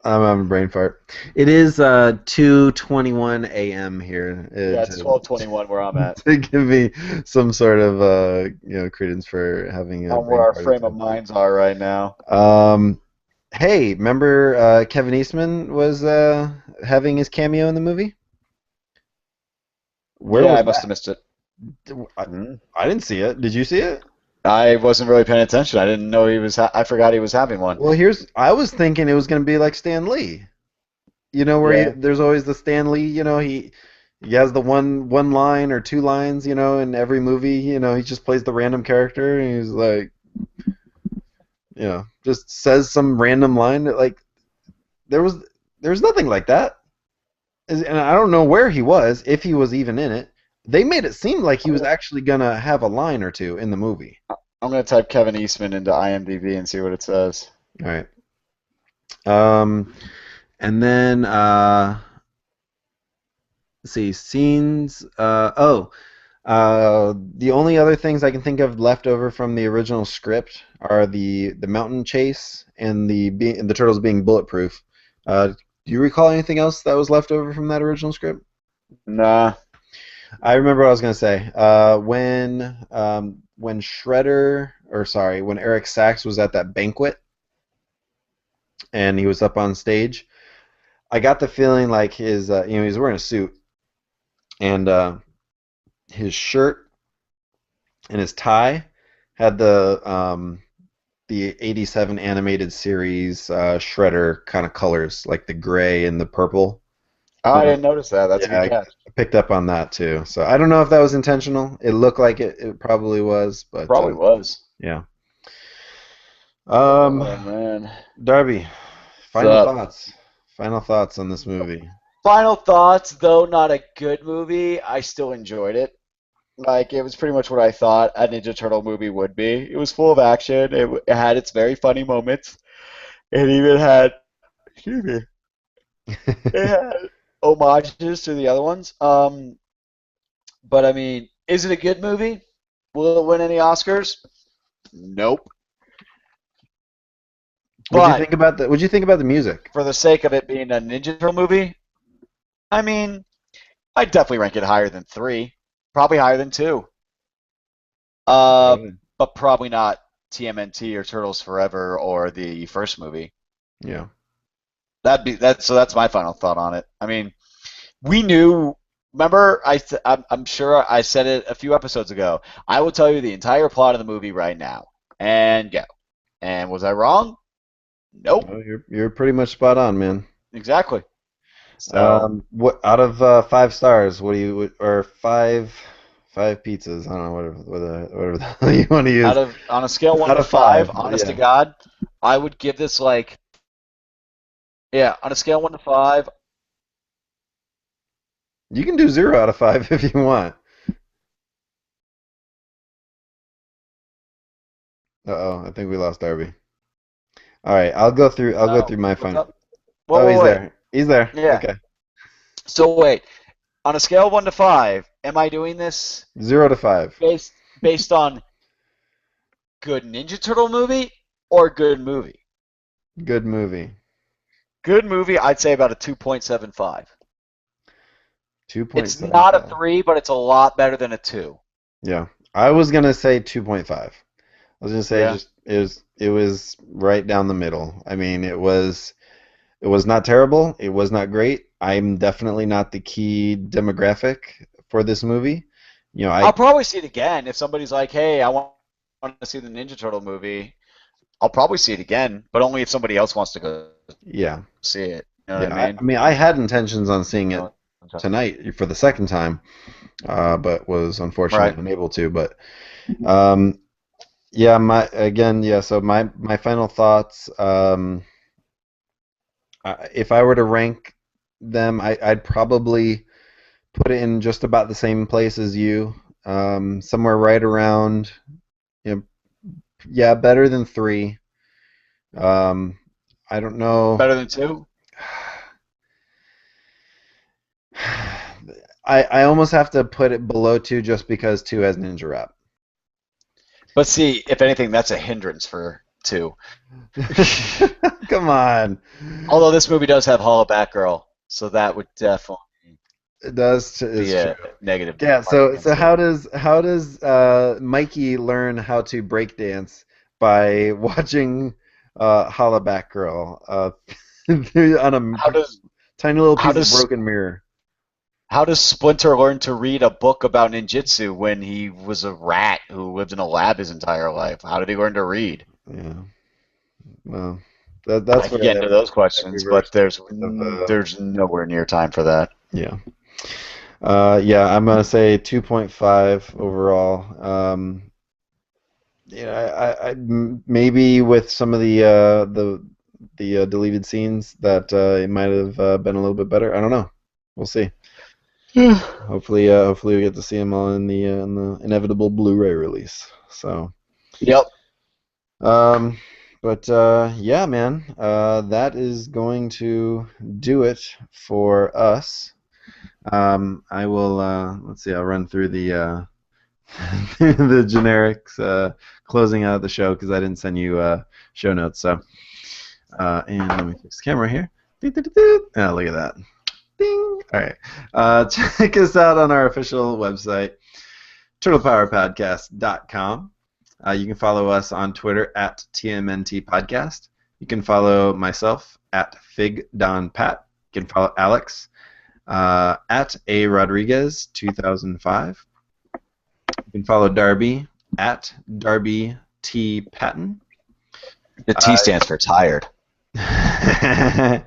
I'm having a brain fart. It is 2:21 a.m. here. Yeah, it's 12:21 where I'm at. To give me some sort of credence for having a On brain where our fart. frame of minds are right now. Hey, remember Kevin Eastman was having his cameo in the movie? Where Yeah, was I must that? have missed it. I didn't see it. Did you see it? I wasn't really paying attention. I didn't know he was. I forgot he was having one. Well, I was thinking it was going to be like Stan Lee. You know, where Yeah. there's always the Stan Lee, he has the one line or two lines, in every movie, he just plays the random character and he's like, just says some random line that, like, there was nothing like that. And I don't know where he was, if he was even in it. They made it seem like he was actually gonna have a line or two in the movie. I'm gonna type Kevin Eastman into IMDb and see what it says. All right. And then let's see, scenes. The only other things I can think of left over from the original script are the mountain chase and the turtles being bulletproof. Do you recall anything else that was left over from that original script? Nah. I remember what I was gonna say. When when Eric Sachs was at that banquet and he was up on stage, I got the feeling like his, he was wearing a suit, and his shirt and his tie had the 87 animated series Shredder kind of colors, like the gray and the purple. Oh, I didn't notice that. That's a good catch. I picked up on that too. So I don't know if that was intentional. It looked like it probably was, but Probably was. yeah. Oh man. Darby, Final thoughts on this movie. Final thoughts, though not a good movie, I still enjoyed it. Like, it was pretty much what I thought a Ninja Turtle movie would be. It was full of action. It had its very funny moments. It even had, excuse me, it had homages to the other ones. But I mean, is it a good movie? Will it win any Oscars? Nope. What'd you think about the music? For the sake of it being a Ninja Turtle movie, I mean, I'd definitely rank it higher than 3. Probably higher than 2. But probably not TMNT or Turtles Forever or the first movie. Yeah. So that's my final thought on it. I mean, we knew. Remember, I'm sure I said it a few episodes ago. I will tell you the entire plot of the movie right now, and go. And was I wrong? Nope. No, you're pretty much spot on, man. Exactly. So, what out of 5 stars? What do you or five pizzas? I don't know whatever the hell you want to use. On a scale 1 to 5, honest to God, I would give this like, on a scale 1 to 5. You can do 0 out of 5 if you want. Uh-oh, I think we lost Darby. All right, I'll go through my final. He's there. He's there. Yeah. Okay. So wait, on a scale of 1 to 5, am I doing this 0 to 5. based on good Ninja Turtle movie or good movie? Good movie. Good movie, I'd say about a 2.75. 2.75. It's not a 3, but it's a lot better than a 2. Yeah. I was gonna say 2.5. I was gonna say Yeah. just it was right down the middle. I mean, it was not terrible. It was not great. I'm definitely not the key demographic for this movie. I'll probably see it again if somebody's like, "Hey, I want to see the Ninja Turtle movie." I'll probably see it again, but only if somebody else wants to go yeah. see it. You know Yeah, what I mean? I mean, I had intentions on seeing it tonight for the second time, but was unfortunately Right. unable to. But yeah, so my final thoughts. If I were to rank them, I'd probably put it in just about the same place as you, somewhere right around, yeah, better than 3. I don't know. Better than 2? I almost have to put it below 2 just because 2 has Ninja Rap. But see, if anything, that's a hindrance for 2. Come on. Although this movie does have Hollow Batgirl, so that would definitely It does. be a negative. Yeah. So how does Mikey learn how to break dance? By watching Holla Back Girl on a tiny little piece of broken mirror. How does Splinter learn to read a book about ninjutsu when he was a rat who lived in a lab his entire life? How did he learn to read? Yeah. Well, that's I can get into those questions, but there's nowhere near time for that. Yeah. Yeah, I'm gonna say 2.5 overall. I maybe with some of the deleted scenes that it might have been a little bit better. I don't know. We'll see. Hopefully we get to see them all in the inevitable Blu-ray release. So. Yep. But yeah, man, that is going to do it for us. I will let's see. I'll run through the the generics closing out the show because I didn't send you show notes. So and let me fix the camera here. Oh, look at that. Ding. All right. Check us out on our official website, TurtlePowerPodcast.com. You can follow us on Twitter at TMNT Podcast. You can follow myself at FigDonPat. You can follow Alex at A Rodriguez 2005. You can follow Darby at Darby T Patton. The T stands for tired. You can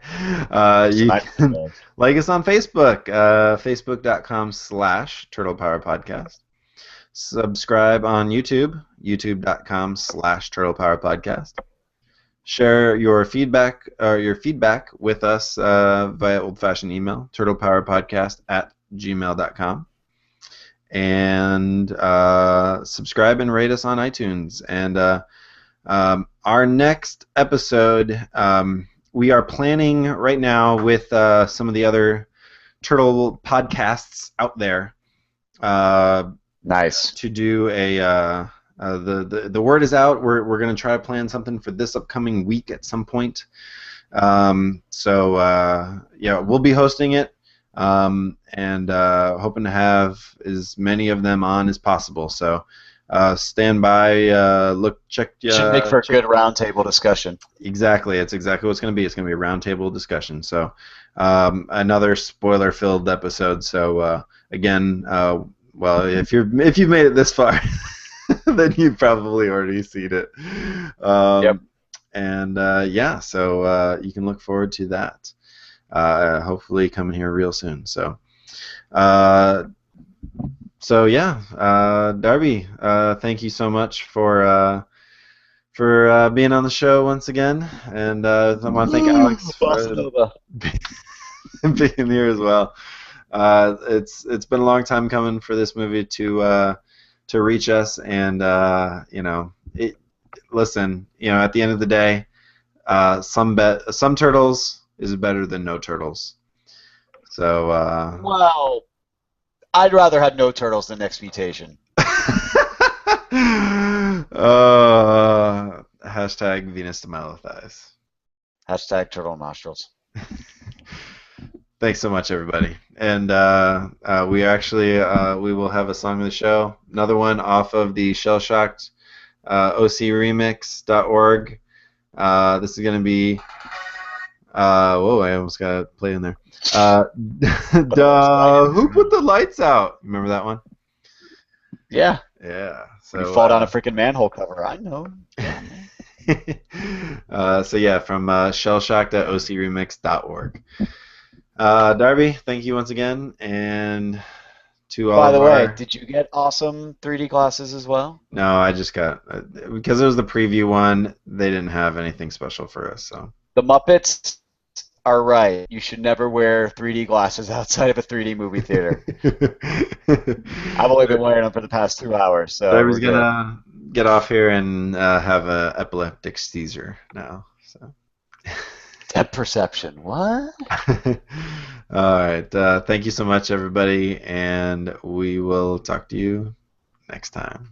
like us on Facebook, facebook.com/TurtlePowerPodcast. Subscribe on YouTube, youtube.com/TurtlePowerPodcast. Share your feedback with us via old-fashioned email, TurtlePowerPodcast@gmail.com. And subscribe and rate us on iTunes. And our next episode, we are planning right now with some of the other Turtle podcasts out there. Nice. To do a the word is out. We're going to try to plan something for this upcoming week at some point. So yeah, we'll be hosting it. And hoping to have as many of them on as possible. So stand by, check. Should make for a good roundtable discussion. Exactly, it's exactly what it's going to be. It's going to be a roundtable discussion. So another spoiler-filled episode. So again, well, if you've made it this far, then you've probably already seen it. Yep. And yeah, so you can look forward to that. Hopefully coming here real soon. So yeah, Darby, thank you so much for being on the show once again, and I want to thank Alex for being here as well. It's been a long time coming for this movie to reach us, and listen, at the end of the day, some turtles is better than no turtles. So well, I'd rather have no turtles than X-Mutation. Hashtag Venus to Malothies. Hashtag turtle nostrils. Thanks so much, everybody. And we actually we will have a song of the show, another one off of the Shell Shocked OCRemix.org. This is going to be. Whoa! I almost got it play in there. Who put the lights out? Remember that one? Yeah. Yeah. So You fall down a freaking manhole cover. I know. So yeah, from shellshock.ocremix.org. Darby, thank you once again, and to all. By the of way, our... did you get awesome 3D glasses as well? No, I just got because it was the preview one. They didn't have anything special for us, so. The Muppets are right. You should never wear 3D glasses outside of a 3D movie theater. I've only been wearing them for the past 2 hours, so Darby's gonna get off here and have a epileptic seizure now. So. Depth perception. What? All right. Thank you so much, everybody, and we will talk to you next time.